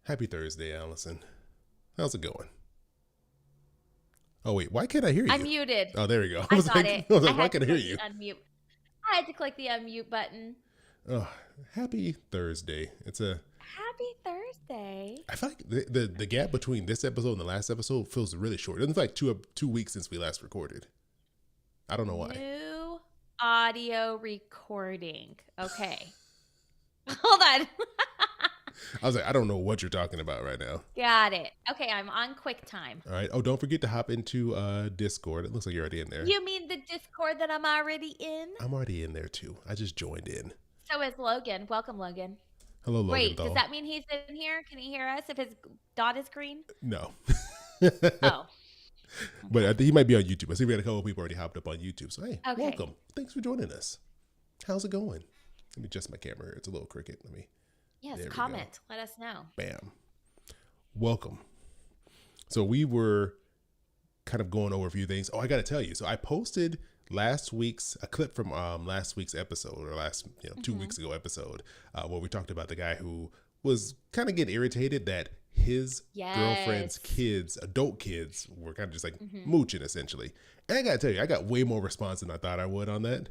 Happy Thursday, Allison. How's it going? Oh wait, why can't I hear I you? muted. Oh, there we go. I I was got like, it. I was I like, why had to can't I hear click the you? unmute. I had to click the unmute button. Oh, happy Thursday. It's a. Happy Thursday. I feel like the gap between this episode and the last episode feels really short. It's like two weeks since we last recorded. I don't know why. New audio recording. Okay. Hold on. I was like, I don't know what you're talking about right now. Got it. Okay, I'm on QuickTime. All right. Oh, don't forget to hop into Discord. It looks like you're already in there. You mean the Discord that I'm already in? I'm already in there too. I just joined in. So is Logan. Welcome, Logan. Hello, Logan. Wait, does that mean he's in here? Can he hear us if his dot is green? No. Oh. But I think he might be on YouTube. I see we got a couple of people already hopped up on YouTube. So, hey, Okay. welcome. Thanks for joining us. How's it going? Let me adjust my camera here. It's a little crooked. Yes, There we comment. Let us know. Bam. Welcome. So we were kind of going over a few things. Oh, I got to tell you. So I posted a clip from last week's episode, or last 2 weeks ago episode, where we talked about the guy who was kind of getting irritated that his girlfriend's kids, adult kids, were kind of just like mooching essentially. And I got to tell you, I got way more response than I thought I would on that.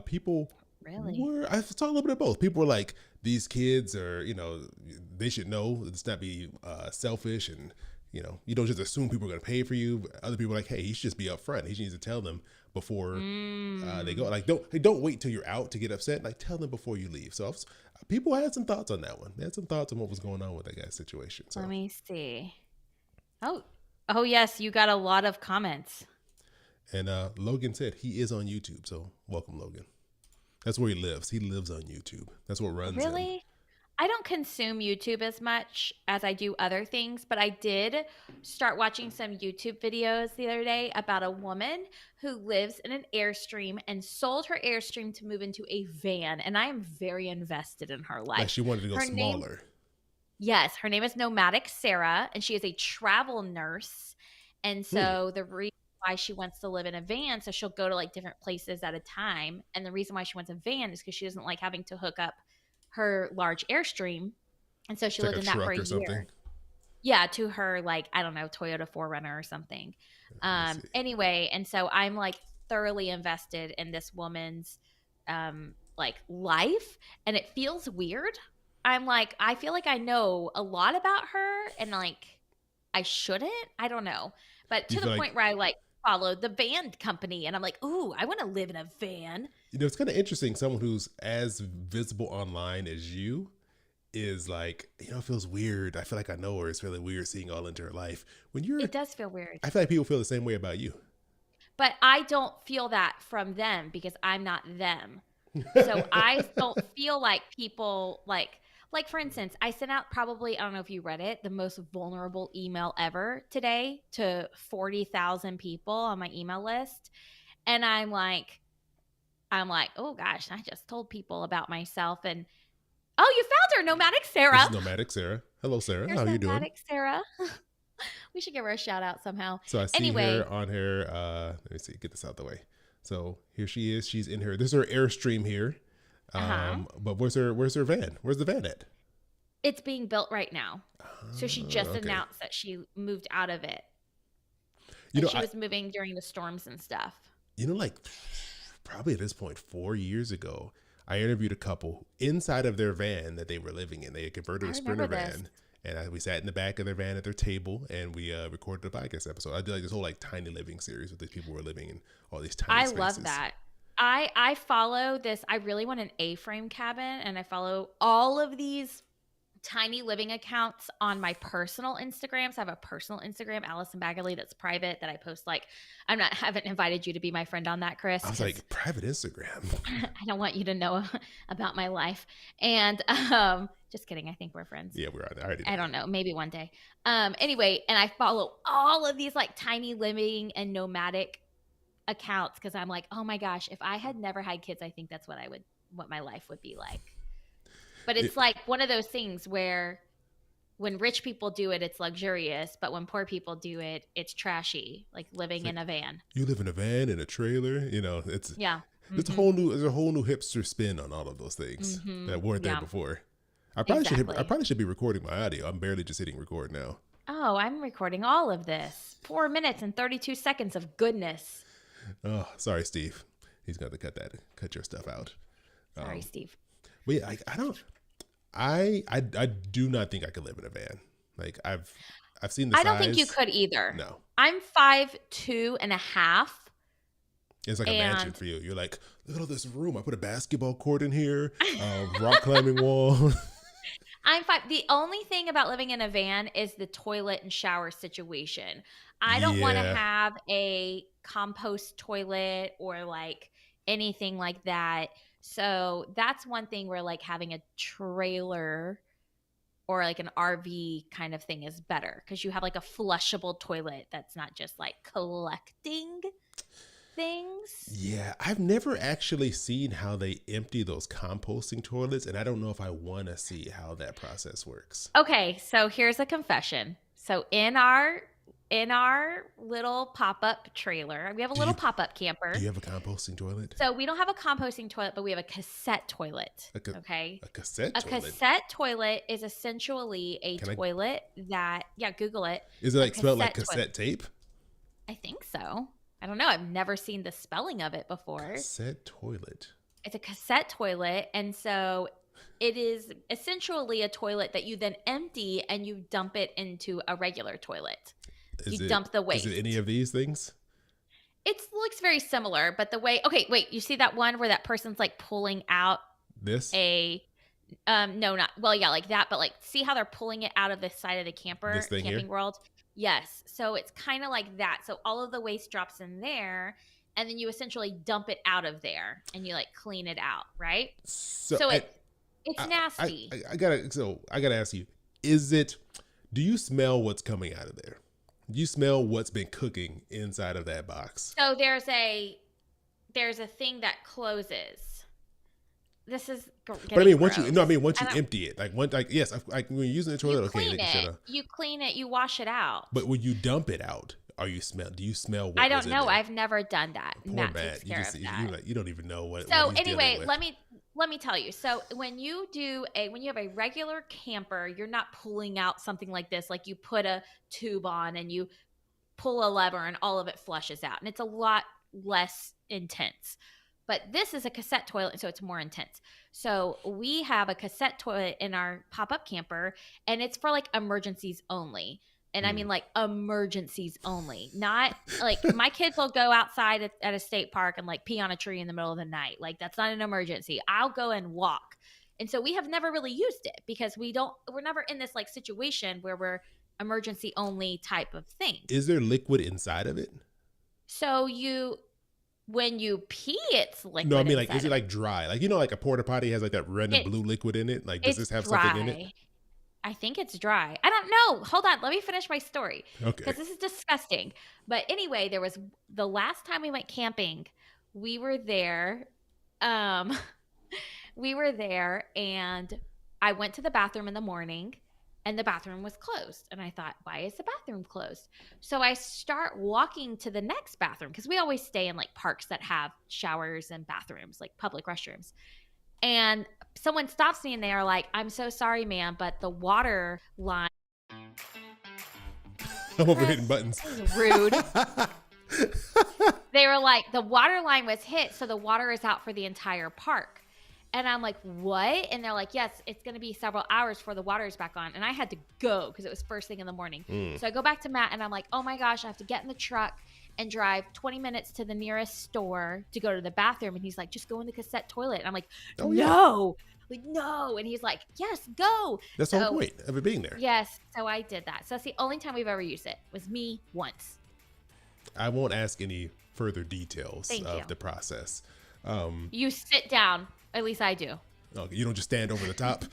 People Really? I saw a little bit of both. People were like, these kids are, they should know. Let's not be selfish, and you don't just assume people are going to pay for you. Other people are like, hey, he should just be upfront. He needs to tell them before they go. Like, don't wait till you're out to get upset. Like, tell them before you leave. So people had some thoughts on that one. They had some thoughts on what was going on with that guy's situation. So Let me see. Oh yes, you got a lot of comments. And Logan said he is on YouTube. So welcome, Logan. That's where he lives. He lives on YouTube. That's what runs him. Really? I don't consume YouTube as much as I do other things, but I did start watching some YouTube videos the other day about a woman who lives in an Airstream and sold her Airstream to move into a van. And I am very invested in her life. Like she wanted to go smaller. Yes, her name is Nomadic Sarah, and she is a travel nurse. And so the reason why she wants to live in a van, so she'll go to like different places at a time. And the reason why she wants a van is because she doesn't like having to hook up her large Airstream. And so she lived in that for a year. Yeah, to her, like, I don't know, Toyota 4Runner or something. Anyway, and so I'm like thoroughly invested in this woman's like life, and it feels weird. I'm like, I feel like I know a lot about her, and like I shouldn't. I don't know. But to the point where I like followed the van company, and I'm like, ooh, I want to live in a van. It's kind of interesting. Someone who's as visible online as you is like, it feels weird. I feel like I know her. It's really weird seeing all into her life. It does feel weird. I feel like people feel the same way about you. But I don't feel that from them because I'm not them. So I don't feel like people like for instance, I sent out probably, I don't know if you read it, the most vulnerable email ever today to 40,000 people on my email list. And I'm like, oh gosh, I just told people about myself. And oh, you found her, Nomadic Sarah. This is Nomadic Sarah. Hello, Sarah. How are you doing? Nomadic Sarah. We should give her a shout out somehow. So I see her on her, let me see, get this out the way. So here she is. She's in her, this is her Airstream here. But where's her van? Where's the van at? It's being built right now. So she just announced that she moved out of it. She was moving during the storms and stuff. Like probably at this point, 4 years ago, I interviewed a couple inside of their van that they were living in. They had converted a Sprinter van. And we sat in the back of their van at their table, and we recorded a podcast episode. I did like this whole like tiny living series with these people who were living in all these tiny spaces. I love that. I follow this. I really want an A-frame cabin, and I follow all of these tiny living accounts on my personal Instagram. So I have a personal Instagram, Allison Baggerly, that's private, that I post like, haven't invited you to be my friend on that, Chris. I was like, private Instagram. I don't want you to know about my life. And just kidding. I think we're friends. Yeah, we're already. I don't know. Maybe one day. Anyway, and I follow all of these like tiny living and nomadic accounts because I'm like, oh my gosh, if I had never had kids, I think that's what my life would be like. But it's like one of those things where when rich people do it, it's luxurious. But when poor people do it, it's trashy, like living in a van. You live in a van, in a trailer, it's a whole new hipster spin on all of those things that weren't there before. Exactly. I probably should be recording my audio. I'm barely just hitting record now. Oh, I'm recording all of this. 4 minutes and 32 seconds of goodness. Oh, sorry, Steve. He's got to cut your stuff out. Sorry, Steve. But yeah, I do not think I could live in a van. Like I've seen the size. I don't think you could either. No. I'm 5'2.5". It's like a mansion for you. You're like, look at all this room. I put a basketball court in here, rock climbing wall. The only thing about living in a van is the toilet and shower situation. I don't want to have a compost toilet or like anything like that. So that's one thing where like having a trailer or like an RV kind of thing is better because you have like a flushable toilet that's not just like collecting things. Yeah, I've never actually seen how they empty those composting toilets, and I don't know if I want to see how that process works. Okay, so here's a confession. So in our little pop-up trailer, we have a little pop-up camper. Do you have a composting toilet? So we don't have a composting toilet, but we have a cassette toilet. Okay. A cassette toilet? A cassette toilet is essentially a toilet that, Google it. Is it like spelled like cassette tape? I think so. I don't know. I've never seen the spelling of it before. Cassette toilet. It's a cassette toilet. And so it is essentially a toilet that you then empty and you dump it into a regular toilet. Dump the waste. Is it any of these things? It looks very similar, but the way, okay, wait, you see that one where that person's like pulling out this? No, not, well, yeah, like that, but like, see how they're pulling it out of the side of the Camping here? World? Yes. So it's kind of like that. So all of the waste drops in there and then you essentially dump it out of there and you like clean it out, right? So it's nasty. I gotta ask you, do you smell what's coming out of there? Do you smell what's been cooking inside of that box? So there's a thing that closes. This is but I mean, once you empty it, like when you're using the toilet, you clean it, you wash it out. But when you dump it out, do you smell what I don't know. I've never done that. Poor Matt, you don't even know what. So anyway, let me tell you. So when you have a regular camper, you're not pulling out something like this. Like you put a tube on and you pull a lever and all of it flushes out, and it's a lot less intense. But this is a cassette toilet, so it's more intense. So we have a cassette toilet in our pop-up camper, and it's for like emergencies only. And I mean like emergencies only. Not like my kids will go outside at a state park and like pee on a tree in the middle of the night. Like that's not an emergency. I'll go and walk. And so we have never really used it because we're never in this like situation where we're emergency only type of thing. Is there liquid inside of it? So when you pee, it's liquid. No, I mean, like, is it like dry? Like, like a porta potty has like that red and blue liquid in it. Like, does this have something in it? I think it's dry. I don't know. Hold on. Let me finish my story. Okay. Because this is disgusting. But anyway, there was the last time we went camping, we were there. We were there and I went to the bathroom in the morning and the bathroom was closed. And I thought, why is the bathroom closed? So I start walking to the next bathroom because we always stay in like parks that have showers and bathrooms, like public restrooms. And someone stops me and they are like, I'm so sorry, ma'am, but the water line. I'm over hitting buttons. Rude. They were like, the water line was hit, so the water is out for the entire park. And I'm like, what? And they're like, yes, it's going to be several hours before the water is back on. And I had to go because it was first thing in the morning. So I go back to Matt and I'm like, oh my gosh, I have to get in the truck and drive 20 minutes to the nearest store to go to the bathroom. And he's like, just go in the cassette toilet. And I'm like, no. Like, no. And he's like, yes, go. That's the whole point of it being there. Yes. So I did that. So that's the only time we've ever used it. Was me once. I won't ask any further details of the process. You sit down. At least I do. Okay, you don't just stand over the top.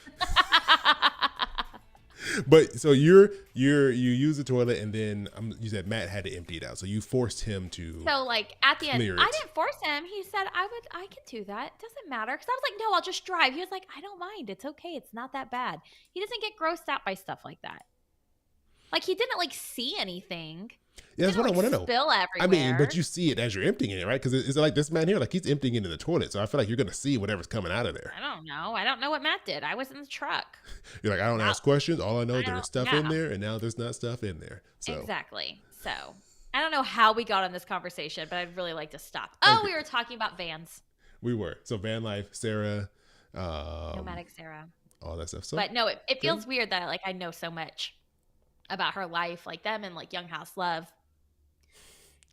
But so you use the toilet and then you said Matt had to empty it out. So you forced him to. So like at the end, I didn't force him. He said I can do that. It doesn't matter. Because I was like, no, I'll just drive. He was like, I don't mind. It's okay. It's not that bad. He doesn't get grossed out by stuff like that. Like he didn't like see anything. Yeah, that's Didn't what I like want to know. spill I mean, but everywhere. you see it as you're emptying it, right? Because it's like this man here, like he's emptying it in the toilet. So I feel like you're going to see whatever's coming out of there. I don't know. I don't know what Matt did. I was in the truck. You're like, I don't That ask questions. All I know, I there was don't. stuff in Yeah, there, and now there's not stuff in there. So, exactly. So I don't know how we got on this conversation, but I'd really like to stop. Oh, okay, we were talking about vans. we were. So, van life, Sarah, Nomadic Sarah. all that stuff. So, But no, it good. feels weird that like I know so much about her life, like them and like Young House Love.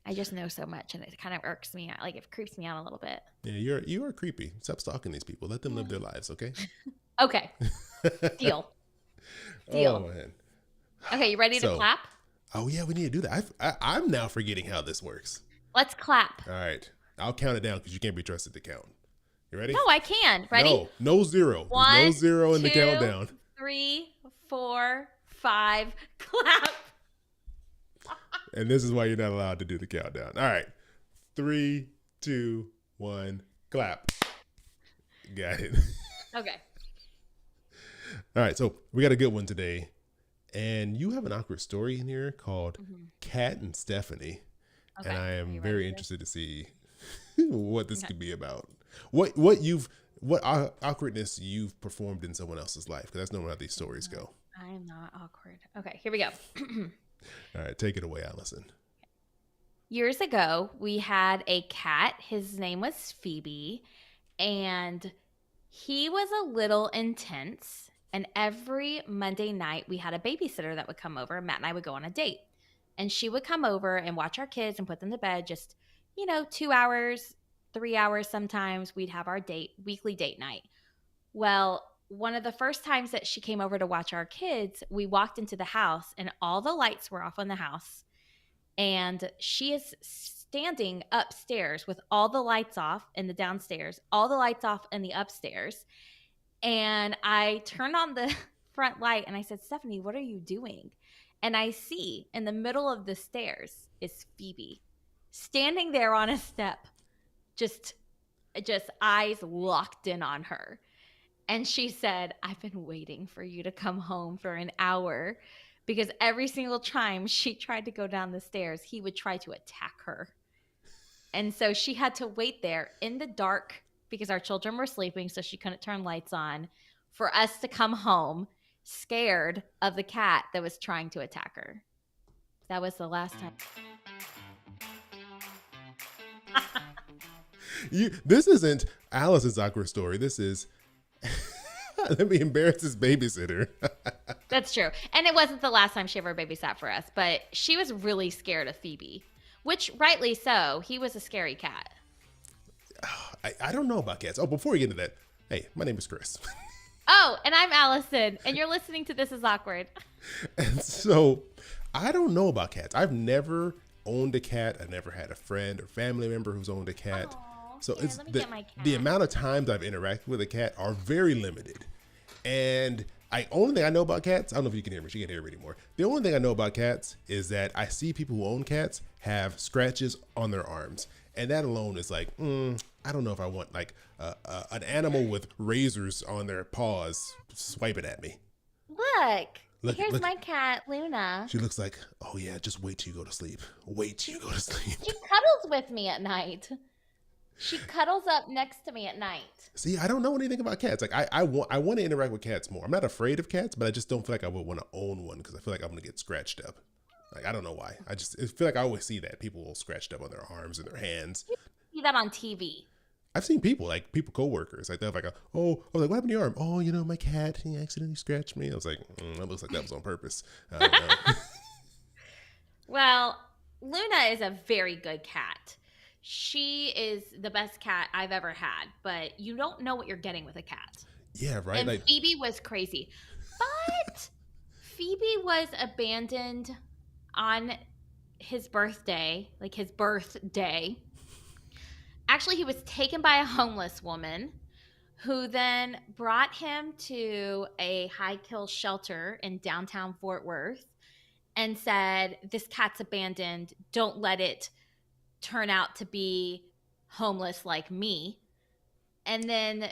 I just know so much, and it kind of irks me out. Like it creeps me out a little bit. Yeah, you are creepy. Stop stalking these people. Let them live their lives, okay? Okay, deal. Deal. Oh, man. Okay, you ready to So- clap? Oh, yeah, we need to do that. I'm now forgetting how this works. Let's clap. All right. I'll count it down because you can't be trusted to count. You ready? No, I can. Ready? No zero. One, There's no zero in the 2, countdown. 3, 4, 5. Clap. And this is why you're not allowed to do the countdown. All right. 3, 2, 1, clap. Got it. Okay. All right. So we got a good one today. And you have an awkward story in here called Kat and Stephanie. Okay. And I Are am you very ready? interested to see what this Okay. could be about. What awkwardness you've performed in someone else's life, because that's normally how these stories go. I am not awkward. Okay, here we go. All right, take it away, Allison. Years ago, we had a cat. His name was Phoebe, and he was a little intense. And every Monday night, we had a babysitter that would come over. Matt and I would go on a date. And she would come over and watch our kids and put them to bed just, 2 hours, 3 hours sometimes. We'd have our weekly date night. Well, one of the first times that she came over to watch our kids, we walked into the house and all the lights were off on the house. And she is standing upstairs with all the lights off in the downstairs, all the lights off in the upstairs. And I turned on the front light and I said, Stephanie, what are you doing? And I see in the middle of the stairs is Phoebe standing there on a step, just eyes locked in on her. And she said, I've been waiting for you to come home for an hour, because every single time she tried to go down the stairs, he would try to attack her. And so she had to wait there in the dark because our children were sleeping, so she couldn't turn lights on, for us to come home scared of the cat that was trying to attack her. That was the last time. This isn't Alice's awkward story. This is let me embarrass this babysitter. That's true. And it wasn't the last time she ever babysat for us, but she was really scared of Phoebe, which rightly so. He was a scary cat. I don't know about cats. Oh, before we get into that, hey, my name is Chris. Oh, and I'm Allison, and you're listening to This Is Awkward. And so I don't know about cats. I've never owned a cat. I've never had a friend or family member who's owned a cat. Aw, So here, it's let me get my cat. the amount of times I've interacted with a cat are very limited. And only thing I know about cats, I don't know if you can hear me. She can't hear me anymore. The only thing I know about cats is that I see people who own cats have scratches on their arms. And that alone is like, I don't know if I want like an animal with razors on their paws swiping at me. Look, here's look. my cat, Luna. She looks like, oh yeah, just wait till you go to sleep. Wait till you go to sleep. She cuddles with me at night. She cuddles up next to me at night. See, I don't know anything about cats. Like I want to interact with cats more. I'm not afraid of cats, but I just don't feel like I would want to own one because I feel like I'm gonna get scratched up. Like I don't know why. I feel like I always see that people will scratched up on their arms and their hands. You see that on TV. I've seen people coworkers like they have like I was like, what happened to your arm? Oh, my cat, he accidentally scratched me. I was like, that looks like that was on purpose. I don't know. Well, Luna is a very good cat. She is the best cat I've ever had, but you don't know what you're getting with a cat. Yeah, right. And Like Phoebe was crazy. But Phoebe was abandoned on his birthday, like his birthday. Actually, he was taken by a homeless woman who then brought him to a high kill shelter in downtown Fort Worth and said, this cat's abandoned. Don't let it turn out to be homeless like me. And then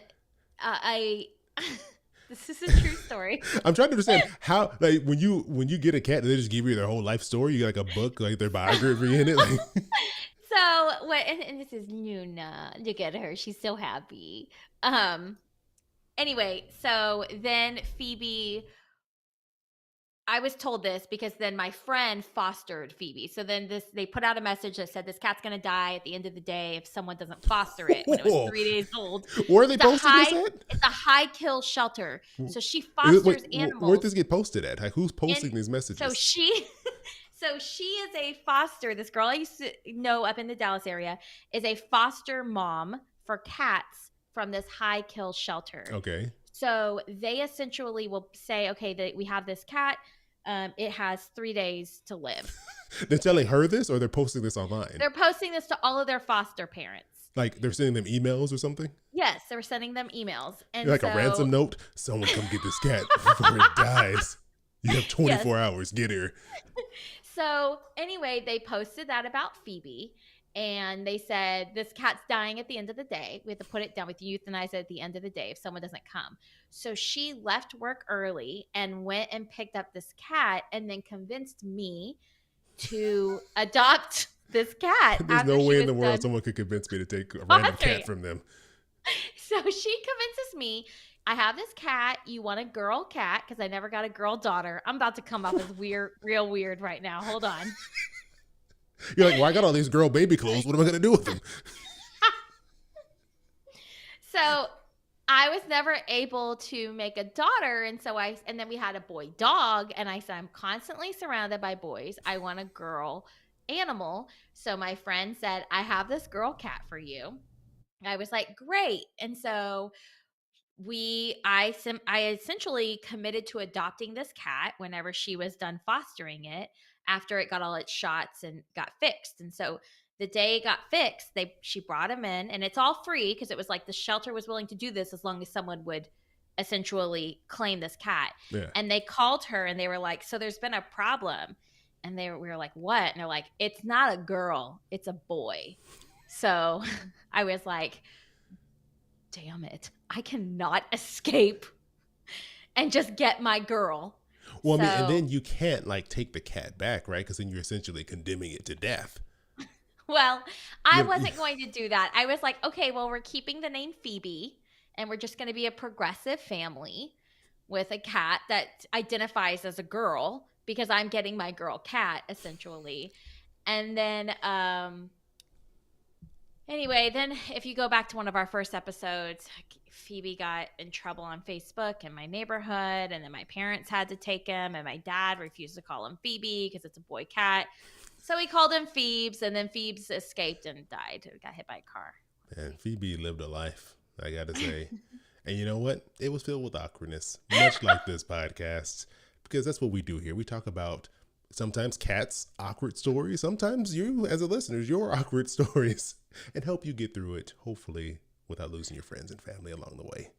This is a true story. I'm trying to understand how, like, when you get a cat, they just give you their whole life story. You got like a book, like their biography in it. Like, So what? And this is Luna. Look at her; she's so happy. Um. Anyway, so then Phoebe. I was told this because then my friend fostered Phoebe. So then they put out a message that said this cat's gonna die at the end of the day if someone doesn't foster it when it was whoa. 3 days old. Where are they It's a posting this high at? it's a high kill shelter. So she Wait, fosters where'd animals. this get posted at? Like, who's posting And these messages? so she is a foster. This girl I used to know up in the Dallas area is a foster mom for cats from this high kill shelter. Okay. So they essentially will say, okay, we have this cat. It has 3 days to live. They're telling her this, or they're posting this online? They're posting this to all of their foster parents. Like they're sending them emails or something? Yes, they were sending them emails. And Like a ransom note? Someone come get this cat before it dies. You have 24 hours. Get here. So anyway, they posted that about Phoebe. And they said, this cat's dying at the end of the day. We have to put it down. We have to euthanize it at the end of the day if someone doesn't come. So she left work early and went and picked up this cat and then convinced me to adopt this cat. There's no way in the world someone could convince me to take a random cat from them. So she convinces me, I have this cat. You want a girl cat? Because I never got a girl daughter. I'm about to come off as real weird right now. Hold on. You're like, well, I got all these girl baby clothes. What am I going to do with them? So I was never able to make a daughter. And then we had a boy dog. And I said, I'm constantly surrounded by boys. I want a girl animal. So my friend said, I have this girl cat for you. I was like, great. And so I essentially committed to adopting this cat whenever she was done fostering it, after it got all its shots and got fixed. And so the day it got fixed, she brought him in, and it's all free because it was like the shelter was willing to do this as long as someone would essentially claim this cat. Yeah. And they called her and they were like, so there's been a problem. And we were like, what? And they're like, it's not a girl, it's a boy. So I was like, damn it, I cannot escape and just get my girl. Well, I mean, and then you can't like take the cat back, right? Because then you're essentially condemning it to death. Well, I wasn't going to do that. I was like, okay, well, we're keeping the name Phoebe, and we're just going to be a progressive family with a cat that identifies as a girl because I'm getting my girl cat, essentially. And then, anyway, then if you go back to one of our first episodes, Phoebe got in trouble on Facebook in my neighborhood, and then my parents had to take him, and my dad refused to call him Phoebe because it's a boy cat. So we called him Phoebes, and then Phoebes escaped and died. Got hit by a car. And Phoebe lived a life, I got to say. And you know what? It was filled with awkwardness, much like this podcast, because that's what we do here. We talk about sometimes cats' awkward stories, sometimes you, as a listener, your awkward stories, and help you get through it, hopefully, without losing your friends and family along the way.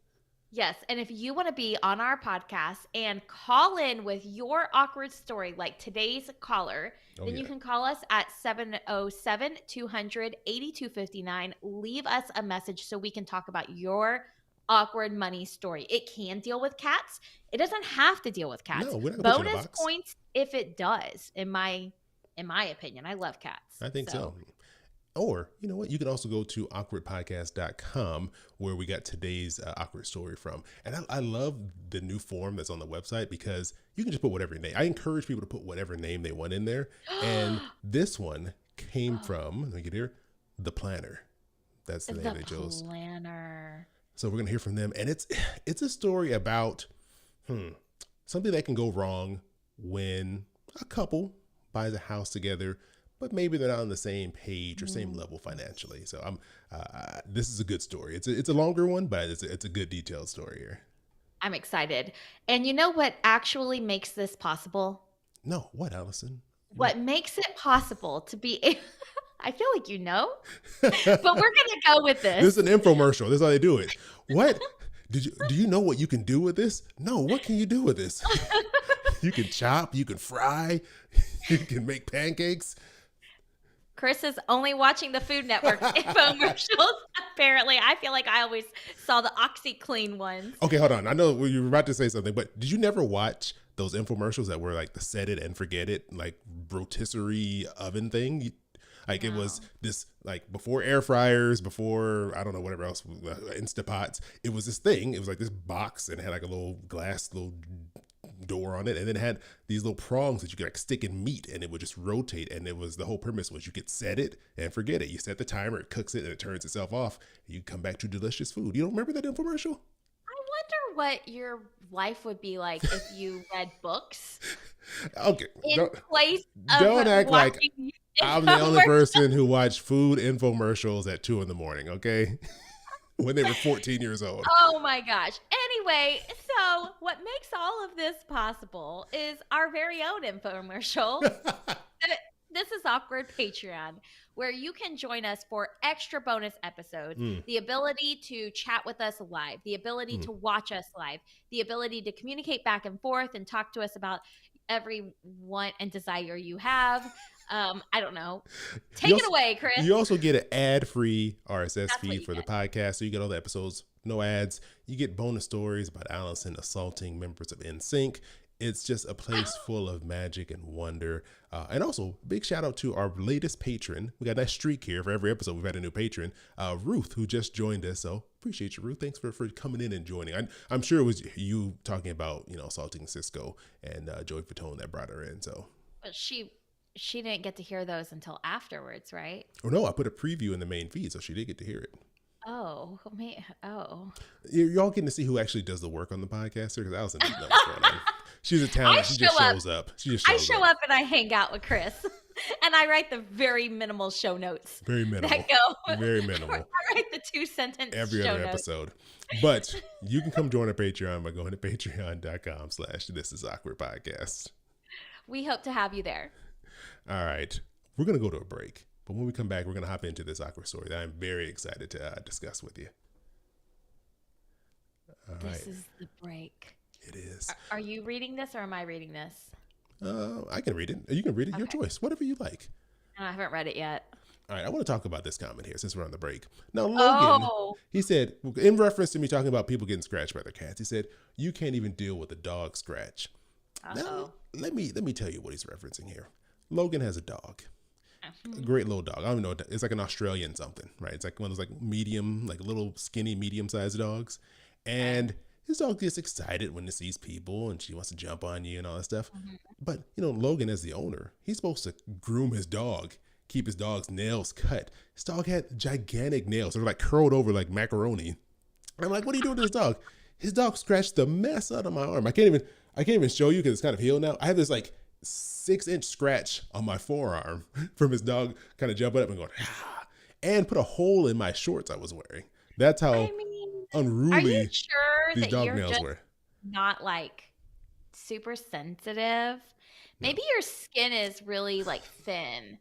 Yes. And if you want to be on our podcast and call in with your awkward story, like today's caller, then you can call us at 707-200-8259. Leave us a message so we can talk about your awkward money story. It can deal with cats. It doesn't have to deal with cats. No, we're not gonna put you in a bonus box. points if it does, in my opinion. I love cats. I think so. Or, you know what? You can also go to awkwardpodcast.com where we got today's awkward story from. And I love the new form that's on the website because you can just put whatever name. I encourage people to put whatever name they want in there. And this one came from, let me get here, The Planner. That's the name they chose. The Planner. So we're going to hear from them. And it's a story about something that can go wrong when a couple buys a house together, but maybe they're not on the same page or same level financially. So this is a good story. It's a longer one, but it's a good detailed story here. I'm excited. And you know what actually makes this possible? No, what, Allison? What makes it possible to be I feel like you know, but we're going to go with this. This is an infomercial. This is how they do it. What? Do you know what you can do with this? No, what can you do with this? You can chop, you can fry, you can make pancakes. Chris is only watching the Food Network infomercials. Apparently, I feel like I always saw the OxyClean ones. Okay, hold on. I know you were about to say something, but did you never watch those infomercials that were like the set it and forget it, like rotisserie oven thing? Like it was this, like before air fryers, before, I don't know, whatever else, Instapots. It was this thing. It was like this box and it had like a little glass, little door on it. And then it had these little prongs that you could like stick in meat and it would just rotate. And it was, the whole premise was you could set it and forget it. You set the timer, it cooks it and it turns itself off. And you come back to delicious food. You don't remember that infomercial? I wonder what your life would be like if you read books. Okay. In place of don't act like watching I'm the only infomercials. person who watched food infomercials at 2 a.m, okay? When they were 14 years old. Oh my gosh. Anyway, so what makes all of this possible is our very own infomercial. This is Awkward Patreon, where you can join us for extra bonus episodes, the ability to chat with us live, the ability to watch us live, the ability to communicate back and forth and talk to us about every want and desire you have. I don't know. Take it away, Chris. You also get an ad-free RSS That's feed for the podcast, so you get all the episodes, no ads. You get bonus stories about Allison assaulting members of NSYNC. It's just a place full of magic and wonder. And also, big shout out to our latest patron. We got that streak here for every episode. We've had a new patron, Ruth, who just joined us. So appreciate you, Ruth. Thanks for coming in and joining. I'm sure it was you talking about, assaulting Cisco and Joey Fatone that brought her in. So, but she didn't get to hear those until afterwards, right? Oh no, I put a preview in the main feed, so she did get to hear it. Oh, me. Oh, y'all getting to see who actually does the work on the podcast here, because Allison doesn't know what's going on. She's a talent. She just shows up. I show up and I hang out with Chris, and I write the very minimal show notes. Very minimal. That go very minimal. I write the 2-sentence every show other notes. episode. But you can come join our Patreon by going to patreon.com/This Is Awkward Podcast. We hope to have you there. All right, we're gonna go to a break, but when we come back, we're gonna hop into this awkward story that I'm very excited to discuss with you. This is the break. It is. Are you reading this or am I reading this? I can read it. You can read it. Okay. Your choice. Whatever you like. I haven't read it yet. All right. I want to talk about this comment here since we're on the break. Now, Logan, he said, in reference to me talking about people getting scratched by their cats, he said, you can't even deal with a dog scratch. Now, let me tell you what he's referencing here. Logan has a dog. A great little dog. I don't know. It's like an Australian something, right? It's like one of those like medium, like little skinny, medium-sized dogs. And his dog gets excited when it sees people and she wants to jump on you and all that stuff. But, Logan as the owner, he's supposed to groom his dog, keep his dog's nails cut. His dog had gigantic nails. They're like curled over like macaroni. And I'm like, what are you doing to this dog? His dog scratched the mess out of my arm. I can't even show you because it's kind of healed now. I have this like 6-inch scratch on my forearm from his dog kind of jumping up and going, and put a hole in my shorts I was wearing. That's how unruly are you sure these that dog you're nails just were. Not like super sensitive? Maybe your skin is really like thin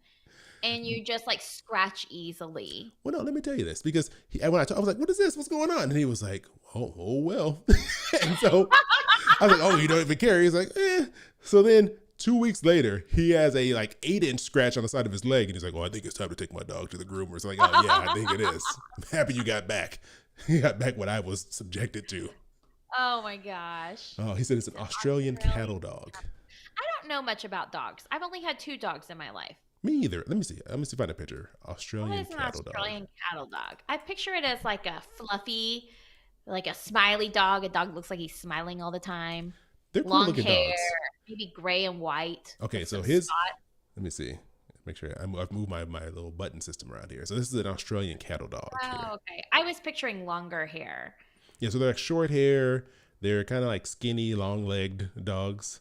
and you just like scratch easily. Well, no, let me tell you this, because when I was like, what is this? What's going on? And he was like, oh well. And so I was like, oh, you don't even care? He's like, eh. So then 2 weeks later, he has a like 8-inch scratch on the side of his leg. And he's like, oh, I think it's time to take my dog to the groomer. So I'm like, oh yeah, I think it is. I'm happy you got back. You got back what I was subjected to. Oh my gosh. Oh, he said it's an Australian cattle dog. I don't know much about dogs. I've only had 2 dogs in my life. Me either. Let me see if I find a picture. Australian cattle dog. What is an Australian cattle dog? I picture it as like a fluffy, like a smiley dog. A dog looks like he's smiling all the time. They're cool long looking hair, dogs. maybe gray and white. Okay, so his. Let me see. Make sure I've moved my little button system around here. So this is an Australian cattle dog. Oh, okay. I was picturing longer hair. Yeah, so they're like short hair. They're kind of like skinny, long-legged dogs.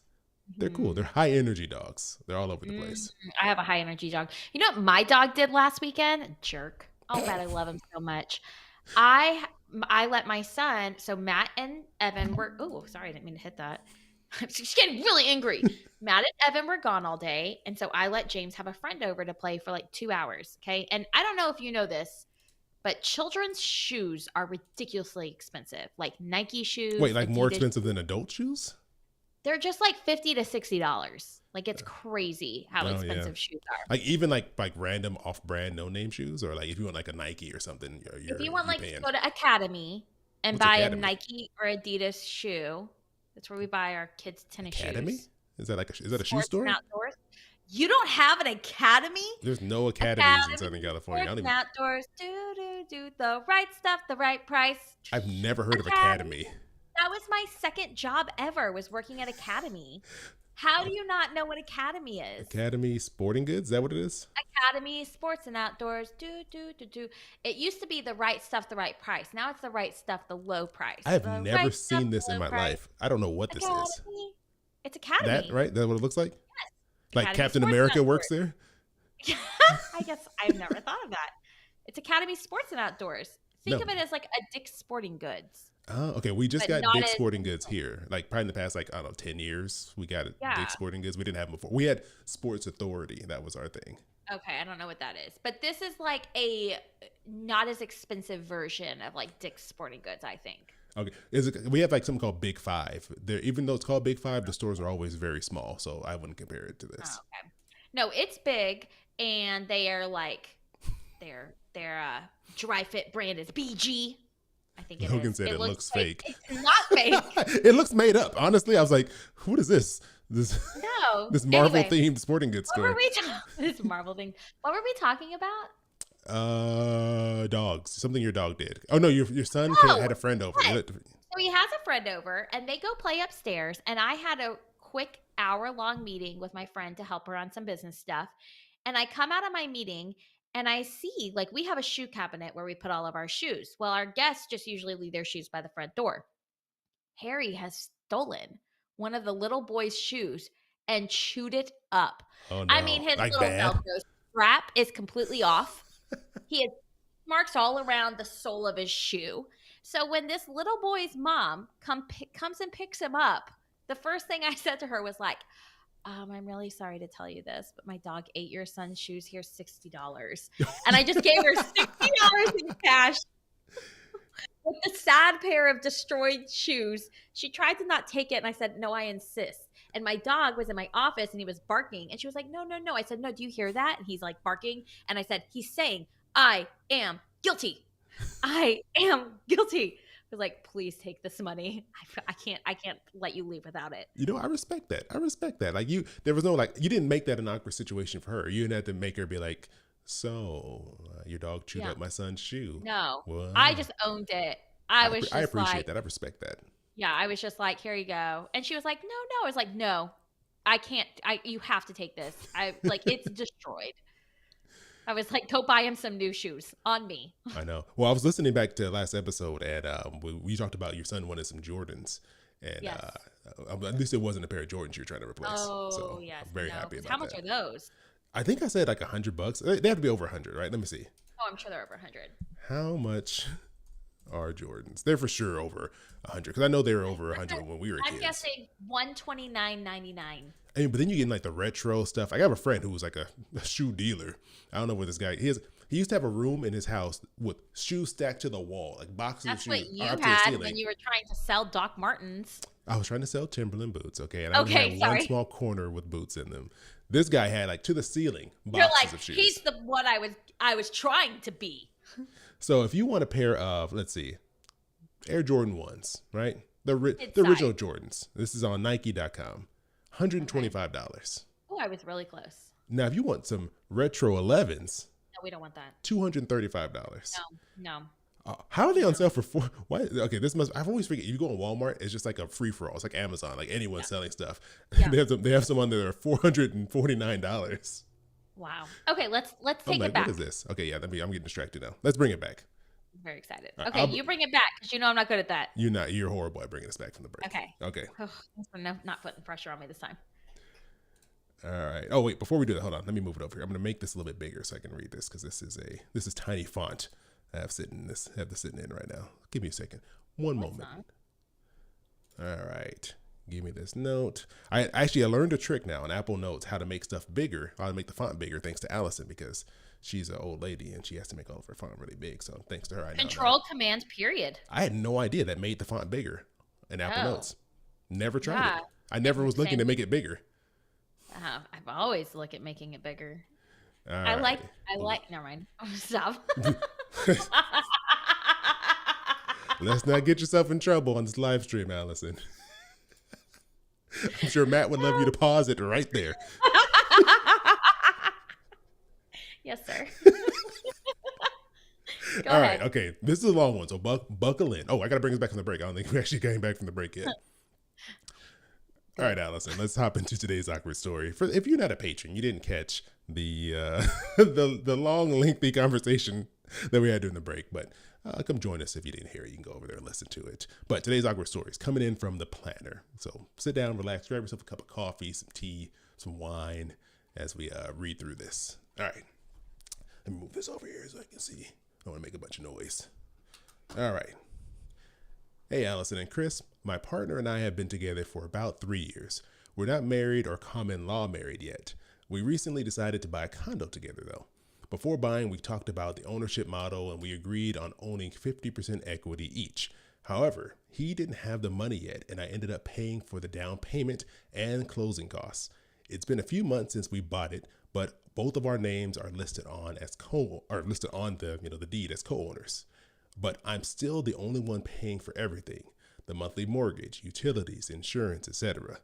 They're cool. They're high energy dogs. They're all over the place. I have a high energy dog. You know what my dog did last weekend? Jerk. Oh, God, I love him so much. I let my son, so Matt and Evan were, oh, sorry, I didn't mean to hit that. She's getting really angry. Matt and Evan were gone all day. And so I let James have a friend over to play for like 2 hours. Okay. And I don't know if you know this, but children's shoes are ridiculously expensive. Like Nike shoes. Wait, like more Adidas expensive than adult shoes? They're just like $50 to $60. Like it's crazy how Oh yeah. expensive shoes are. Like even like random off-brand no-name shoes, or like if you want like a Nike or something, If you want you're like to paying. go to Academy and What's buy a Academy? Nike or Adidas shoe, that's where we buy our kids' tennis Academy? shoes. Is that is that a shoe Sports and store? outdoors. You don't have an Academy? There's no academies in Academy Southern California. I Sports don't and even. Outdoors. Do the right stuff, the right price. I've never heard of Academy. Academy. That was my second job ever, was working at Academy. How do you not know what Academy is? Academy Sporting Goods. Is that what it is? Academy Sports and Outdoors. Do. It used to be the right stuff, the right price. Now it's the right stuff, the low price. I have The never right stuff, seen this the in low my price. life. I don't know what this is. Academy. It's Academy. That right? That what it looks like? Yes. Like Academy Captain Sports America and works Outdoors. there? I guess I've never thought of that. It's Academy Sports and Outdoors. Think No. of it as like a Dick's Sporting Goods. Oh, okay. We just But got not Dick's as Sporting Goods here. Like probably in the past, like I don't know, 10 years, we got Yeah. Dick's Sporting Goods. We didn't have them before. We had Sports Authority. That was our thing. Okay, I don't know what that is. But this is like a not as expensive version of like Dick's Sporting Goods, I think. Okay, we have like something called Big Five. There, even though it's called Big Five, the stores are always very small, so I wouldn't compare it to Oh, this. okay. No, it's big, and they are like their dry fit brand is BG. I think it Logan is. said it looks fake. It's not fake. It looks made up. Honestly, I was like, "What is this? This No. this Marvel Anyway, themed sporting goods what were store?" we this Marvel thing? What were we talking about? Dogs. Something your dog did. Oh no, your son had a friend over. What? So he has a friend over, and they go play upstairs. And I had a quick hour-long meeting with my friend to help her on some business stuff. And I come out of my meeting, and I see like we have a shoe cabinet where we put all of our shoes. Well, our guests just usually leave their shoes by the front door. Harry has stolen one of the little boy's shoes and chewed it up. Oh no! I mean, his like little bad. Velcro strap is completely off. He has marks all around the sole of his shoe. So when this little boy's mom comes and picks him up, the first thing I said to her was like, I'm really sorry to tell you this, but my dog ate your son's shoes. Here's $60. And I just gave her $60 in cash with the sad pair of destroyed shoes. She tried to not take it, and I said, no, I insist. And my dog was in my office, and he was barking. And she was like, no. I said, no, do you hear that? And he's like barking. And I said, he's saying, I am guilty. I am guilty. I was like, please take this money. I can't let you leave without it. You know, I respect that. I respect that. Like there was no like, you didn't make that an awkward situation for her. You didn't have to make her be like, so your dog chewed up my son's shoe. No, What? I just owned it. I appreciate like, that. I respect that. Yeah, I was just like, here you go. And she was like, no. I was like, no, I can't. You have to take this. I like, it's destroyed. I was like, go buy him some new shoes on me. I know. Well, I was listening back to the last episode, and we talked about your son wanted some Jordans, and Yes. At least it wasn't a pair of Jordans you're trying to replace. Oh, so yes. I'm very happy about How much that. are those? I think I said like $100. They have to be over 100, right? Let me see. Oh, I'm sure they're over 100. How much are Jordans? They're for sure over 100 because I know they were over 100 when we were kids. I'm guessing $129.99. I mean, but then you get in like the retro stuff. I have a friend who was like a shoe dealer. I don't know where this guy he used to have a room in his house with shoes stacked to the wall, like boxes That's of what shoes you up to the had ceiling. when you were trying to sell Doc Martens. I was trying to sell Timberland boots, okay, and I only Okay, had sorry. one small corner with boots in them. This guy had like to the ceiling You're boxes like, of shoes. he's the what I was trying to be. So if you want a pair of, let's see, Air Jordan 1s, right? The Inside. original Jordans. This is on Nike.com. $125. Oh, I was really close. Now, if you want some retro 11s, No, we don't want that. $235. No. How are they on sale for four? Why? Okay, I've always figured you go on Walmart, it's just like a free for all. It's like Amazon, like anyone selling stuff. Yeah. They have some on there that are $449. Wow. Okay, let's I'm take like, it back. what is this? Okay, yeah, I'm getting distracted now. Let's bring it back. I'm very excited. All right, Okay, you bring it back because you know I'm not good at that. You're horrible at bringing us back from the break. Okay. Okay. Oh, thanks for not putting pressure on me this time. All right. Oh wait, before we do that, hold on. Let me move it over here. I'm gonna make this a little bit bigger so I can read this because this is tiny font. I have this sitting in right now. Give me a second. One moment. All right. Give me this note. I learned a trick now on Apple Notes how to make stuff bigger, how to make the font bigger, thanks to Allison because she's an old lady and she has to make all of her font really big. So thanks to her, I now know. Control Command period. I had no idea that made the font bigger in Apple Oh. Notes. Never tried Yeah. it. I never was looking to make it bigger. I've always looked at making it bigger. All I right. like, never mind. Stop. Let's not get yourself in trouble on this live stream, Allison. I'm sure Matt would love you to pause it right there. Yes, sir. Go All ahead. right, okay. This is a long one, so buckle in. Oh, I got to bring us back from the break. I don't think we actually came back from the break yet. All right, Allison, let's hop into today's awkward story. For if you're not a patron, you didn't catch the the long, lengthy conversation that we had during the break, but come join us if you didn't hear it. You can go over there and listen to it. But today's awkward story is coming in from the planner. So sit down, relax, grab yourself a cup of coffee, some tea, some wine as we read through this. All right, let me move this over here so I can see. I don't want to make a bunch of noise. All right. Hey, Allison and Chris. My partner and I have been together for about 3 years. We're not married or common law married yet. We recently decided to buy a condo together, though. Before buying, we talked about the ownership model and we agreed on owning 50% equity each. However, he didn't have the money yet, and I ended up paying for the down payment and closing costs. It's been a few months since we bought it, but both of our names are listed on the deed as co-owners. But I'm still the only one paying for everything: the monthly mortgage, utilities, insurance, etc.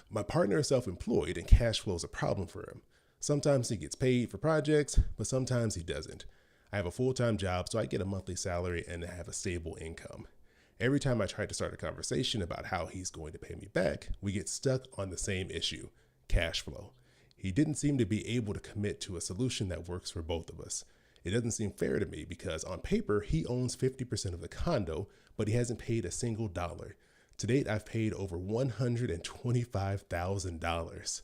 My partner is self-employed and cash flow is a problem for him. Sometimes he gets paid for projects, but sometimes he doesn't. I have a full-time job, so I get a monthly salary and I have a stable income. Every time I try to start a conversation about how he's going to pay me back, we get stuck on the same issue: cash flow. He didn't seem to be able to commit to a solution that works for both of us. It doesn't seem fair to me because on paper, he owns 50% of the condo, but he hasn't paid a single dollar. To date, I've paid over $125,000.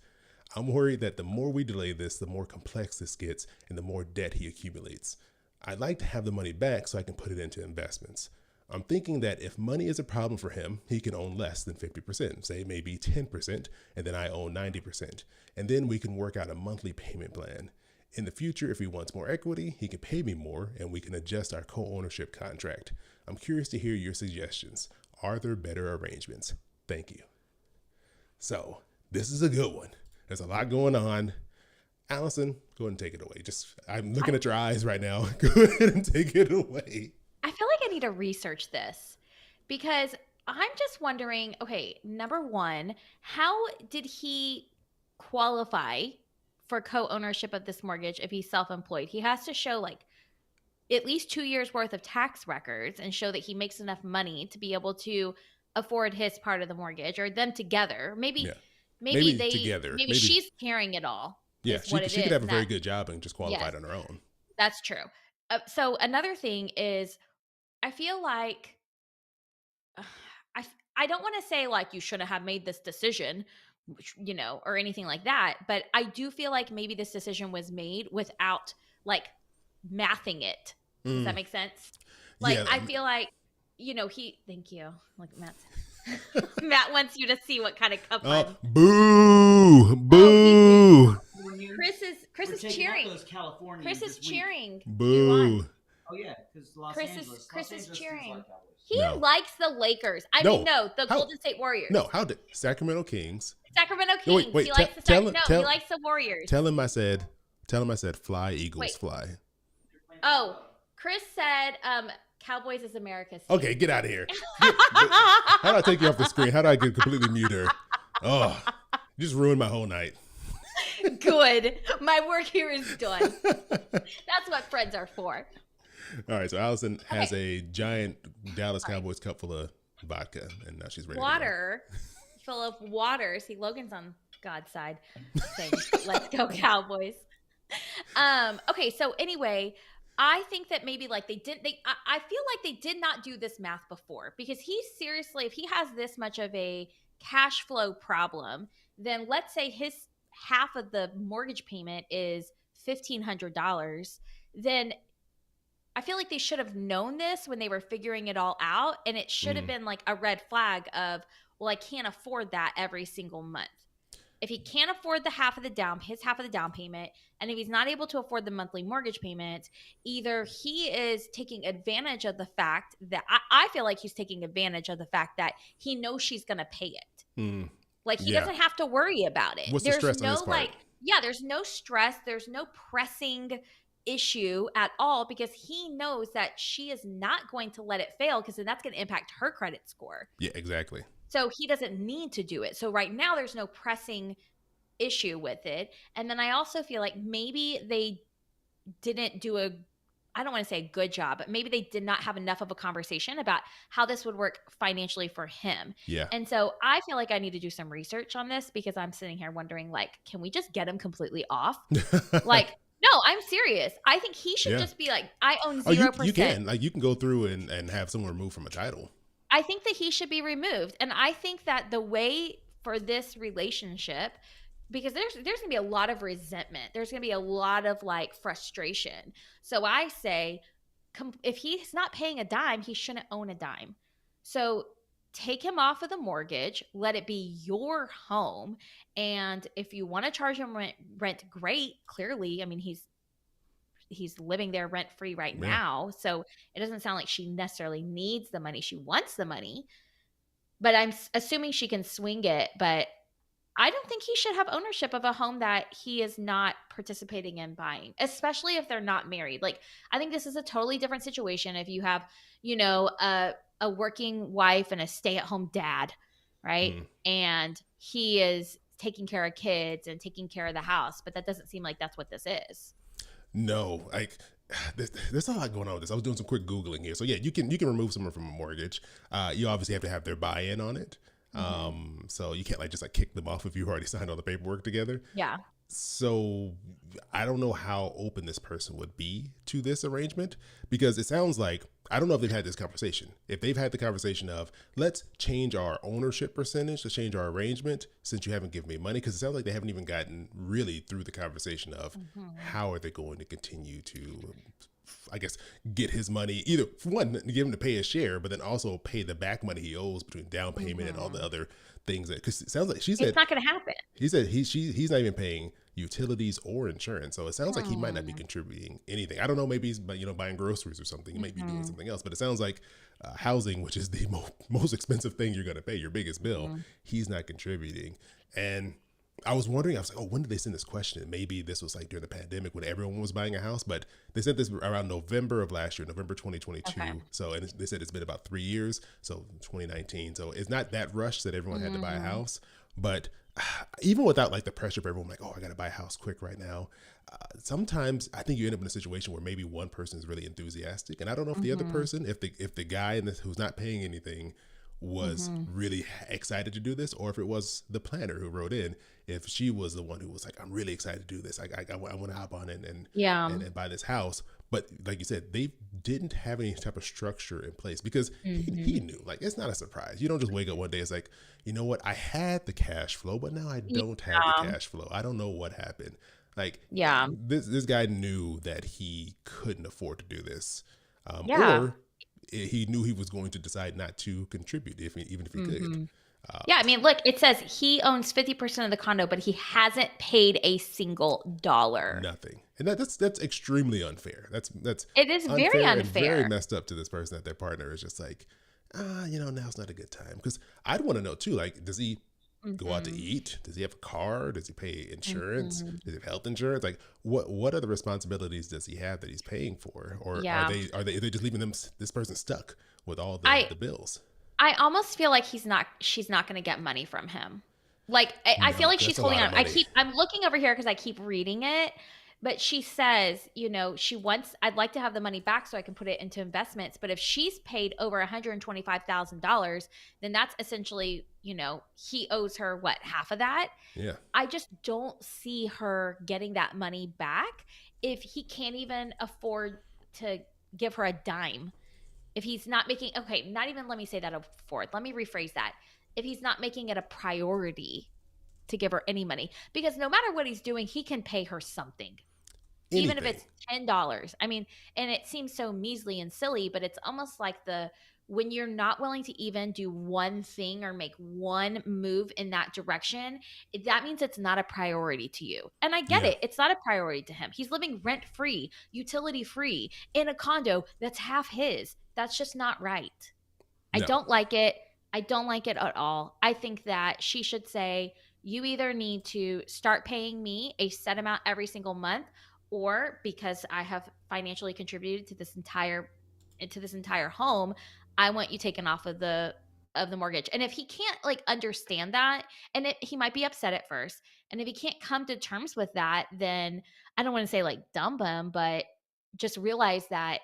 I'm worried that the more we delay this, the more complex this gets and the more debt he accumulates. I'd like to have the money back so I can put it into investments. I'm thinking that if money is a problem for him, he can own less than 50%, say maybe 10%, and then I own 90%. And then we can work out a monthly payment plan. In the future, if he wants more equity, he can pay me more and we can adjust our co-ownership contract. I'm curious to hear your suggestions. Are there better arrangements? Thank you. So, this is a good one. There's a lot going on. Allison, go ahead and take it away. I'm looking at your eyes right now. Go ahead and take it away. I feel like I need to research this because I'm just wondering, okay, number one, how did he qualify for co-ownership of this mortgage if he's self-employed? He has to show like at least 2 years worth of tax records and show that he makes enough money to be able to afford his part of the mortgage, or them together. Maybe together. Maybe she's carrying it all. Yeah, she could have a very good job and just qualified on her own. That's true. So another thing is, I feel like I don't want to say like you shouldn't have made this decision, or anything like that. But I do feel like maybe this decision was made without like mathing it. Does that make sense? Like, yeah, I feel like, thank you. Look, Matt wants you to see what kind of cup I'm. Boo. Chris is cheering. Chris is cheering. Boo. Oh yeah, because Chris is cheering. He likes the Lakers. The Golden State Warriors. No, how did Sacramento Kings? Sacramento Kings. Wait, he likes he likes the Warriors. Tell him I said, fly Eagles, fly. Oh, Chris said, Cowboys is America's team. Okay, get out of here. How do I take you off the screen? How do I completely mute her? Oh, you just ruined my whole night. Good. My work here is done. That's what friends are for. All right, so Allison has a giant Dallas Cowboys cup full of vodka, and now she's ready. Water, full of water. See, Logan's on God's side, saying, "Let's go Cowboys." Okay, so anyway, I think that maybe like I feel like they did not do this math before, because if he has this much of a cash flow problem, then let's say his half of the mortgage payment is $1,500, then I feel like they should have known this when they were figuring it all out. And it should have been like a red flag of, well, I can't afford that every single month. If he can't afford his half of the down payment, and if he's not able to afford the monthly mortgage payment, either he is taking advantage of the fact that I feel like he's taking advantage of the fact that he knows she's going to pay it. Like, he Yeah. doesn't have to worry about it. What's the There's stress on his no part? like, yeah, there's no stress, there's no pressing issue at all because he knows that she is not going to let it fail because then that's going to impact her credit score. Yeah, exactly. So he doesn't need to do it. So right now there's no pressing issue with it. And then I also feel like maybe they didn't do a, I don't want to say a good job, but maybe they did not have enough of a conversation about how this would work financially for him. Yeah. And so I feel like I need to do some research on this because I'm sitting here wondering, like, can we just get him completely off? Like, no, I'm serious. I think he should Yeah. just be like, I own Oh, 0%. you can. Like, you can go through and have someone removed from a title. I think that he should be removed. And I think that the way for this relationship, because there's going to be a lot of resentment, there's going to be a lot of like frustration. So I say, if he's not paying a dime, he shouldn't own a dime. So take him off of the mortgage, let it be your home. And if you want to charge him rent, great. Clearly, I mean, he's living there rent free right Yeah. now. So it doesn't sound like she necessarily needs the money. She wants the money, but I'm assuming she can swing it. But I don't think he should have ownership of a home that he is not participating in buying, especially if they're not married. Like, I think this is a totally different situation if you have, you know, a working wife and a stay-at-home dad, right? And he is taking care of kids and taking care of the house, but that doesn't seem like that's what this is. No, like there's a lot going on with this. I was doing some quick Googling here. So yeah, you can remove someone from a mortgage. You obviously have to have their buy-in on it. So you can't like just like kick them off if you already signed all the paperwork together. Yeah. So I don't know how open this person would be to this arrangement because it sounds like, I don't know if they've had this conversation. If they've had the conversation of, let's change our ownership percentage, let's change our arrangement since you haven't given me money. Because it sounds like they haven't even gotten really through the conversation of how are they going to continue to, I guess, get his money, either for one, give him to pay his share, but then also pay the back money he owes between down payment and all the other things that, because it sounds like she said It's not going to happen. he said he's not even paying utilities or insurance, so it sounds like he might not be contributing anything. I don't know, maybe he's buying groceries or something. He might be doing something else, but it sounds like housing, which is the most expensive thing you're going to pay, your biggest bill, he's not contributing. And I was wondering, I was like, oh, when did they send this question? Maybe this was like during the pandemic when everyone was buying a house, but they sent this around November of last year, November 2022. Okay. So, and they said it's been about 3 years, so 2019. So it's not that rush that everyone had to buy a house, but even without like the pressure of everyone, like, oh, I got to buy a house quick right now. Sometimes I think you end up in a situation where maybe one person is really enthusiastic, and I don't know if the other person, if the guy in this who's not paying anything was really excited to do this, or if it was the planner who wrote in, if she was the one who was like, I'm really excited to do this. I want to hop on and buy this house. But like you said, they didn't have any type of structure in place because he knew, like, it's not a surprise. You don't just wake up one day, it's like, you know what? I had the cash flow, but now I don't have the cash flow. I don't know what happened. Like, this guy knew that he couldn't afford to do this. Or he knew he was going to decide not to contribute even if he could. Yeah, I mean, look, it says he owns 50% of the condo, but he hasn't paid a single dollar. Nothing. And that's extremely unfair. It is very unfair. And very messed up to this person that their partner is just like, now's not a good time. Because I'd want to know too, like, does he go out to eat? Does he have a car? Does he pay insurance? Does he have health insurance? Like, what other responsibilities does he have that he's paying for? Or are they just leaving this person stuck with all the bills? I almost feel like she's not going to get money from him. Like, I feel like she's holding on. I'm looking over here because I keep reading it, but she says, I'd like to have the money back so I can put it into investments. But if she's paid over $125,000, then that's essentially, he owes her what, half of that? Yeah. I just don't see her getting that money back if he can't even afford to give her a dime. If he's not making, not even let me say that afford. Let me rephrase that. If he's not making it a priority to give her any money, because no matter what he's doing, he can pay her something. Anything. Even if it's $10. I mean, and it seems so measly and silly, but it's almost like when you're not willing to even do one thing or make one move in that direction, that means it's not a priority to you. And I get it. It's not a priority to him. He's living rent-free, utility-free in a condo that's half his. That's just not right. No. I don't like it. I don't like it at all. I think that she should say, you either need to start paying me a set amount every single month, or because I have financially contributed to this entire home, I want you taken off of the mortgage. And if he can't like understand that, and he might be upset at first, and if he can't come to terms with that, then I don't want to say like dump him, but just realize that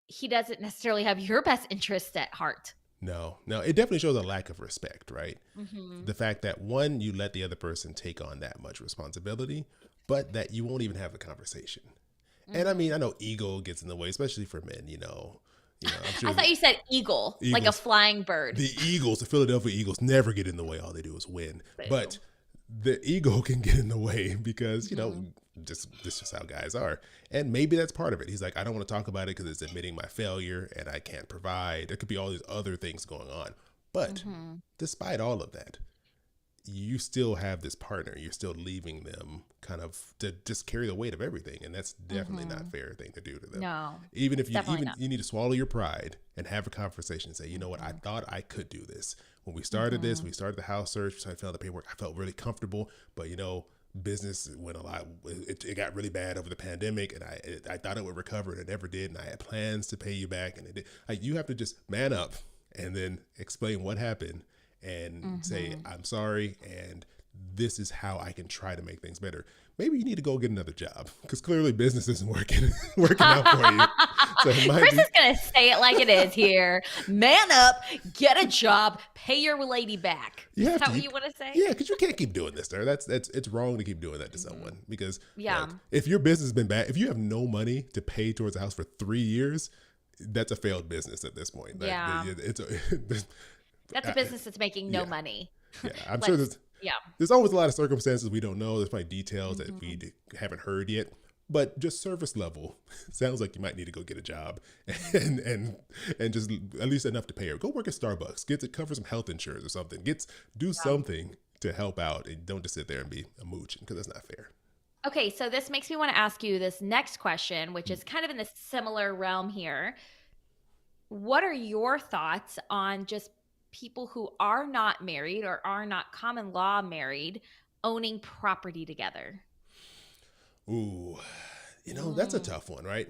he doesn't necessarily have your best interest at heart. No, no, it definitely shows a lack of respect, right? Mhm. The fact that one, you let the other person take on that much responsibility, but that you won't even have a conversation. And I mean, I Mhm. know ego gets in the way, especially for men. I'm I sure thought you said eagle, like a Eagles, flying bird. the Eagles, the Philadelphia Eagles, never get in the way. All they do is win. But Boo. the ego can get in the way because Mhm. just this is just how guys are, and maybe that's part of it. He's like, I don't want to talk about it because it's admitting my failure and I can't provide. There could be all these other things going on, but Mhm. despite all of that, you still have this partner. You're still leaving them kind of to just carry the weight of everything, and that's definitely not a Mhm. fair thing to do to them. No, Even if it's definitely even not. you need to swallow your pride and have a conversation and say, you know what, I Mhm. thought I could do this. When we started this, Mhm. we started the house search, so I filled out the paperwork. I felt really comfortable, but business went a lot. It got really bad over the pandemic, and I thought it would recover, and it never did. And I had plans to pay you back, and it did. Like, you have to just man up and then explain what happened and say, Mhm. I'm sorry, and this is how I can try to make things better. Maybe you need to go get another job because clearly business isn't working working out for you. So it might Chris be is gonna say it like it is here. Man up, get a job, pay your lady back. you Is have that to what you, you want to say? yeah, because you can't keep doing this there. That's it's wrong to keep doing that to Mhm. someone because Yeah. like if your business has been bad, if you have no money to pay towards a house for 3 years, that's a failed business at this point. Like Yeah. it's a That's a business that's making no yeah, money. yeah. I'm sure Let's yeah. there's always a lot of circumstances we don't know. There's probably details that we Mhm. haven't heard yet. But just service level sounds like you might need to go get a job Mhm. and just at least enough to pay her. Go work at Starbucks. Get to cover some health insurance or something. Do Yeah. something to help out and don't just sit there and be a mooch because that's not fair. Okay, so this makes me want to ask you this next question, which is kind of in the similar realm here. What are your thoughts on just people who are not married or are not common law married owning property together? Ooh, that's a Mm, tough one, right?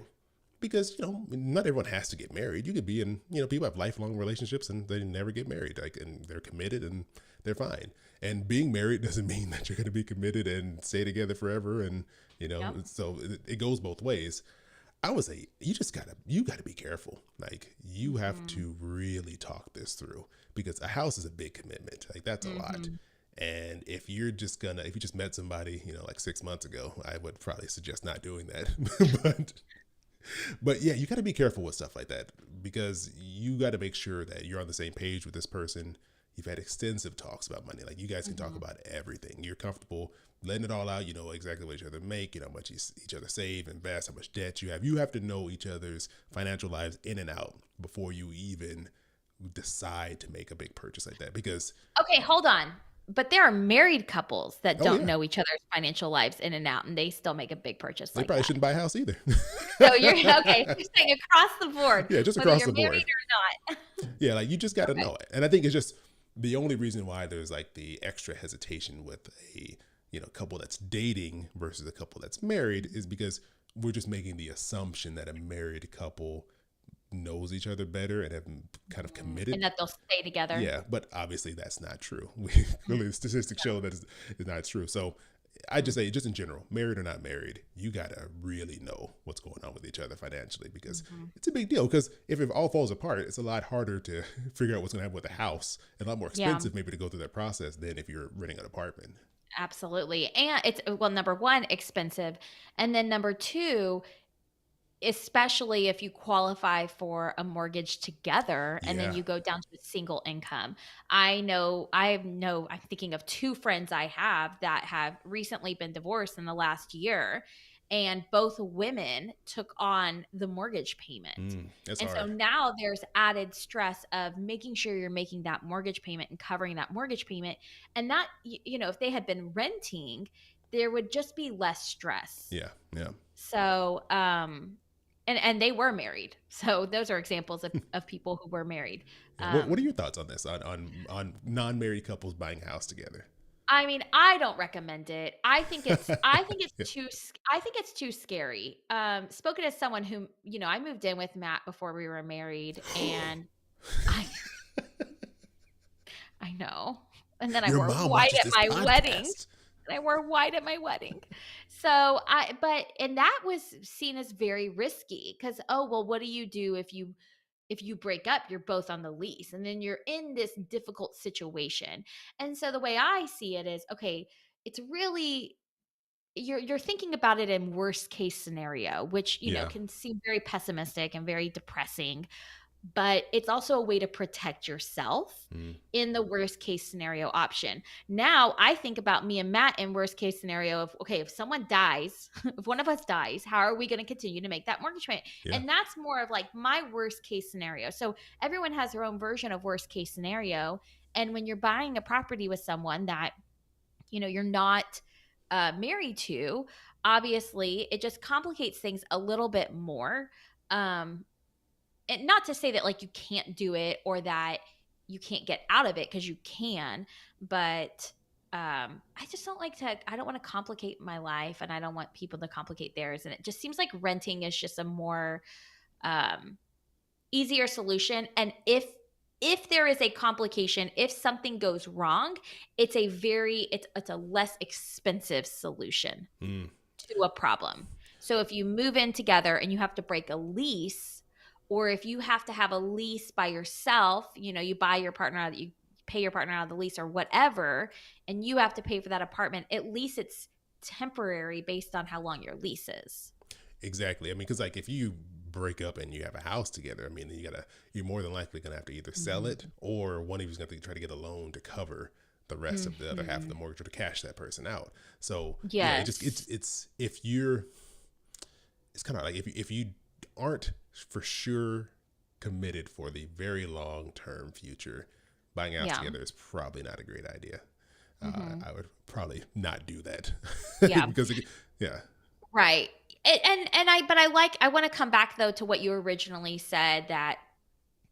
Because not everyone has to get married. You could be in, people have lifelong relationships and they never get married, like, and they're committed and they're fine. And being married doesn't mean that you're going to be committed and stay together forever. And yep. so it goes both ways. I would say you gotta be careful. Like, you have Mhm. to really talk this through because a house is a big commitment. Like, that's a lot. Mhm. And if you just met somebody, like 6 months ago, I would probably suggest not doing that. but but yeah, you got to be careful with stuff like that because you got to make sure that you're on the same page with this person. You've had extensive talks about money. Like, you guys can talk Mhm. about everything. You're comfortable letting it all out. You know exactly what each other make, how much each other save, invest, how much debt you have. You have to know each other's financial lives in and out before you even decide to make a big purchase like that. Because, Okay, hold on. But there are married couples that oh, don't yeah, know each other's financial lives in and out, and they still make a big purchase they like probably that. shouldn't buy a house either. So you're okay. So you're saying across the board, Yeah, just whether across you're the board. married or not. Yeah, like, you just got to Okay. know it. And I think it's just the only reason why there's like the extra hesitation with a couple that's dating versus a couple that's married is because we're just making the assumption that a married couple knows each other better and have kind of Mhm. And committed. that they'll stay together. Yeah, but obviously that's not true. Clearly the statistics show that is not true. So I just Mhm. say, just in general, married or not married, you gotta really know what's going on with each other financially because Mhm. it's a big deal. Because if it all falls apart, it's a lot harder to figure out what's gonna happen with the house, and a lot more Yeah. expensive maybe to go through that process than if you're renting an apartment. Absolutely. And it's well, number 1, expensive. And then number 2, especially if you qualify for a mortgage together and then Yeah. you go down to a single income. I'm thinking of 2 friends I have that have recently been divorced in the last year, and both women took on the mortgage payment. That's And so hard. now there's added stress of making sure you're making that mortgage payment and covering that mortgage payment. And that, if they had been renting, there would just be less stress. Yeah. Yeah. So, And they were married. So those are examples of people who were married. Yeah. What are your thoughts on this? On non-married couples buying a house together? I mean, I don't recommend it. I think it's too scary. Spoken as someone who, I moved in with Matt before we were married, and I I know. And then I Your wore mom white watches at this my wedding. podcast. And I wore white at my wedding. And that was seen as very risky because, oh, well, what do you do if you break up? You're both on the lease and then you're in this difficult situation. And so the way I see it is, okay, it's really you're thinking about it in worst case scenario, which, Yeah. can seem very pessimistic and very depressing, but it's also a way to protect yourself Mm. in the worst case scenario option. Now, I think about me and Matt in worst case scenario of, okay, if someone dies, if one of us dies, how are we going to continue to make that mortgage payment? Yeah. And that's more of like my worst case scenario. So everyone has their own version of worst case scenario. And when you're buying a property with someone that, you're not married to, obviously it just complicates things a little bit more. And not to say that like you can't do it or that you can't get out of it, because you can, but I just don't like to, I don't want to complicate my life and I don't want people to complicate theirs. And it just seems like renting is just a more um, easier solution. And if there is a complication, if something goes wrong, it's a less expensive solution Mm. to a problem. So if you move in together and you have to break a lease, or if you have to have a lease by yourself, you buy your partner out, you pay your partner out of the lease or whatever, and you have to pay for that apartment, at least it's temporary based on how long your lease is. Exactly. I mean, because like if you break up and you have a house together, I mean, you're more than likely gonna have to either sell it or one of you's gonna have to try to get a loan to cover the rest of the other half of the Mhm. mortgage or to cash that person out. So yeah, it just Yes. it's if you're it's kind of like if you aren't for sure committed for the very long term future, buying a house Yeah. together is probably not a great idea. Mhm. I would probably not do that Yeah. because yeah, Right. I want to come back though to what you originally said, that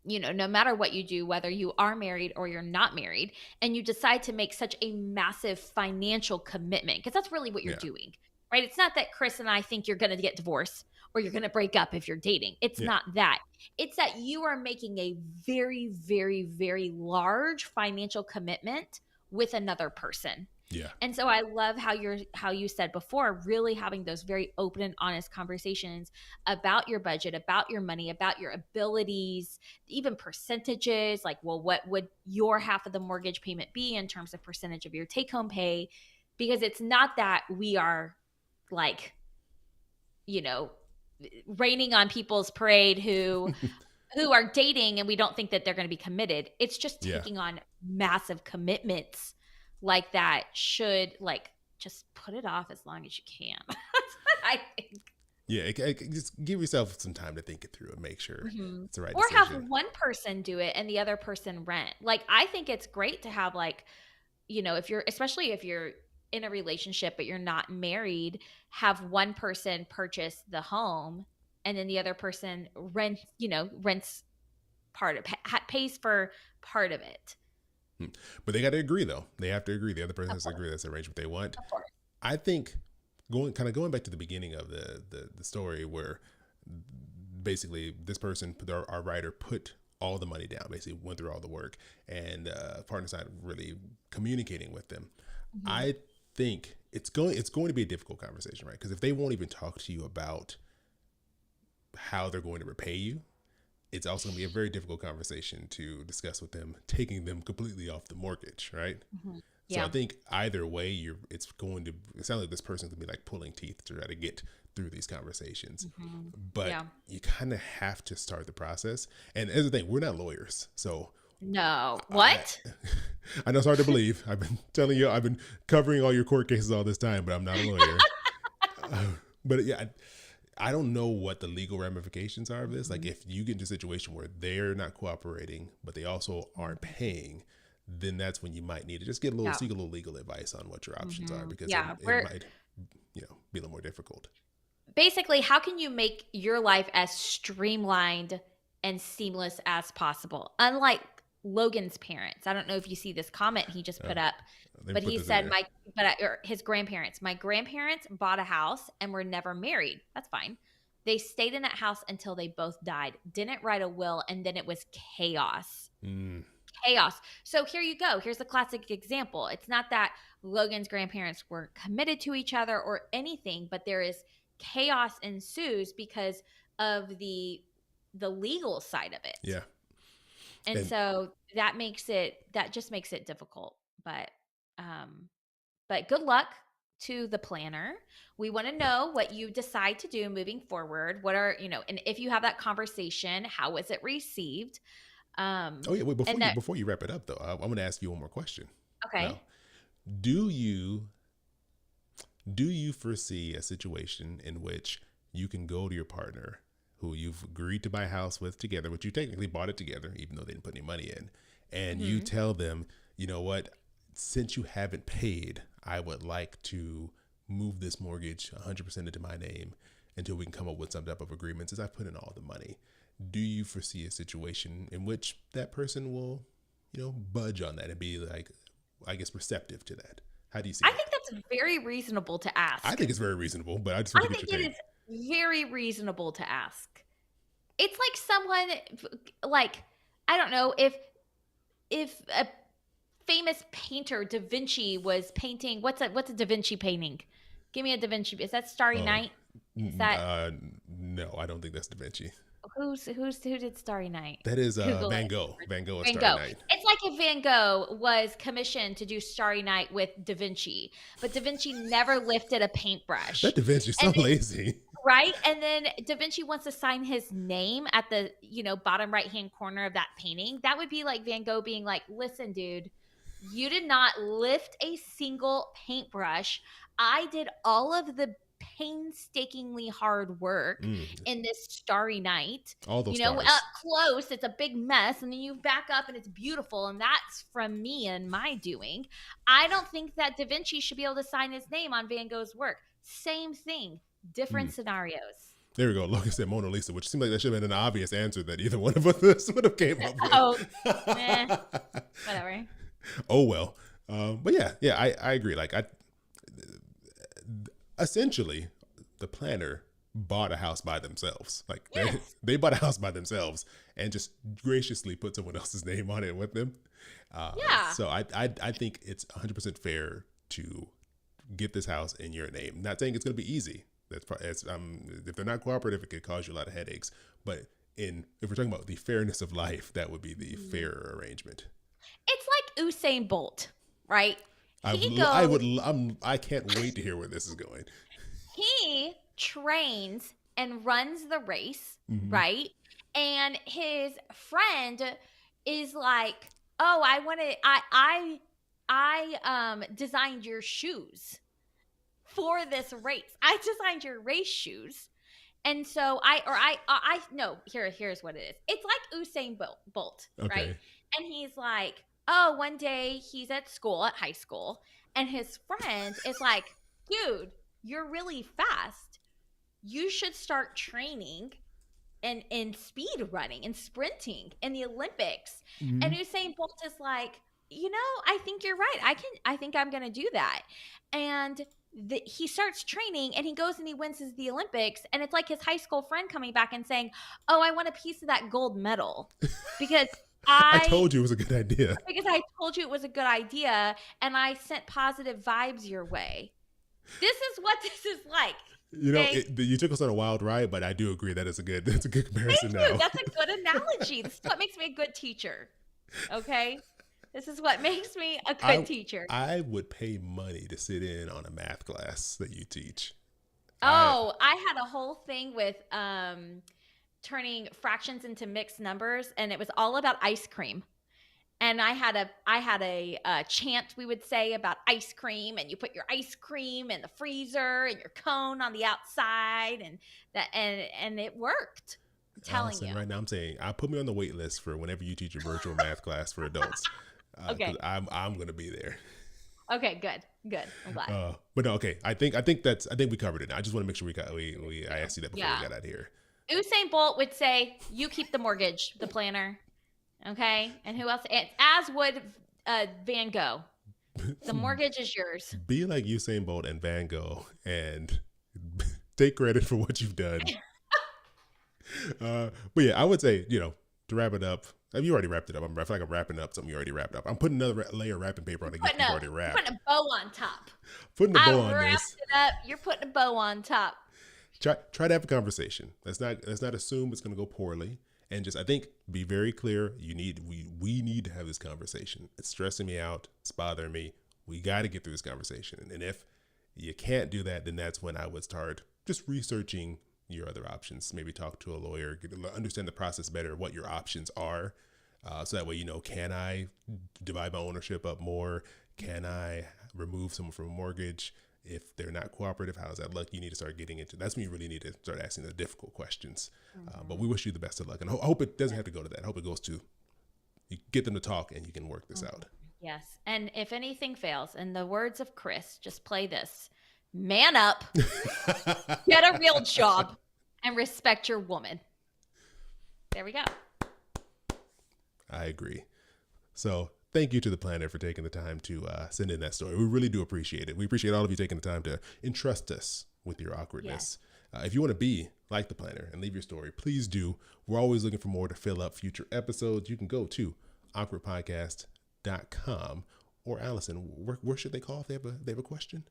no matter what you do, whether you are married or you're not married, and you decide to make such a massive financial commitment, because that's really what you're yeah, doing, right? It's not that Chris and I think you're going to get divorced or you're going to break up if you're dating. It's yeah, not that. It's that you are making a very, very, very large financial commitment with another person. yeah. And so I love how you said before, really having those very open and honest conversations about your budget, about your money, about your abilities, even percentages, like, well, what would your half of the mortgage payment be in terms of percentage of your take home pay? Because it's not that we are like, you know, raining on people's parade who are dating and we don't think that they're going to be committed. It's just Yeah. taking on massive commitments like that should, like, just put it off as long as you can. That's what I think. Yeah, just give yourself some time to think it through and make sure Mhm. it's the right Or have decision. one person do it and the other person rent. Like, I think it's great to have, like, if you're, especially if you're in a relationship but you're not married, have one person purchase the home and then the other person rents part of, pays for part of it. Hmm. But they got to agree though. They have to agree. The other person Of has to course. agree that's the arrangement they want. Of course. I think going back to the beginning of the story where basically this person, our writer, put all the money down, basically went through all the work, and partner's not really communicating with them. Mhm. I think it's going to be a difficult conversation, right? Because if they won't even talk to you about how they're going to repay you, it's also going to be a very difficult conversation to discuss with them, taking them completely off the mortgage, right? Mhm. So I Yeah. think either way, it sounds like this person's gonna be like pulling teeth to try to get through these conversations. Mhm. But Yeah. you kind of have to start the process. And as the thing, we're not lawyers, so No. I What? I know it's hard to believe. I've been telling you, I've been covering all your court cases all this time, but I'm not a lawyer. But yeah, I don't know what the legal ramifications are of this. Like Mhm. if you get into a situation where they're not cooperating, but they also aren't paying, then that's when you might need to just Yeah. seek a little legal advice on what your options are, because Yeah. it might, be a little more difficult. basically, how can you make your life as streamlined and seamless as possible? Unlike Logan's parents. I don't know if you see this comment he just put up, Let me but put he this in said there. his grandparents. My grandparents bought a house and were never married. That's fine. They stayed in that house until they both died. Didn't write a will, and then it was chaos. Mm, Chaos. So here you go. Here's a classic example. It's not that Logan's grandparents weren't committed to each other or anything, but there is chaos ensues because of the legal side of it. yeah. And And so that just makes it difficult. But good luck to the planner. We want to know what you decide to do moving forward. What are, and if you have that conversation, how was it received? oh yeah, wait, And that before you wrap it up though, I'm going to ask you one more question. okay. Now, do you foresee a situation in which you can go to your partner who you've agreed to buy a house with together, which you technically bought it together, even though they didn't put any money in, and you Mhm. tell them, you know what, since you haven't paid, I would like to move this mortgage 100% into my name until we can come up with some type of agreement since I put in all the money. Do you foresee a situation in which that person will, budge on that and be like, I guess, receptive to that? How do you see I that? think that's very reasonable to I ask. think it's very reasonable, but I just want I to get think your it take. is very reasonable to ask. It's like someone like I don't know if a famous painter Da Vinci was painting what's a Da Vinci painting? Give me a Da Vinci. Is that Starry Oh, Night? Is that no, I don't think that's Da Vinci. who did Starry Night? That is Google Van it. Gogh. Van Gogh is Van Starry Gogh. Night. It's like if Van Gogh was commissioned to do Starry Night with Da Vinci, but Da Vinci never lifted a paintbrush. That Da Vinci's so And then, lazy. right? And then Da Vinci wants to sign his name at the, bottom right-hand corner of that painting. That would be like Van Gogh being like, "Listen, dude, you did not lift a single paintbrush. I did all of the painstakingly hard work Mm, in this starry night. all those Up stars. close, it's a big mess, and then you back up and it's beautiful, and that's from me and my doing. I don't think that Da Vinci should be able to sign his name on Van Gogh's work. Same thing, different scenarios. There we go. Logan said Mona Lisa, which seemed like that should have been an obvious answer that either one of us would have came up Oh, with. whatever. Oh well. But yeah, I agree. Like essentially, the planner bought a house by themselves. Like Yes. they bought a house by themselves and just graciously put someone else's name on it with them. Yeah. So I think it's 100% fair to get this house in your name. Not saying it's going to be easy. That's probably, if they're not cooperative, it could cause you a lot of headaches. But if we're talking about the fairness of life, that would be the fairer arrangement. It's like Usain Bolt, right? I can't wait to hear where this is going. He trains and runs the race, Mhm. right? And his friend is like, "Oh, I want to I designed your shoes for this race. I designed your race shoes." And so I no, here's what it is. It's like Usain Bolt, right? Okay. And he's like, "Oh, one day he's at high school, and his friend is like, "Dude, you're really fast. You should start training and in speed running and sprinting in the Olympics." Mhm. And Usain Bolt is like, "I think you're right. I think I'm going to do that." And he starts training and he goes and he wins the Olympics, and it's like his high school friend coming back and saying, "Oh, I want a piece of that gold medal because I I told you it was a good idea. told you it was a good idea and I sent positive vibes your way." This is what this is like. You took us on a wild ride, but I do agree that that's a good comparison Thank you. now. That's a good analogy. This is what makes me a good teacher. Okay? This is what makes me a good teacher. I would pay money to sit in on a math class that you teach. Oh, I had a whole thing with turning fractions into mixed numbers, and it was all about ice cream. And I had a chant we would say about ice cream, and you put your ice cream in the freezer and your cone on the outside, and it worked. I'm telling Allison, you. right now I'm saying, put me on the wait list for whenever you teach a virtual math class for adults. Okay. 'Cause I'm going to be there. Okay, good. Good. I'm glad. But no, okay. I think we covered it now. I just want to make sure I asked you that before we got out of here. Usain Bolt would say, "You keep the mortgage, the planner." Okay, and who else? As would Van Gogh. The mortgage is yours. Be like Usain Bolt and Van Gogh and take credit for what you've done. But yeah, I would say, to wrap it up. I mean, you already wrapped it up. I feel like I'm wrapping up something you already wrapped up. I'm putting another layer of wrapping paper on the gift you've already wrapped. Putting a bow on top. Putting a bow on this. I wrapped it up. You're putting a bow on top. Try to have a conversation. Let's not assume it's going to go poorly. And just, I think, be very clear. We need to have this conversation. It's stressing me out. It's bothering me. We got to get through this conversation. And if you can't do that, then that's when I would start just researching your other options. Maybe talk to a lawyer, understand the process better, what your options are. So that way, can I divide my ownership up more? Can I remove someone from a mortgage? If they're not cooperative, how does that look? You need to start getting into. That's when you really need to start asking the difficult questions. But we wish you the best of luck, and I hope it doesn't have to go to that. I hope it goes to you get them to talk, and you can work this out. Yes, and if anything fails, in the words of Chris, just play this: man up, get a real job, and respect your woman. There we go. I agree. So thank you to the planner for taking the time to send in that story. We really do appreciate it. We appreciate all of you taking the time to entrust us with your awkwardness. Yes. If you want to be like the planner and leave your story, please do. We're always looking for more to fill up future episodes. You can go to awkwardpodcast.com, or Allison, where should they call if they have a question?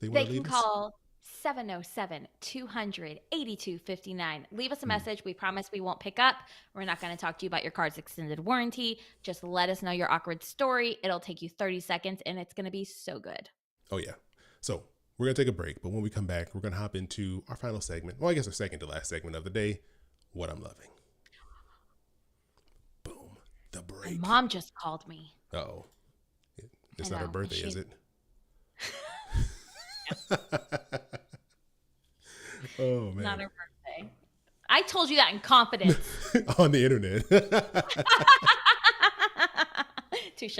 They can call 707-200-8259. Leave us a message. We promise we won't pick up. We're not going to talk to you about your car's extended warranty. Just let us know your awkward story. It'll take you 30 seconds, and it's going to be so good. Oh, yeah. So we're going to take a break, but when we come back, we're going to hop into our final segment. Well, I guess our second to last segment of the day, What I'm Loving. Boom. The break. My mom just called me. Uh-oh. It's not her birthday, is it? Oh, man. Not her birthday. I told you that in confidence. On the internet. Touche.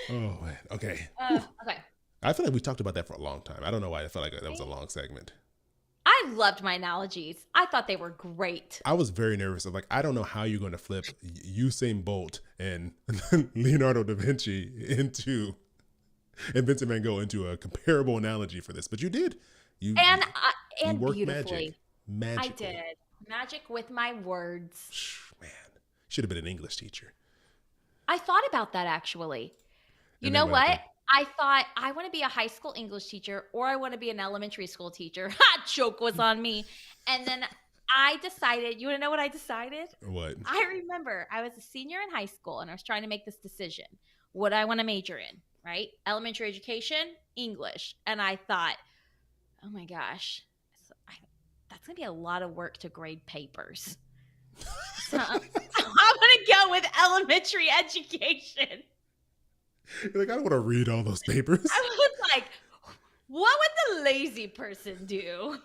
Oh, man. Okay. Okay. I feel like we talked about that for a long time. I don't know why I felt like that was a long segment. I loved my analogies. I thought they were great. I was very nervous. I don't know how you're going to flip Usain Bolt and Leonardo da Vinci and Vincent Van Gogh into a comparable analogy for this, but you did. You worked beautifully. Magic. I did. Magic with my words. Man, should have been an English teacher. I thought about that, actually. You know what? I thought, I want to be a high school English teacher, or I want to be an elementary school teacher. Joke was on me. And then I decided, you want to know what I decided? What? I remember I was a senior in high school, and I was trying to make this decision. What do I want to major in, right? Elementary education, English. And I thought, oh my gosh, that's going to be a lot of work to grade papers. So I'm going to go with elementary education. You're like, I don't want to read all those papers. I was like, what would the lazy person do?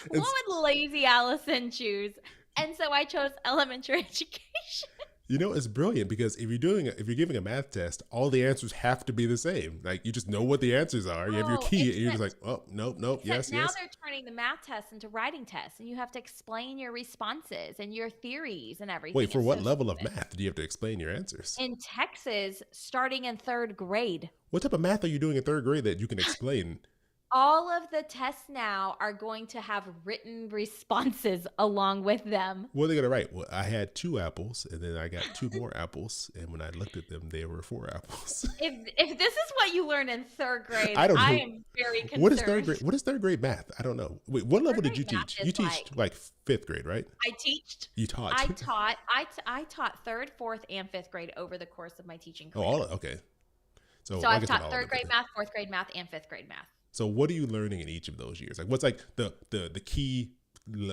What would lazy Allison choose? And so I chose elementary education. It's brilliant because if you're giving a math test, all the answers have to be the same. Like, you just know what the answers are. You have your key, and you're just like, oh, nope, yes. Now they're turning the math tests into writing tests, and you have to explain your responses and your theories and everything. Wait, for what level of math do you have to explain your answers? In Texas, starting in 3rd grade. What type of math are you doing in 3rd grade that you can explain? All of the tests now are going to have written responses along with them. What are they going to write? Well, I had 2 apples, and then I got 2 more apples, and when I looked at them, there were 4 apples. If this is what you learn in 3rd grade, I am very concerned. What is 3rd grade? What is 3rd grade math? I don't know. Wait, what level did you teach? You teach like 5th grade, right? I teached. You taught. I taught 3rd, 4th, and 5th grade over the course of my teaching career. Oh, okay. So I've taught 3rd grade math, 4th grade math, and 5th grade math. So what are you learning in each of those years? Like, what's like the key,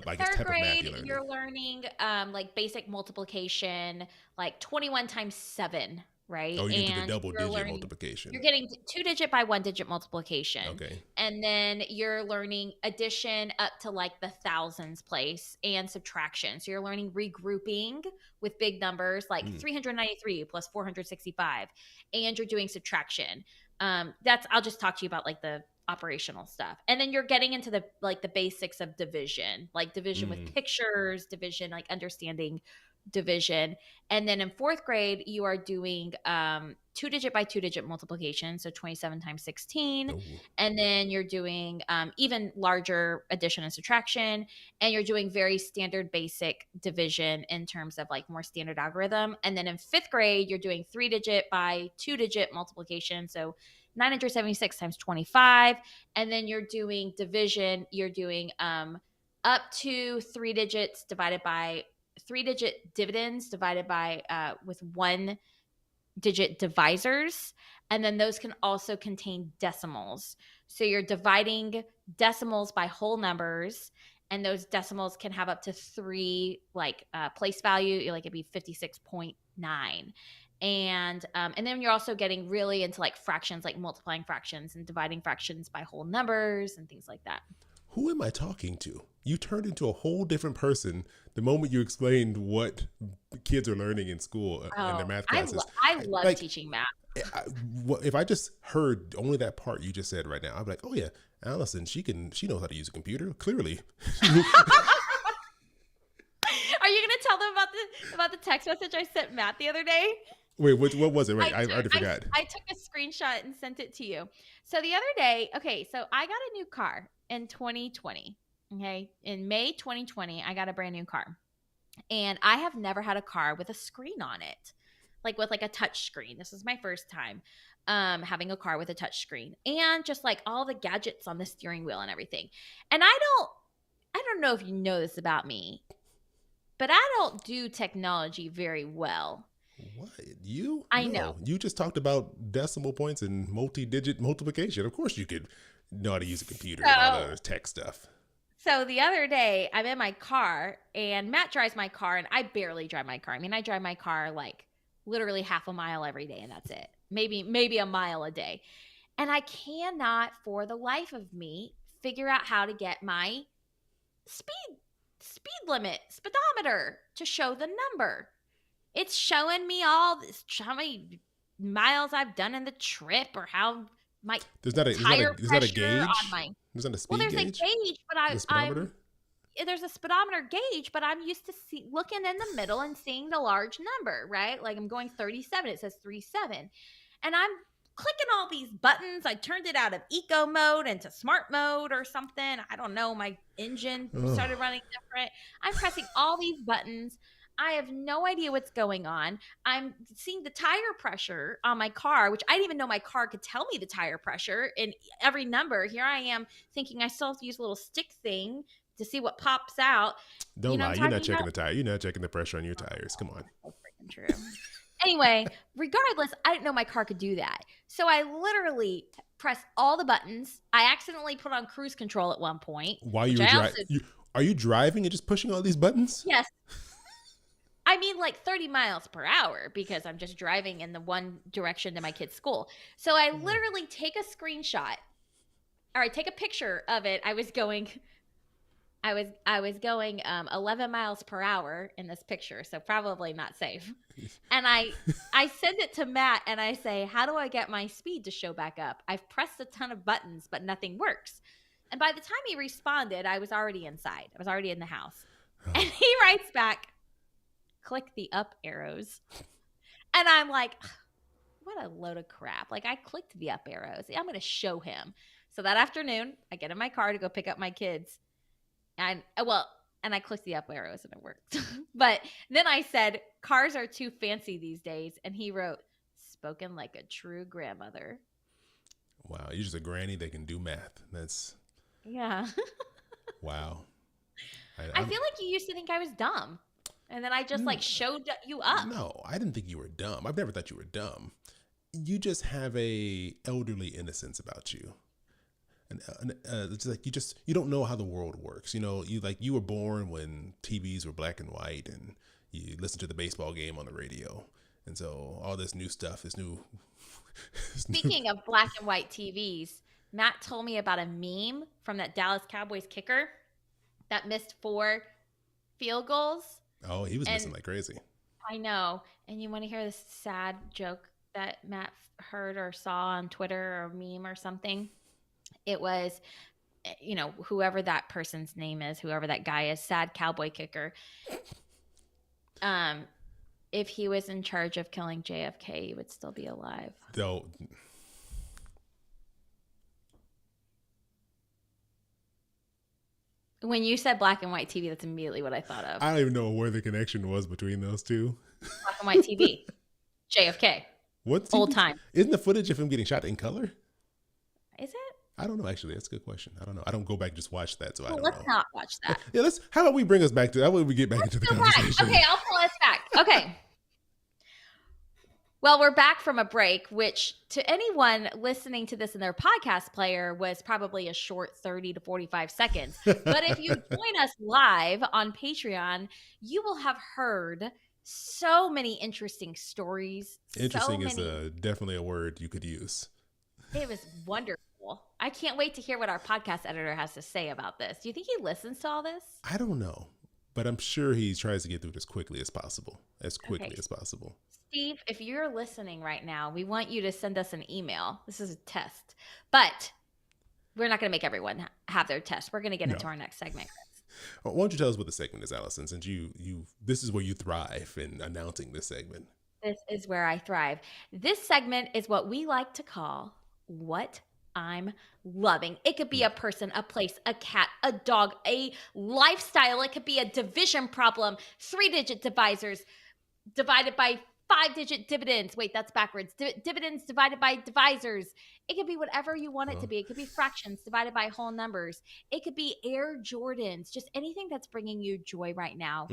I guess, type of math you're learning like basic multiplication, like 21 times 7, right? Oh, you get the double-digit multiplication. You're getting 2-digit by 1-digit multiplication. Okay. And then you're learning addition up to like the thousands place and subtraction. So you're learning regrouping with big numbers like 393 plus 465. And you're doing subtraction. I'll just talk to you about like the operational stuff. And then you're getting into the like the basics of division, like division with pictures, division, like understanding division. And then in fourth grade, you are doing 2-digit by 2-digit multiplication, so 27 times 16. Oh. And then you're doing even larger addition and subtraction, and you're doing very standard basic division in terms of like more standard algorithm. And then in fifth grade, you're doing 3-digit by 2-digit multiplication, so 976 times 25. And then you're doing division, you're doing up to 3 digits divided by 3-digit dividends divided by with 1-digit divisors. And then those can also contain decimals. So you're dividing decimals by whole numbers, and those decimals can have up to 3 like place value, like it'd be 56.9. And then you're also getting really into like fractions, like multiplying fractions and dividing fractions by whole numbers and things like that. Who am I talking to? You turned into a whole different person the moment you explained what kids are learning in school in their math classes. I love like, teaching math. If I just heard only that part you just said right now, I'd be like, oh yeah, Allison, she knows how to use a computer, clearly. Are you gonna tell them about the text message I sent Matt the other day? Wait, what was it? Right, I already forgot. I took a screenshot and sent it to you. So the other day, okay, so I got a new car in 2020. Okay, in May 2020, I got a brand new car, and I have never had a car with a screen on it, like with like a touch screen. This is my first time having a car with a touch screen, and just like all the gadgets on the steering wheel and everything. And I don't know if you know this about me, but I don't do technology very well. What? You? I know. You just talked about decimal points and multi-digit multiplication. Of course you could know how to use a computer and all that tech stuff. So the other day, I'm in my car, and Matt drives my car, and I barely drive my car. I mean, I drive my car like literally half a mile every day, and that's it. Maybe a mile a day. And I cannot, for the life of me, figure out how to get my speed limit speedometer to show the number. It's showing me how many miles I've done in the trip, or how my tire pressure on my. There's not a speed well, there's gauge? a gauge, but there's a speedometer gauge, but I'm used to looking in the middle and seeing the large number, right? Like I'm going 37. It says 37, and I'm clicking all these buttons. I turned it out of eco mode into smart mode or something. I don't know. My engine started running different. I'm pressing all these buttons. I have no idea what's going on. I'm seeing the tire pressure on my car, which I didn't even know my car could tell me the tire pressure in every number. Here I am thinking I still have to use a little stick thing to see what pops out. Don't lie. You're not checking the tire. You're not checking the pressure on your tires. Come on. That's freaking true. Anyway, regardless, I didn't know my car could do that. So I literally pressed all the buttons. I accidentally put on cruise control at one point. While you were driving? Are you driving and just pushing all these buttons? Yes. I mean, like 30 miles per hour, because I'm just driving in the one direction to my kid's school. So I literally take a screenshot, or I take a picture of it. I was going 11 miles per hour in this picture, so probably not safe. And I send it to Matt, and I say, how do I get my speed to show back up? I've pressed a ton of buttons, but nothing works. And by the time he responded, I was already inside. I was already in the house. And he writes back, click the up arrows. And I'm like, what a load of crap. Like, I clicked the up arrows. I'm going to show him. So that afternoon, I get in my car to go pick up my kids. And I clicked the up arrows and it worked. But then I said, cars are too fancy these days. And he wrote, spoken like a true grandmother. Wow. You're just a granny that can do math. That's. Yeah. Wow. I feel like you used to think I was dumb. And then I just showed you up. No, I didn't think you were dumb. I've never thought you were dumb. You just have a elderly innocence about you. And it's like you don't know how the world works. You know, you were born when TVs were black and white, and you listened to the baseball game on the radio. And so all this new stuff is new. Speaking of black and white TVs, Matt told me about a meme from that Dallas Cowboys kicker that missed 4 field goals. Oh, he was missing like crazy. I know. And you want to hear this sad joke that Matt heard or saw on Twitter or meme or something. It was, whoever that person's name is, whoever that guy is, sad cowboy kicker. If he was in charge of killing JFK, he would still be alive. Though. When you said black and white TV, that's immediately what I thought of. I don't even know where the connection was between those two. Black and white TV. JFK. What's old time? Isn't the footage of him getting shot in color? Is it? I don't know. Actually, that's a good question. I don't know. I don't go back and just watch that, so I don't let's know. not watch that. Yeah, let's. How about we bring us back to that? Way we get back into the conversation. Okay, I'll pull us back. Okay. Well, we're back from a break, which to anyone listening to this in their podcast player was probably a short 30 to 45 seconds. But if you join us live on Patreon, you will have heard so many interesting stories. Interesting is definitely a word you could use. It was wonderful. I can't wait to hear what our podcast editor has to say about this. Do you think he listens to all this? I don't know, but I'm sure he tries to get through it as quickly as possible. Steve, if you're listening right now, we want you to send us an email. This is a test, but we're not going to make everyone have their test. We're going to get into our next segment. Why don't you tell us what the segment is, Allison, since this is where you thrive in announcing this segment. This is where I thrive. This segment is what we like to call What I'm Loving. It could be a person, a place, a cat, a dog, a lifestyle. It could be a division problem, 3-digit divisors divided by 5-digit dividends. Wait, that's backwards. Dividends divided by divisors. It could be whatever you want it to be. It could be fractions divided by whole numbers. It could be Air Jordans. Just anything that's bringing you joy right now.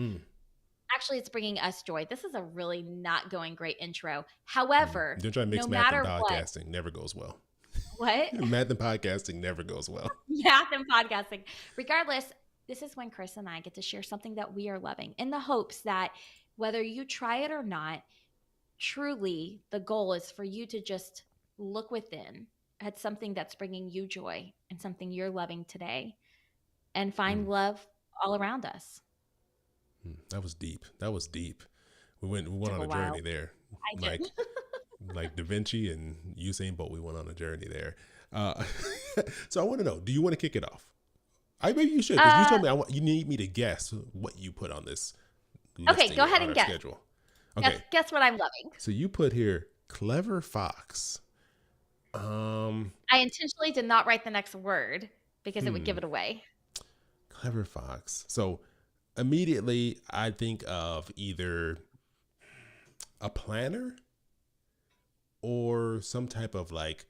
Actually, it's bringing us joy. This is a really not going great intro. However, don't try to mix math and podcasting. Never goes well. What? Math and podcasting never goes well. Math and podcasting. Regardless, this is when Chris and I get to share something that we are loving in the hopes that whether you try it or not, truly the goal is for you to just look within at something that's bringing you joy and something you're loving today and find love all around us. That was deep. We went on a journey there. Like Da Vinci and Usain Bolt, we went on a journey there. So I want to know, do you want to kick it off? Maybe you should, because you told me you need me to guess what you put on this. Okay, go ahead and guess. Schedule. Okay. Guess what I'm loving. So you put here Clever Fox. I intentionally did not write the next word because it would give it away. Clever Fox. So immediately I think of either a planner or some type of like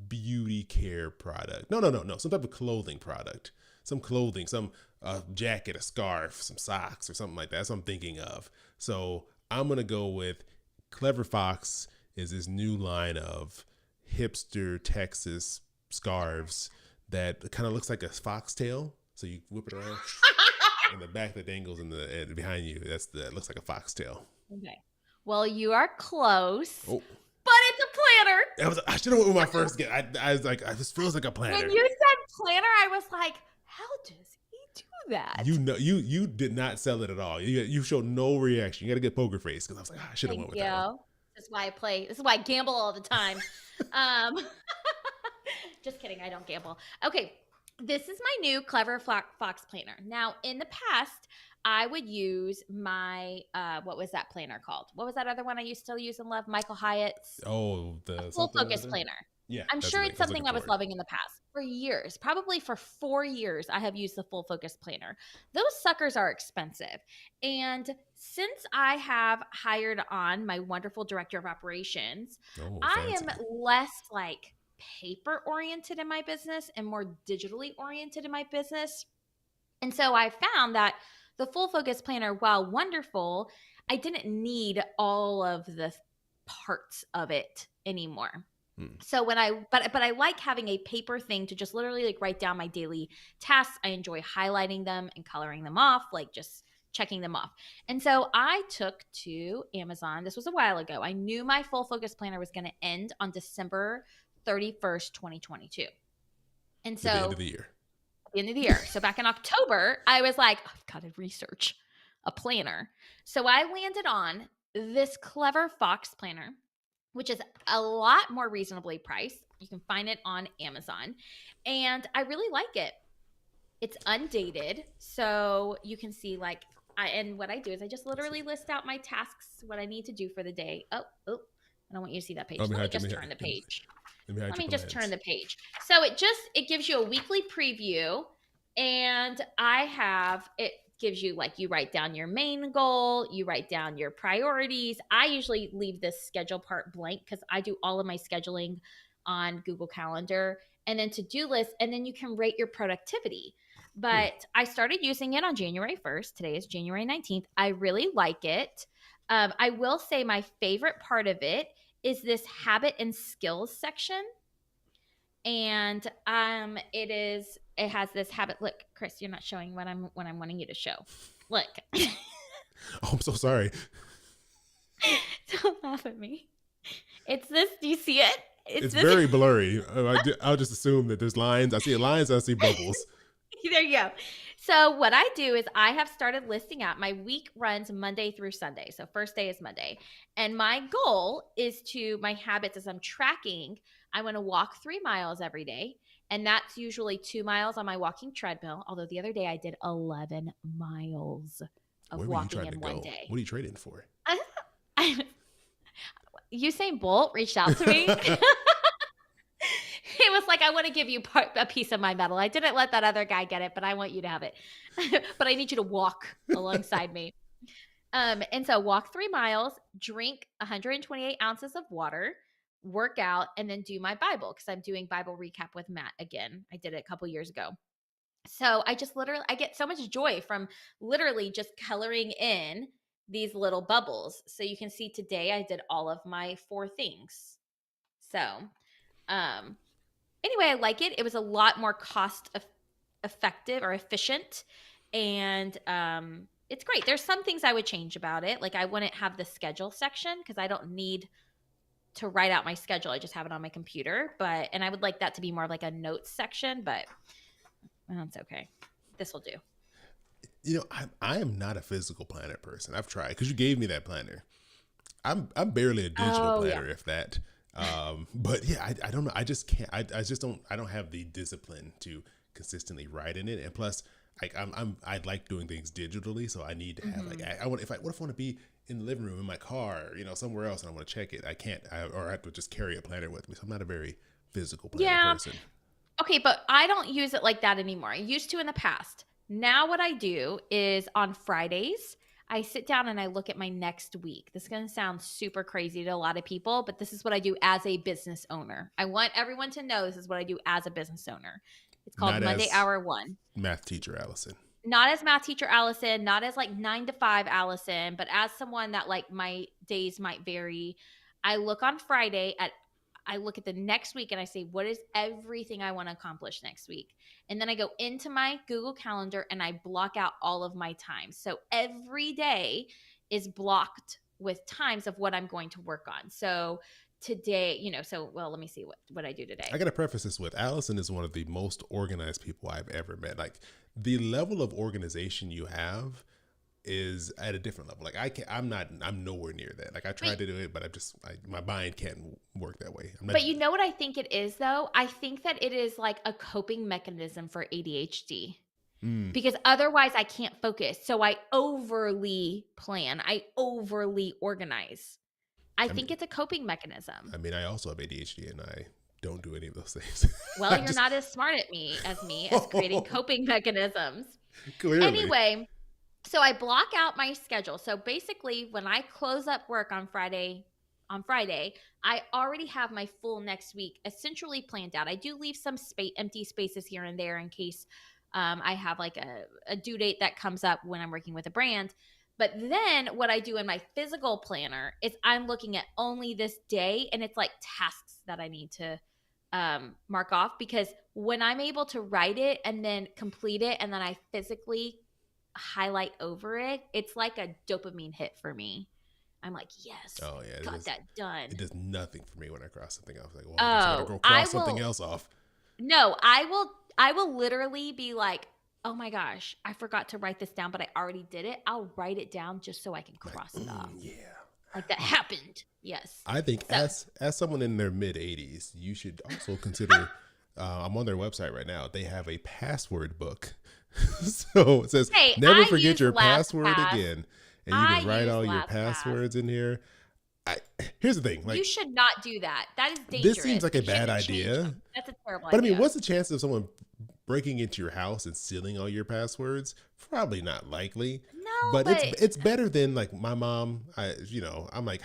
beauty care product. No. Some type of clothing product. Some clothing, some jacket, a scarf, some socks or something like that. That's what I'm thinking of. So I'm going to go with Clever Fox is this new line of hipster Texas scarves that kind of looks like a foxtail. So you whip it around and the back that dangles in the behind you. That looks like a foxtail. Okay. Well, you are close. Oh. But it's a planner. I should have went with my first guess. I was like, this feels like a planner. When you said planner, I was like, how does he do that? You did not sell it at all. You showed no reaction. You got a good poker face because I was like, I should have went with that one. This is why I play. This is why I gamble all the time. Just kidding. I don't gamble. Okay. This is my new Clever Fox planner. Now, in the past, I would use my, what was that planner called? What was that other one I used to use and love? Michael Hyatt's. Oh, the Full Focus planner. Yeah. I'm sure it's something I was loving in the past. For years, probably for 4 years, I have used the Full Focus planner. Those suckers are expensive. And since I have hired on my wonderful director of operations, I am less like paper oriented in my business and more digitally oriented in my business. And so I found that the Full Focus planner, while wonderful, I didn't need all of the parts of it anymore. So but I like having a paper thing to just literally like write down my daily tasks. I enjoy highlighting them and coloring them off, like just checking them off. And so I took to Amazon. This was a while ago. I knew my Full Focus planner was going to end on December 31st, 2022. And so at the end of the year. At the end of the year. So back in October, I was like, I've got to research a planner. So I landed on this Clever Fox planner. which is a lot more reasonably priced. You can find it on Amazon. And I really like it. It's undated. So you can see like and what I do is I just literally list out my tasks, what I need to do for the day. Oh, I don't want you to see that page. Let me just turn the page. Let me just turn the page. So it gives you a weekly preview, and it gives you like, you write down your main goal, you write down your priorities. I usually leave this schedule part blank because I do all of my scheduling on Google Calendar, and then to-do list, and then you can rate your productivity. But I started using it on January 1st. Today is January 19th. I really like it. I will say my favorite part of it is this habit and skills section. And it has this habit. Look, Chris, you're not showing what I'm wanting you to show. Look. Oh, I'm so sorry. Don't laugh at me. It's this. Do you see it? It's very blurry. I'll just assume that there's lines. I see lines. I see bubbles. There you go. So what I do is I have started listing out, my week runs Monday through Sunday. So first day is Monday. And my goal is my habits as I'm tracking, I want to walk 3 miles every day. And that's usually 2 miles on my walking treadmill. Although the other day I did 11 miles of walking in one day. What are you trading for? Usain Bolt reached out to me. It was like, I want to give you a piece of my medal. I didn't let that other guy get it, but I want you to have it. But I need you to walk alongside me. And so walk 3 miles, drink 128 ounces of water, work out, and then do my Bible, because I'm doing Bible recap with Matt again. I did it a couple years ago. So I get so much joy from literally just coloring in these little bubbles. So you can see today I did all of my 4 things. So, anyway, I like it. It was a lot more cost effective or efficient. And it's great. There's some things I would change about it. Like I wouldn't have the schedule section because I don't need to write out my schedule. I just have it on my computer. And I would like that to be more of like a notes section, but it's okay. This will do. You know, I am not a physical planner person. I've tried because you gave me that planner. I'm barely a digital planner, if that. But yeah, I don't know. I just can't. I don't have the discipline to consistently write in it. And plus, like I like doing things digitally, so I need to have what if I want to be in the living room in my car, somewhere else, and I want to check it. I can't. Or I have to just carry a planner with me. So I'm not a very physical planner person. Okay, but I don't use it like that anymore. I used to in the past. Now what I do is on Fridays, I sit down and I look at my next week. This is going to sound super crazy to a lot of people, but this is what I do as a business owner. I want everyone to know this is what I do as a business owner. It's called not Monday Hour 1. Math teacher Allison. Not as math teacher Allison, not as like 9 to 5 Allison, but as someone that like my days might vary. I look on Friday I look at the next week and I say, what is everything I want to accomplish next week? And then I go into my Google Calendar and I block out all of my time. So every day is blocked with times of what I'm going to work on. So today, let me see what I do today. I got to preface this with, Allison is one of the most organized people I've ever met. Like the level of organization you have is at a different level. Like I'm nowhere near that. Like I tried to do it, but my mind can't work that way. But you know what I think it is though? I think that it is like a coping mechanism for ADHD. Because otherwise I can't focus. So I overly plan. I overly organize. I think it's a coping mechanism. I mean, I also have ADHD and I don't do any of those things. Well, you're not as smart as me as creating coping mechanisms. Clearly. Anyway, so I block out my schedule. So basically when I close up work on Friday, I already have my full next week essentially planned out. I do leave some empty spaces here and there in case I have like a due date that comes up when I'm working with a brand. But then what I do in my physical planner is I'm looking at only this day, and it's like tasks that I need to mark off, because when I'm able to write it and then complete it and then I physically highlight over it, it's like a dopamine hit for me. I'm like, yes, got that done. It does nothing for me when I cross something off. Like, well, I just gotta go cross something else off. No, I will literally be like, oh my gosh, I forgot to write this down, but I already did it. I'll write it down just so I can cross it off. Yeah. Like that happened. Yes. I think So, as someone in their mid 80s, you should also consider. I'm on their website right now. They have a password book. So it says, hey, "Never I forget use your password LastPass. again," and you I can write use all your LastPass. passwords in here. I, here's the thing, You like should not do that. That is this seems dangerous. like a You can't bad change idea. them. That's a terrible But I mean, idea. what's the chance of someone breaking into your house and stealing all your passwords? Probably not likely. No, But but it's better than like my mom. I'm like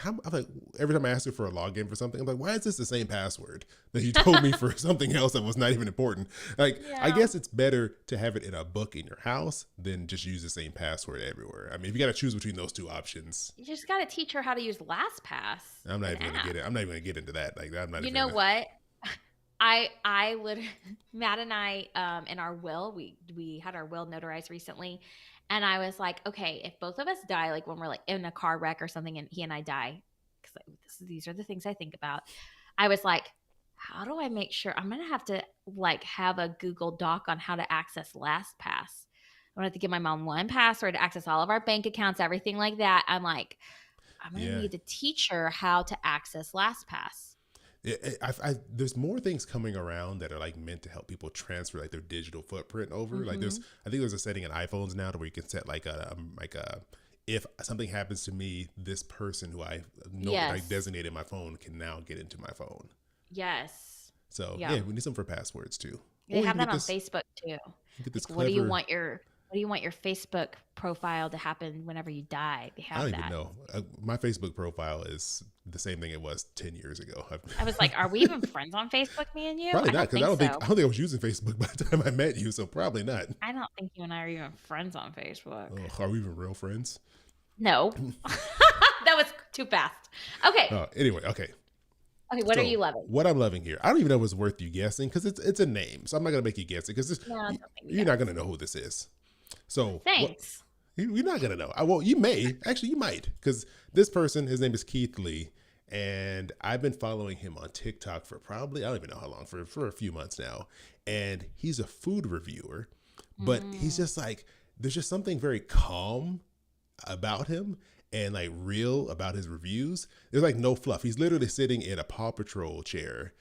every time I ask her for a login for something, I'm like, why is this the same password that you told me for something else that was not even important? Like, I yeah. guess it's better to have it in a book in your house than just use the same password everywhere. I mean, if you got to choose between those two options, You just got to teach her how to use LastPass. I'm not an even gonna app. get it. I'm not even gonna get into that. Like, I'm not. You even know gonna, what? I literally Matt and I in our will we had our will notarized recently, and I was like, okay, if both of us die, like when we're like in a car wreck or something, and he and I die, because these are the things I think about. I was like, how do I make sure I'm gonna have to like have a Google Doc on how to access LastPass? I'm gonna have to give my mom one password to access all of our bank accounts, everything like that. I'm like, I'm gonna Yeah. need to teach her how to access LastPass. There's more things coming around that are like meant to help people transfer like their digital footprint over. Like Mm-hmm. I think there's a setting in iPhones now to where you can set like a if something happens to me, this person who I know I Yes. designated my phone can now get into my phone. Yes. So Yeah. yeah, we need some for passwords too. They Or you have can that on Facebook too. get this Like, what do you clever. want your Facebook profile to happen whenever you die? They I have don't even that. know. My Facebook profile is the same thing it was 10 years ago. I was like, are we even friends on Facebook, me and you? Probably I not, don't because I think don't so. think I was using Facebook by the time I met you, so probably not. I don't think you and I are even friends on Facebook. Oh, are we even real friends? No. That was too fast. Okay. Anyway, okay. Okay, what are So, you loving? what I'm loving here, I don't even know if it's worth you guessing because it's a name, so I'm not gonna make you guess it because No, don't make me you're guess. not gonna know who this is. So Thanks. you're not gonna know. Well, you may actually, you might, because this person, his name is Keith Lee, and I've been following him on TikTok for probably I don't even know how long for a few months now, and he's a food reviewer, but he's just like there's just something very calm about him and like real about his reviews. There's like no fluff. He's literally sitting in a Paw Patrol chair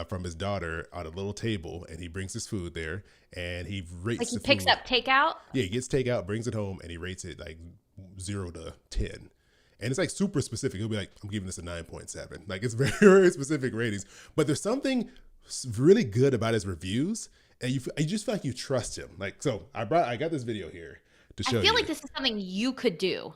from his daughter on a little table, and he brings his food there, and he rates Like he the picks food. up takeout? Yeah, he gets takeout, brings it home, and he rates it like 0 to 10. And it's like super specific. He'll be like, I'm giving this a 9.7. Like it's very, very specific ratings. But there's something really good about his reviews, and you just feel like you trust him. Like, so I got this video here to show I feel you. like this is something you could do.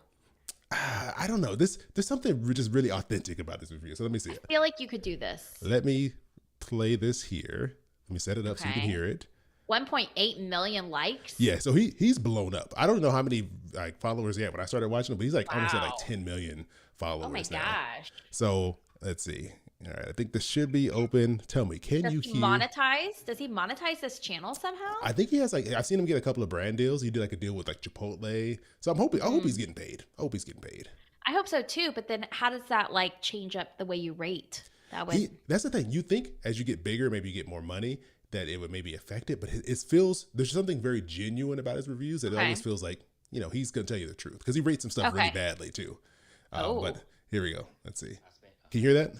I don't know. There's something just really authentic about this review. So let me see I it. feel like you could do this. Let me play this here. Let me set it up so you can Okay. hear it. 1.8 million likes? Yeah, so he's blown up. I don't know how many like followers he had when I started watching him, but he's like almost at like Wow. 10 million followers Oh my now. gosh. So let's see. All right, I think this should be open. Tell me, can Does you he hear? monetize? Does he monetize this channel somehow? I think he has like I've seen him get a couple of brand deals. He did like a deal with like Chipotle. So I hope Mm. he's getting paid. I hope he's getting paid. I hope so too, but then how does that like change up the way you rate? That would That's the thing. You think as you get bigger, maybe you get more money, that it would maybe affect it, but it feels there's something very genuine about his reviews that it Okay. always feels like he's gonna tell you the truth because he rates some stuff really Okay. badly too. Oh. But here we go. Let's see. Can you hear that?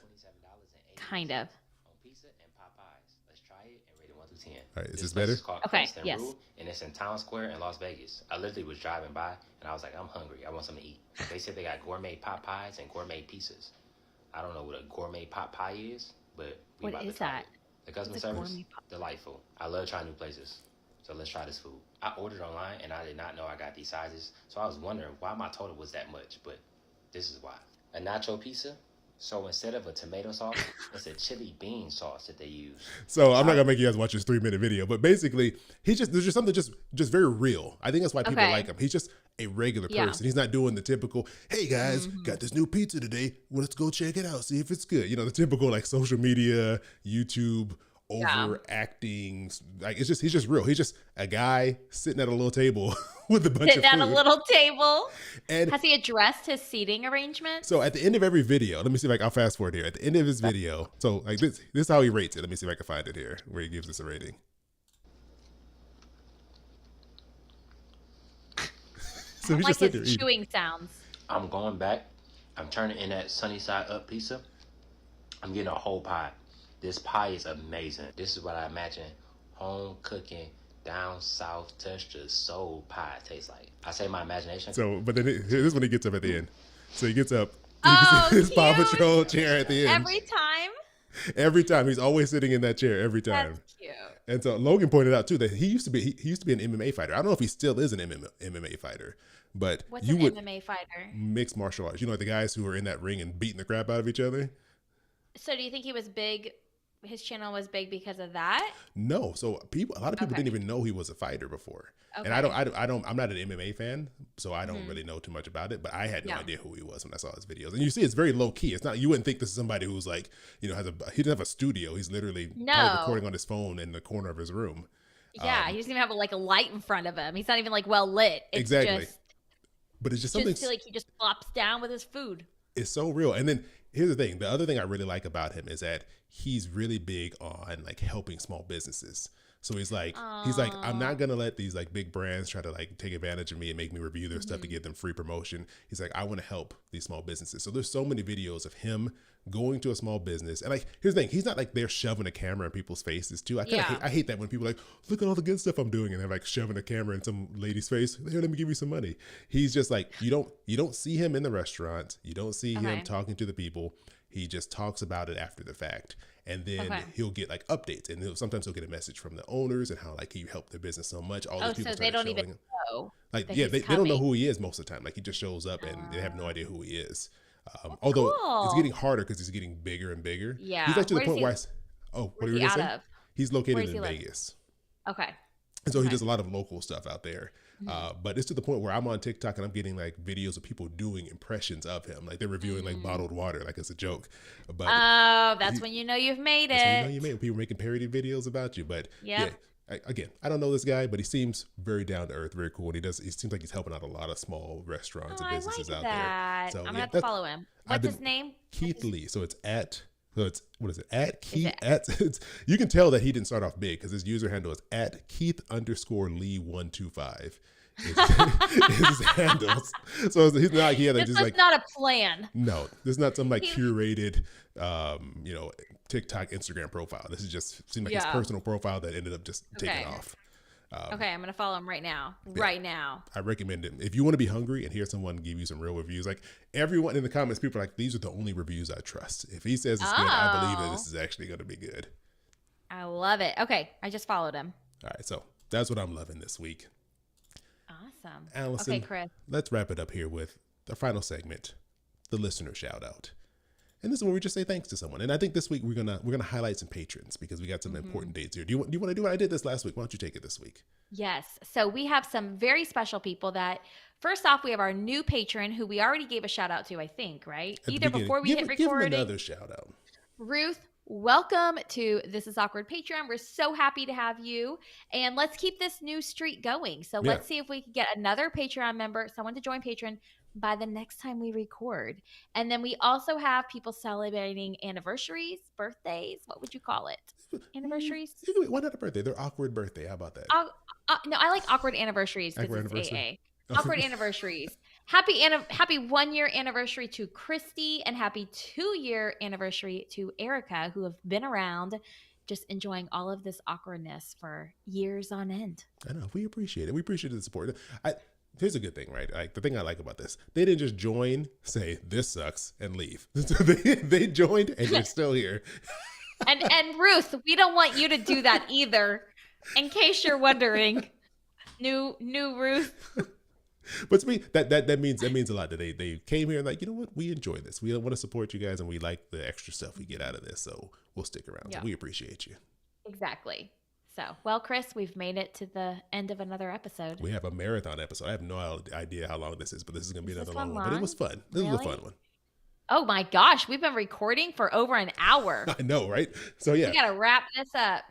kind of. on pizza and Popeyes. Let's try it and rate it 1 through 10. All right, is this place better? is called Okay, Crust and yes. Brew, and it's in Town Square in Las Vegas. I literally was driving by and I was like, I'm hungry. I want something to eat. They said they got gourmet pot pies and gourmet pizzas. I don't know what a gourmet pot pie is, but we What about is to try that? it. The customer What's a service, gourmet pot- delightful. I love trying new places. So let's try this food. I ordered online and I did not know I got these sizes. So I was wondering why my total was that much, but this is why. A nacho pizza. So instead of a tomato sauce, it's a chili bean sauce that they use. So I'm not gonna make you guys watch this 3-minute video, but basically there's just something just very real. I think that's why people Okay. like him. He's just a regular Yeah. person. He's not doing the typical, hey guys, got this new pizza today. Well, let's go check it out, see if it's good. The typical like social media, YouTube overacting. Like he's just real. He's just a guy sitting at a little table with a bunch Sitting of at food. a little table. And Has he addressed his seating arrangement? so at the end of every video, let me see if I'll fast forward here. At the end of his video, so like this is how he rates it. Let me see if I can find it here where he gives us a rating. So he's like just sitting his there eating. chewing sounds. I'm going back I'm turning in that sunny side up pizza. I'm getting a whole pie. This pie is amazing. This is what I imagine home cooking, down south texture soul pie tastes like. I say my imagination. So, but then this is when he gets up at the end. So he gets up. Oh, his Paw cute. Patrol chair at the end. Every time. Every time he's always sitting in that chair. Every time. That's cute. And so Logan pointed out too that he used to be an MMA fighter. I don't know if he still is an MMA fighter, but What's you an would MMA fighter? mixed martial arts. You know, like the guys who are in that ring and beating the crap out of each other. So do you think he was big? His channel was big because of that? No, so a lot of people Okay. didn't even know he was a fighter before. Okay. And I'm not an MMA fan, so I don't really know too much about it. But I had no idea who he was when I saw his videos. And you see, it's very low key. It's not, you wouldn't think this is somebody who's like, he doesn't have a studio. He's literally probably recording on his phone in the corner of his room. Yeah, he doesn't even have a light in front of him. He's not even well lit. It's Exactly. Just, But it's just something. feel like he just flops down with his food. It's so real. And then here's the thing. The other thing I really like about him is that he's really big on helping small businesses. So he's like, I'm not going to let these big brands try to take advantage of me and make me review their stuff to give them free promotion. He's like, I want to help these small businesses. So there's so many videos of him going to a small business. And here's the thing. He's not they're shoving a camera in people's faces too. I hate that when people are look at all the good stuff I'm doing. And they're shoving a camera in some lady's face. Here, let me give you some money. He's just you don't see him in the restaurant. You don't see him talking to the people. He just talks about it after the fact. And then he'll get updates, and sometimes he'll get a message from the owners and how he helped their business so much. All these people so they don't even him. know. They don't know who he is most of the time. He just shows up and they have no idea who he is. Although it's getting harder because he's getting bigger and bigger. Yeah, he's to the point where what are you gonna say? He's located in Vegas. Okay. And so he does a lot of local stuff out there. But it's to the point where I'm on TikTok and I'm getting videos of people doing impressions of him. They're reviewing bottled water, it's a joke. But that's when you know you've made it. That's when you know you made it. People making parody videos about you. But yeah, again, I don't know this guy, but he seems very down to earth, very cool. And he seems like he's helping out a lot of small restaurants and businesses out there. So I'm gonna have to follow him. What's his name? Keith Lee. So it's what is it? At Keith. You can tell that he didn't start off big because his user handle is at Keith_Lee125. Is his handles. So he's not here. This is not a plan. No, this is not some curated, TikTok, Instagram profile. This is just seemed like his personal profile that ended up just taking off. Okay, I'm gonna follow him right now. Right now. I recommend it. If you want to be hungry and hear someone give you some real reviews, everyone in the comments, people are these are the only reviews I trust. If he says it's good, I believe that this is actually going to be good. I love it. Okay, I just followed him. All right, so that's what I'm loving this week. Awesome. Allison, okay, Chris. Let's wrap it up here with the final segment, the listener shout out. And this is where we just say thanks to someone. And I think this week we're gonna highlight some patrons because we got some important dates here. Do you want to do what I did this last week? Why don't you take it this week? Yes. So we have some very special people that, first off, we have our new patron who we already gave a shout out to, I think, right? Either before we hit recording. Give him another shout out. Ruth, welcome to This Is Awkward Patreon. We're so happy to have you. And let's keep this new streak going. So let's see if we can get another Patreon member, someone to join Patreon by the next time we record. And then we also have people celebrating anniversaries, birthdays. What would you call it? Anniversaries? Why not a birthday? They're awkward birthday. How about that? No, I like awkward anniversaries because it's AA. Awkward anniversaries. Happy 1 year anniversary to Christy and happy 2 year anniversary to Erica, who have been around just enjoying all of this awkwardness for years on end. I know. We appreciate it. We appreciate the support. Here's a good thing, right? The thing I like about this, they didn't just join, say, this sucks, and leave. So they joined and they're still here. And Ruth, we don't want you to do that either. In case you're wondering, new Ruth. But to me, that means a lot that they came here and you know what? We enjoy this. We want to support you guys and we like the extra stuff we get out of this. So we'll stick around. Yeah. So we appreciate you. Exactly. So, well, Chris, we've made it to the end of another episode. We have a marathon episode. I have no idea how long this is, but this is going to be another long one. But it was fun. This was a fun one. Oh my gosh, we've been recording for over an hour. I know, right? So yeah, we got to wrap this up.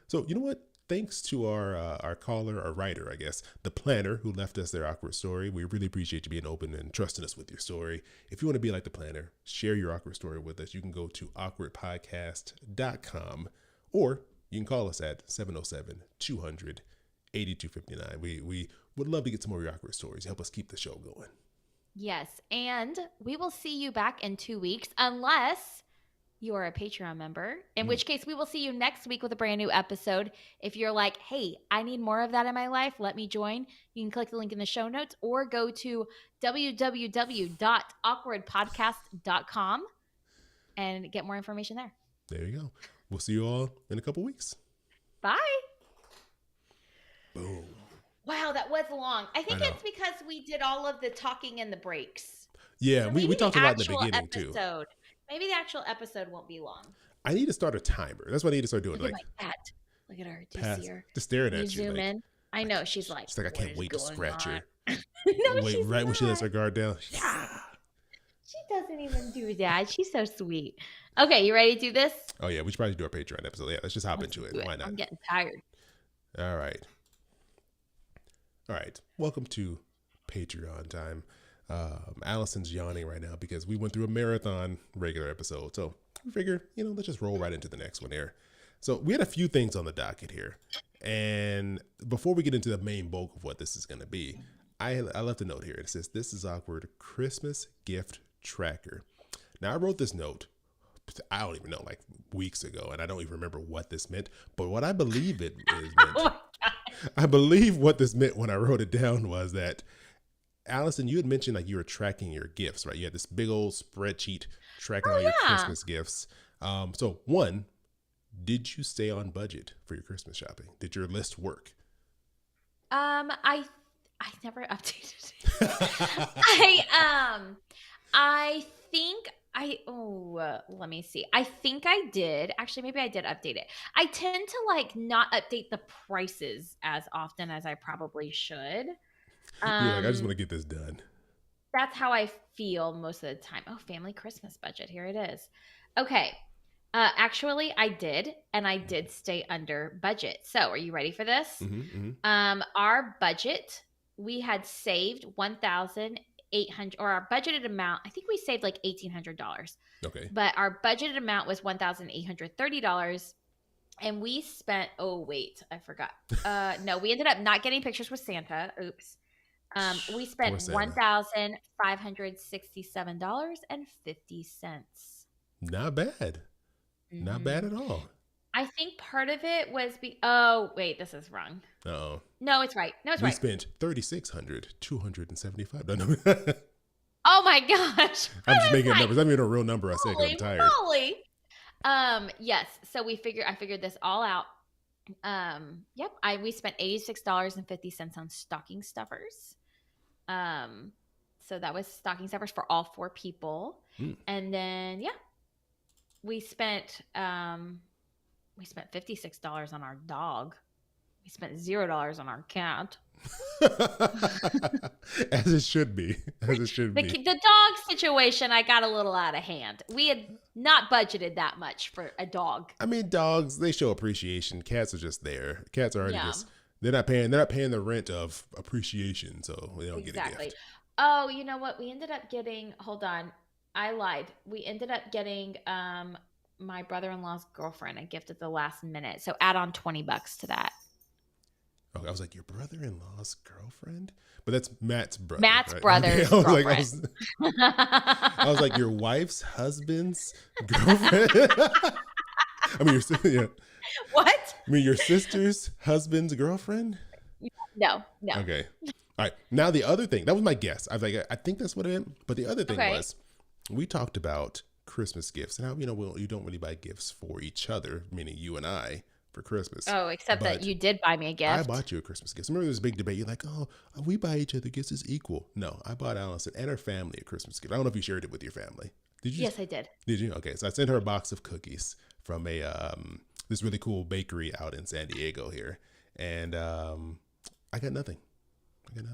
So you know what? Thanks to our caller, our writer, I guess, the planner who left us their awkward story. We really appreciate you being open and trusting us with your story. If you want to be like the planner, share your awkward story with us. You can go to awkwardpodcast.com or you can call us at 707-200-8259. We would love to get some more of your awkward stories. Help us keep the show going. Yes. And we will see you back in 2 weeks unless you are a Patreon member, in which case we will see you next week with a brand new episode. If you're like, hey, I need more of that in my life, let me join. You can click the link in the show notes or go to www.awkwardpodcast.com and get more information there. There you go. We'll see you all in a couple weeks. Bye. Boom. Wow, that was long. I think I know. it's because we did all of the talking in the breaks. Yeah, So we maybe talked the about it in the actual beginning too. Maybe the actual episode won't be long. I need to start a timer. That's what I need to start doing. Look Like, at my cat. Look at her. Do you past, see her? just staring Can you at you. zoom Like, in? I know. She's like, she's like, I "What can't is wait to going scratch on?" her. No, Wait, she's right when she lets her not. guard down. Yeah. She doesn't even do that. She's so sweet. Okay, you ready to do this? Oh yeah, we should probably do our Patreon episode. Yeah, let's just hop Let's into do it. Why not? I'm getting tired. All right. All right. Welcome to Patreon time. Allison's yawning right now because we went through a marathon regular episode. So we figure, let's just roll right into the next one here. So we had a few things on the docket here. And before we get into the main bulk of what this is going to be, I left a note here. It says, "This is awkward Christmas gift tracker." Now I wrote this note, I don't even know, like weeks ago, and I don't even remember what this meant. But what I believe it is meant, Oh my God. I believe what this meant when I wrote it down was that, Allison, you had mentioned like you were tracking your gifts, right? You had this big old spreadsheet tracking all your yeah. Christmas gifts. So one, did you stay on budget for your Christmas shopping? Did your list work? I never updated. Let me see. I think I did. Actually, maybe I did update it. I tend to like not update the prices as often as I probably should. You're like, I just want to get this done. That's how I feel most of the time. Oh, family Christmas budget. Here it is. Okay. Actually, I did, and I did stay under budget. So, are you ready for this? Mm-hmm, mm-hmm. Our budget, we had saved $1,800, or our budgeted amount. I think we saved like $1,800. Okay. But our budgeted amount was $1,830. And we spent, oh, wait, I forgot. No, we ended up not getting pictures with Santa. Oops. We spent $1,567.50. Not bad. Mm-hmm. Not bad at all. I think part of it was oh, wait, this is wrong. Uh-oh. No, it's right. No, it's right. We spent $3,600, $275. No. Oh my gosh. I'm just making numbers. I mean a real number. I said I'm tired. Moly. Yes. So I figured this all out. Yep. We spent $86.50 on stocking stuffers. So that was stocking stuffers for all 4 people. And then we spent $56 on our dog. We spent $0 on our cat. As it should be. The dog situation, I got a little out of hand. We had not budgeted that much for a dog. I mean, dogs, they show appreciation. Cats are just there. Cats are already just, they're not paying the rent of appreciation, so they don't get a gift. Oh, you know what? We ended up getting, hold on, I lied. We ended up getting my brother-in-law's girlfriend a gift at the last minute. So add on $20 to that. Okay, I was like, your brother-in-law's girlfriend? But that's Matt's brother. Matt's right? brother's okay. girlfriend. I was like, your wife's husband's girlfriend? I mean, What? I mean, your sister's husband's girlfriend? No. Okay. All right. Now the other thing, that was my guess. I was like, I think that's what it meant. But the other thing was, we talked about Christmas gifts and how, you don't really buy gifts for each other, meaning you and I, for Christmas. Oh, except that you did buy me a gift. I bought you a Christmas gift. Remember this big debate? You're like, oh, we buy each other gifts is equal. No, I bought Allison and her family a Christmas gift. I don't know if you shared it with your family. Did you? Yes, I did. Did you? Okay. So I sent her a box of cookies from this really cool bakery out in San Diego here. And I got nothing.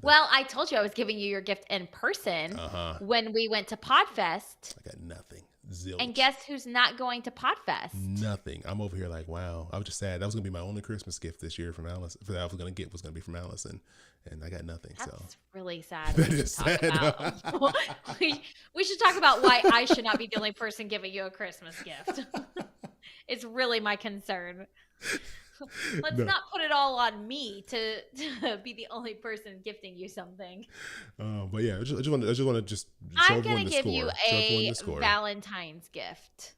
Well, I told you I was giving you your gift in person when we went to Podfest. I got nothing. Zilch. And guess who's not going to Podfest? Nothing. I'm over here like, wow. I was just sad. That was gonna be my only Christmas gift this year from Allison. That I was gonna get was gonna be from Allison, and I got nothing. That's really sad. That is sad. We should talk about why I should not be the only person giving you a Christmas gift. It's really my concern. Let's No. not put it all on me to be the only person gifting you something. But yeah, I just want to just show I'm everyone gonna the give score. you Show everyone a the score. Valentine's gift.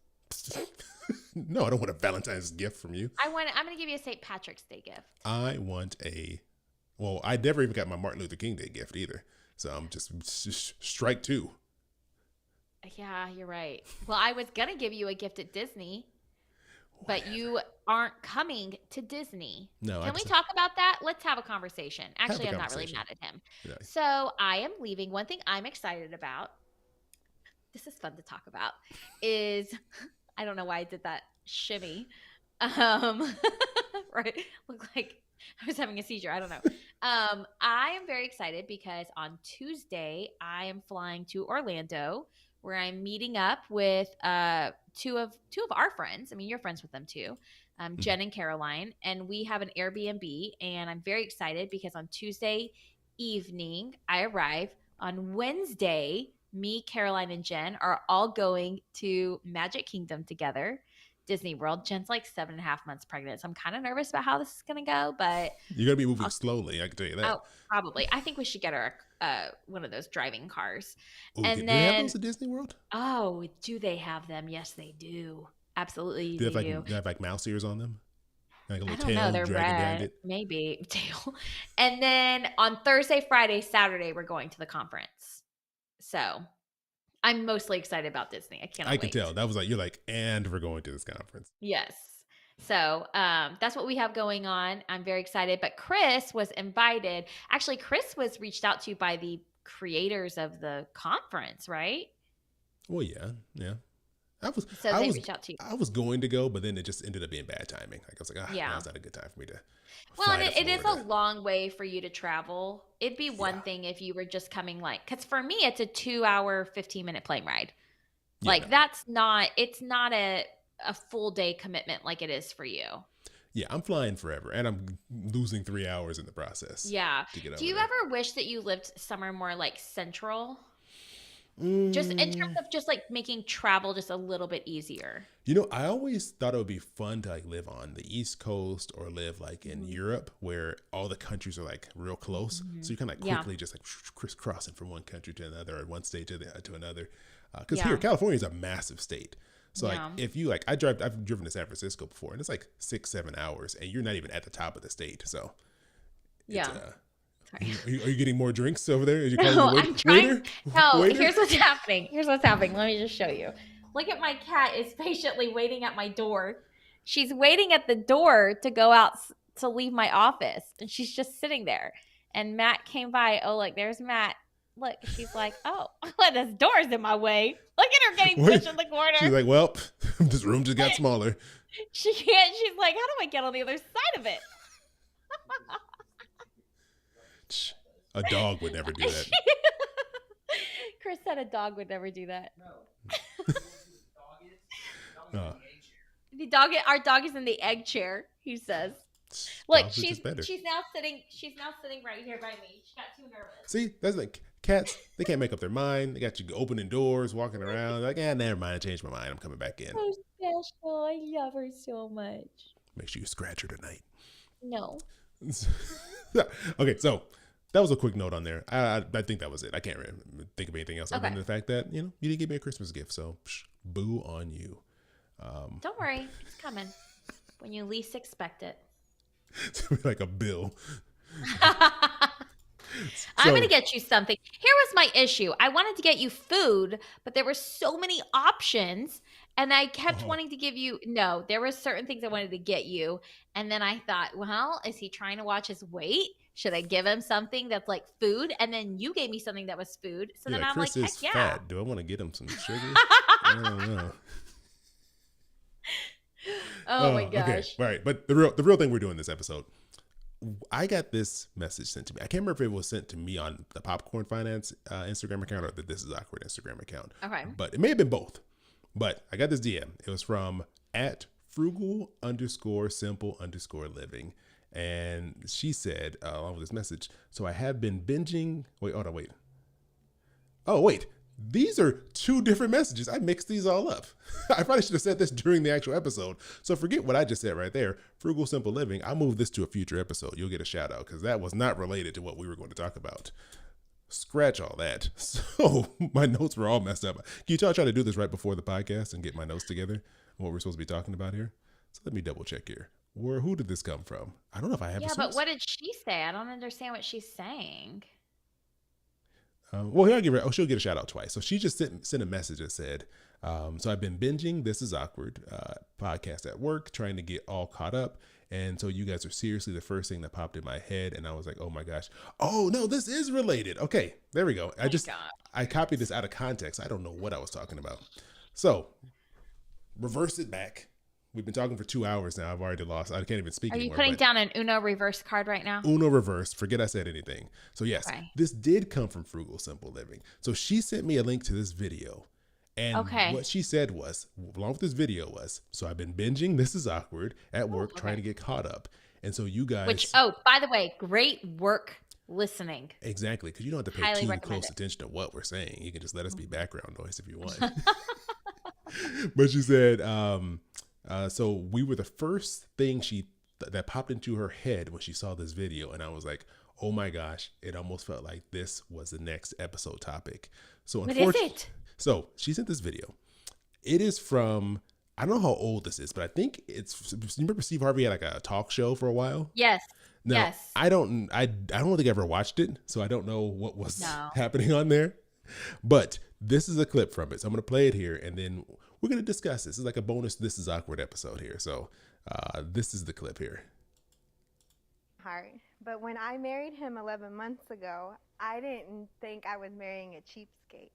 No, I don't want a Valentine's gift from you. I'm gonna give you a St. Patrick's Day gift. I want well, I never even got my Martin Luther King Day gift either. So I'm just strike two. Yeah, you're right. Well, I was gonna give you a gift at Disney, but you aren't coming to Disney. No, Can we talk about that? Let's have a conversation. Actually, a I'm not really conversation. mad at him. Yeah. So I am leaving. One thing I'm excited about, this is fun to talk about, is I don't know why I did that shimmy. Right. Look like I was having a seizure. I don't know. I am very excited because on Tuesday I am flying to Orlando where I'm meeting up with two of our friends. I mean, you're friends with them too. Jen and Caroline, and we have an Airbnb, and I'm very excited because on Tuesday evening I arrive. On Wednesday, me, Caroline, and Jen are all going to Magic Kingdom together. Disney World. Jen's like 7.5 months pregnant, so I'm kind of nervous about how this is gonna go. But you're gonna be moving slowly. I can tell you that. Oh, probably. I think we should get her one of those driving cars. Ooh, And do they then, have those at Disney World? oh, do they have them? Yes, they do. Absolutely, Do they they do. have they have like mouse ears on them? Like a I little don't know. tail They're dragging behind red, it. maybe tail. And then on Thursday, Friday, Saturday, we're going to the conference. So I'm mostly excited about Disney. I cannot I wait. can tell. That was like you're like, and we're going to this conference. Yes. So that's what we have going on. I'm very excited. But Chris was invited. Actually, Chris was reached out to by the creators of the conference, right? Well, yeah. So they reached out to you. I was going to go, but then it just ended up being bad timing. Like I was like, Yeah. now's not a good time for me to. Well, and fly to it is a Florida. long way for you to travel. It'd be one Yeah. thing if you were just coming because for me, it's a 2-hour, 15-minute plane ride. Yeah, Like no. it's not a full day commitment like it is for you. Yeah, I'm flying forever, and I'm losing 3 hours in the process. Yeah. To get Do you over there. ever wish that you lived somewhere more like central? Just in terms of just like making travel just a little bit easier. You know, I always thought it would be fun to like live on the East Coast or live like in Europe where all the countries are like real close. So you can like Yeah. quickly just like crisscrossing from one country to another or one state to another. Because Yeah. here, California is a massive state. So Yeah. like if you like, I've driven to San Francisco before and it's like 6-7 hours and you're not even at the top of the state. So it's, Yeah. Sorry. are you getting more drinks over there? Are you No, calling the I'm trying. waiter? No, Waiter? here's what's happening. Let me just show you. Look at my cat is patiently waiting at my door. She's waiting at the door to go out to leave my office, and she's just sitting there. And Matt came by. Oh, look, there's Matt. Look, she's like, oh, this door's in my way. Look at her getting Wait. pushed in the corner. She's like, well, this room just got smaller. She can't. She's like, how do I get on the other side of it? A dog would never do that. Chris said a dog would never do that. Uh, Our dog is in the egg chair. He says. Look, dogs are just better. she's now sitting right here by me. She got too nervous. See, that's like cats. They can't make up their mind. They got you opening doors, walking around. Like, never mind. I changed my mind. I'm coming back in. So special. I love her so much. Make sure you scratch her tonight. No. Okay, so that was a quick note on there. I think that was it. I can't really think of anything else other Okay. than the fact that you didn't give me a Christmas gift, so boo on you. Don't worry. It's coming when you least expect it. Like a bill. I'm going to get you something. Here was my issue. I wanted to get you food, but there were so many options. And I kept wanting to give you, no, there were certain things I wanted to get you. And then I thought, well, is he trying to watch his weight? Should I give him something that's like food? And then you gave me something that was food. So then I'm Chris like, is heck yeah. fat. Do I want to get him some sugar? I don't know. Oh my gosh. Okay. All right. But the real thing we're doing this episode, I got this message sent to me. I can't remember if it was sent to me on the Popcorn Finance Instagram account or the This Is Awkward Instagram account. Okay. But it may have been both. But I got this DM. It was from @frugal_simple_living. And she said, along with this message, so I have been binging. Wait, hold on, wait. Oh, wait. these are two different messages. I mixed these all up. I probably should have said this during the actual episode. So forget what I just said right there. Frugal Simple Living. I'll move this to a future episode. You'll get a shout out because that was not related to what we were going to talk about. Scratch all that. So my notes were all messed up. Can you tell I tried to do this right before the podcast and get my notes together? What we're supposed to be talking about here? So let me double check here. Who did this come from? I don't know if I have Yeah, a source. but what did she say? I don't understand what she's saying. Well, here I'll give her. Oh, she'll get a shout out twice. So she just sent a message that said, "So I've been binging This Is Awkward podcast at work, trying to get all caught up, and so you guys are seriously the first thing that popped in my head, and I was like, oh my gosh, oh no, this is related. Okay, there we go. I copied this out of context. I don't know what I was talking about. So reverse it back. We've been talking for 2 hours now. I've already lost. I can't even speak anymore. Are you putting down an Uno reverse card right now? Uno reverse. Forget I said anything. So yes, This did come from Frugal Simple Living. So she sent me a link to this video. And what she said was, along with this video was, so I've been binging This Is Awkward at work, trying to get caught up. And so you guys. Which, by the way, great work listening. Exactly. Because you don't have to pay too close attention to what we're saying. You can just let us be background noise if you want. But she said, so we were the first thing that popped into her head when she saw this video. And I was like, oh my gosh, it almost felt like this was the next episode topic. So unfortunately, what is it? So she sent this video. It is from, I don't know how old this is, but I think it's, you remember Steve Harvey had like a talk show for a while? Yes. Now, yes. I don't think I ever watched it, so I don't know what was happening on there. But this is a clip from it. So I'm going to play it here, and then we're going to discuss this. It's like a bonus This Is Awkward episode here. So this is the clip here. Hard. But when I married him 11 months ago, I didn't think I was marrying a cheapskate.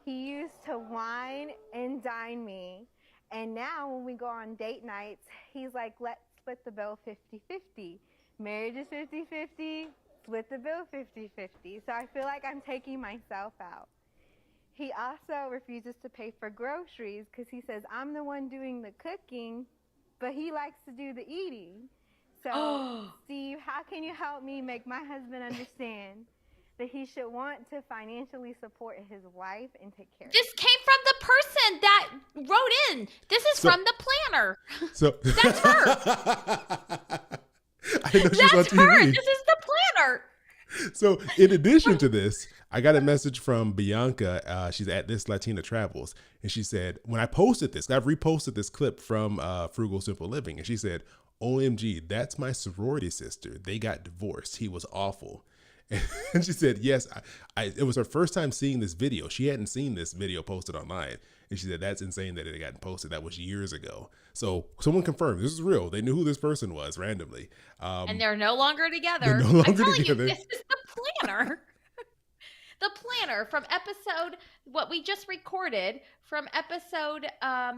He used to wine and dine me. And now when we go on date nights, he's like, let's split the bill 50-50. Marriage is 50-50, split the bill 50-50. So I feel like I'm taking myself out. He also refuses to pay for groceries because he says I'm the one doing the cooking, but he likes to do the eating. So, Steve, how can you help me make my husband understand that he should want to financially support his wife and take care of her? This came from the person that wrote in. This is from the planner. So that's her. I know she's on TV. Her. This is the planner. So in addition to this, I got a message from Bianca. She's at This Latina Travels. And she said, when I posted this, I've reposted this clip from Frugal Simple Living. And she said, OMG, that's my sorority sister. They got divorced. He was awful. And she said, yes, it was her first time seeing this video. She hadn't seen this video posted online. And she said, that's insane that it had gotten posted. That was years ago. So someone confirmed this is real. They knew who this person was randomly. And they're no longer together. They're no longer I'm telling together. You, this is the planner. The planner from episode, what we just recorded from episode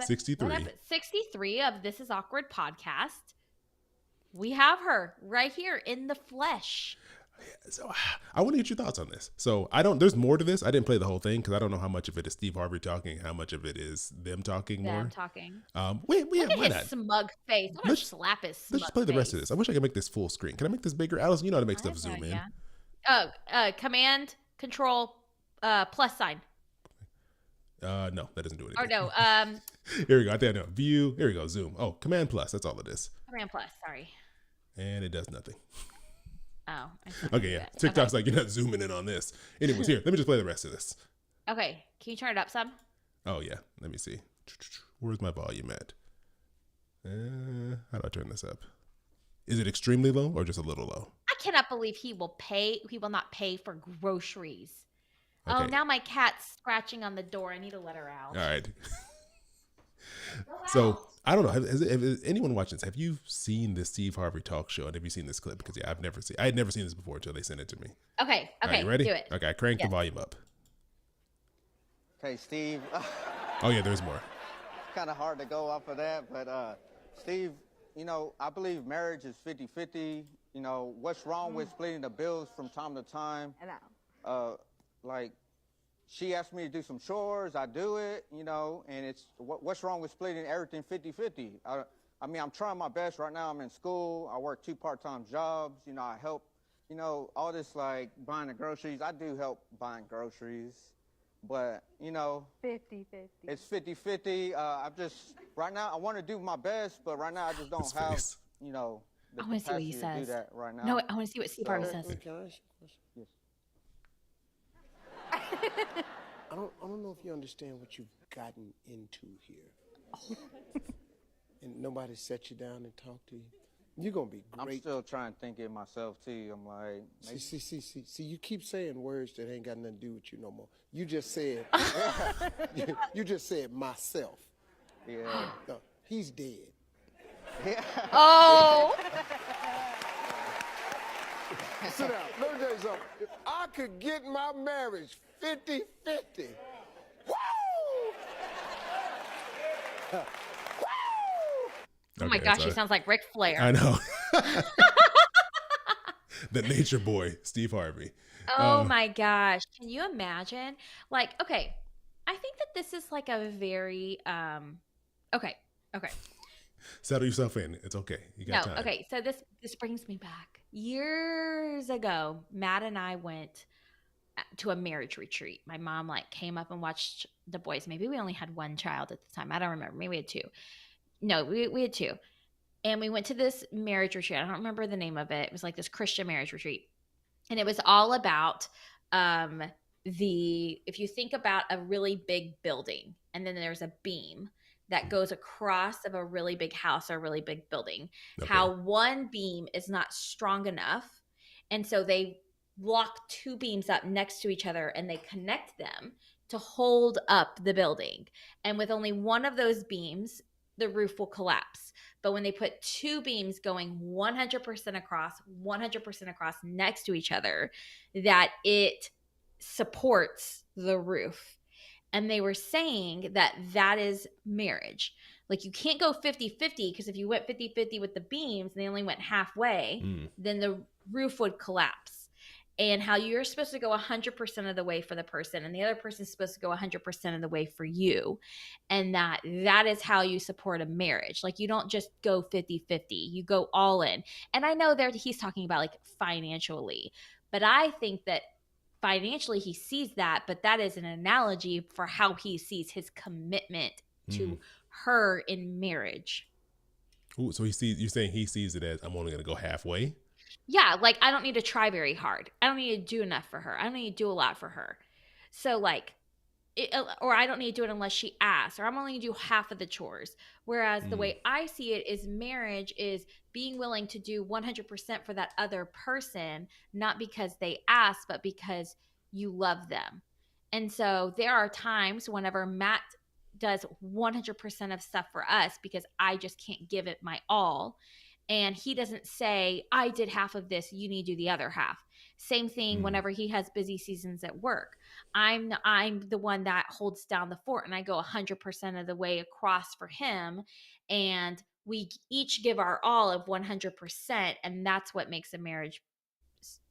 63. 63 of This Is Awkward podcast. We have her right here in the flesh. So I want to get your thoughts on this. So there's more to this. I didn't play the whole thing because I don't know how much of it is Steve Harvey talking, how much of it is them talking more. Them talking. Why his not? smug face. I'm going to slap his smug Let's just play the rest of this. I wish I could make this full screen. Can I make this bigger? Alice, you know how to make stuff zoom in. Command, control, plus sign. No, that doesn't do anything. Or no. Here we go. I think I know. View. Here we go. Zoom. Oh, Command plus. That's all it is. Command plus. Sorry. And it does nothing. Oh. Okay, yeah. TikTok's like, you're not zooming in on this. Anyways, here, let me just play the rest of this. Okay. Can you turn it up some? Oh, yeah. Let me see. Where's my volume at? How do I turn this up? Is it extremely low or just a little low? I cannot believe he will not pay for groceries. Okay. Oh, now my cat's scratching on the door. I need to let her out. All right. So I don't know. Has anyone watching this? Have you seen this Steve Harvey talk show? And have you seen this clip? Because I had never seen this before until they sent it to me. Okay. All right, you ready? Do it. Okay, I cranked the volume up. Okay, Steve. Oh yeah, there's more. Kind of hard to go off of that, but Steve, I believe marriage is 50-50. What's wrong with splitting the bills from time to time? I know. Like, she asked me to do some chores, I do it, and it's, what's wrong with splitting everything 50-50? I mean, I'm trying my best right now. I'm in school. I work 2 part-time jobs. I help, all this, like, buying the groceries. I do help buying groceries. but you know, 50-50. it's 50-50. I'm just right now. I want to do my best, but right now I just don't His have, face. you know, the I want to see what he capacity to do says. that right now. No, I want to see what Steve Harvey So- says. Can I ask you a question? Yes. I don't know if you understand what you've gotten into here. And nobody set you down and talked to you. You're gonna be I'm great. still trying to think it myself too. I'm like, maybe- See, you keep saying words that ain't got nothing to do with you no more. You just said, you just said myself. yeah. No, he's dead. Oh, Sit down. Let me tell you something. If I could get my marriage 50-50, woo! oh my Okay, gosh, so he sounds like Ric Flair. I know. The nature boy, Steve Harvey. Oh my gosh. Can you imagine? Like, okay, I think that this is like a very okay. Settle yourself in. It's okay. You got No, time. okay. So this brings me back. Years ago, Matt and I went to a marriage retreat. My mom like came up and watched the boys. Maybe we only had one child at the time. I don't remember. Maybe we had two. No, we had two. And we went to this marriage retreat. I don't remember the name of it. It was like this Christian marriage retreat. And it was all about if you think about a really big building and then there's a beam that goes across of a really big house or a really big building, Okay. how one beam is not strong enough. And so they lock two beams up next to each other and they connect them to hold up the building. And with only one of those beams, the roof will collapse. But when they put two beams going 100% across next to each other, that it supports the roof. And they were saying that that is marriage. Like you can't go 50-50 because if you went 50-50 with the beams and they only went halfway, then the roof would collapse. And how you're supposed to go 100% of the way for the person and the other person's supposed to go 100% of the way for you. And that is how you support a marriage. Like you don't just go 50-50, you go all in. And I know there he's talking about like financially, but I think that financially he sees that, but that is an analogy for how he sees his commitment to her in marriage. Ooh, so you're saying he sees it as I'm only going to go halfway? Yeah, like I don't need to try very hard. I don't need to do enough for her. I don't need to do a lot for her. So like, or I don't need to do it unless she asks, or I'm only going to do half of the chores. Whereas the way I see it is marriage is being willing to do 100% for that other person, not because they ask, but because you love them. And so there are times whenever Matt does 100% of stuff for us because I just can't give it my all. And he doesn't say, I did half of this, you need to do the other half. Same thing whenever he has busy seasons at work. I'm the one that holds down the fort and I go 100% of the way across for him. And we each give our all of 100%. And that's what makes a marriage,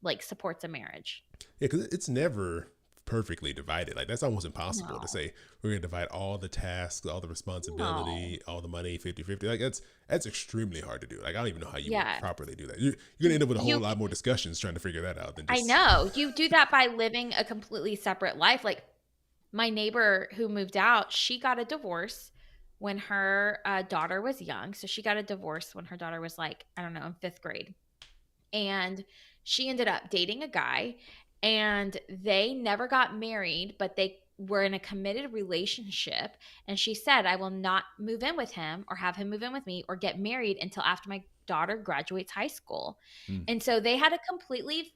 like supports a marriage. Yeah, because it's never perfectly divided. Like that's almost impossible to say we're going to divide all the tasks, all the responsibility, all the money 50-50. Like that's extremely hard to do. Like I don't even know how you would properly do that. You're going to end up with a whole lot more discussions trying to figure that out than just... I know. You do that by living a completely separate life. Like my neighbor who moved out, she got a divorce when her daughter was young. So she got a divorce when her daughter was like, I don't know, in 5th grade. And she ended up dating a guy. And they never got married, but they were in a committed relationship. And she said, I will not move in with him or have him move in with me or get married until after my daughter graduates high school. And so they had a completely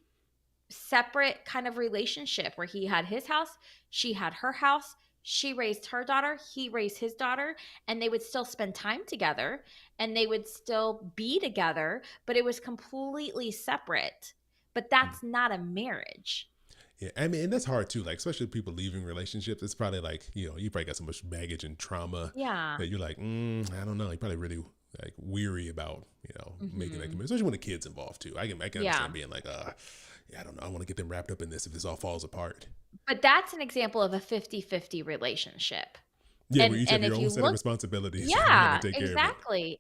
separate kind of relationship where he had his house, she had her house, she raised her daughter, he raised his daughter, and they would still spend time together and they would still be together, but it was completely separate. But that's not a marriage. Yeah, I mean, and that's hard too. Like, especially people leaving relationships. It's probably like, you probably got so much baggage and trauma that you're like, I don't know. You're probably really like weary about, making that commitment, especially when the kid's involved too. I can understand being like, I don't know. I want to get them wrapped up in this if this all falls apart. But that's an example of a 50-50 relationship. Yeah, where you each have your own set of responsibilities. Yeah, exactly.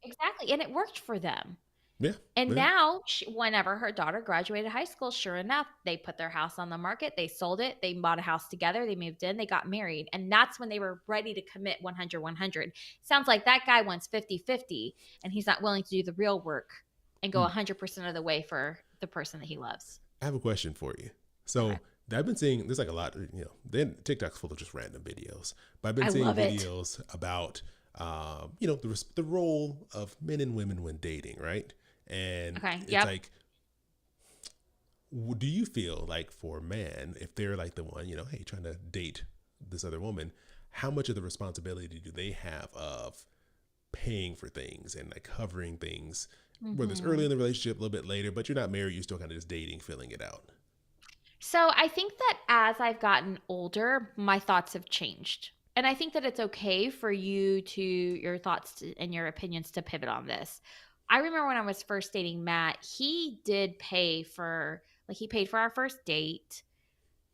And it worked for them. Yeah. And yeah. now, whenever her daughter graduated high school, sure enough, they put their house on the market. They sold it. They bought a house together. They moved in. They got married. And that's when they were ready to commit 100-100. Sounds like that guy wants 50-50, and he's not willing to do the real work and go 100% of the way for the person that he loves. I have a question for you. So Okay. I've been seeing, there's like a lot, then TikTok's full of just random videos, but I've been I seeing love it. videos about, the role of men and women when dating, right? And Okay, it's yep. like, do you feel like for a man, if they're like the one, hey, trying to date this other woman, how much of the responsibility do they have of paying for things and like covering things, whether it's early in the relationship, a little bit later, but you're not married, you're still kind of just dating, filling it out? So I think that as I've gotten older, my thoughts have changed. And I think that it's okay for your thoughts and your opinions to pivot on this. I remember when I was first dating Matt, he did pay for, he paid for our first date.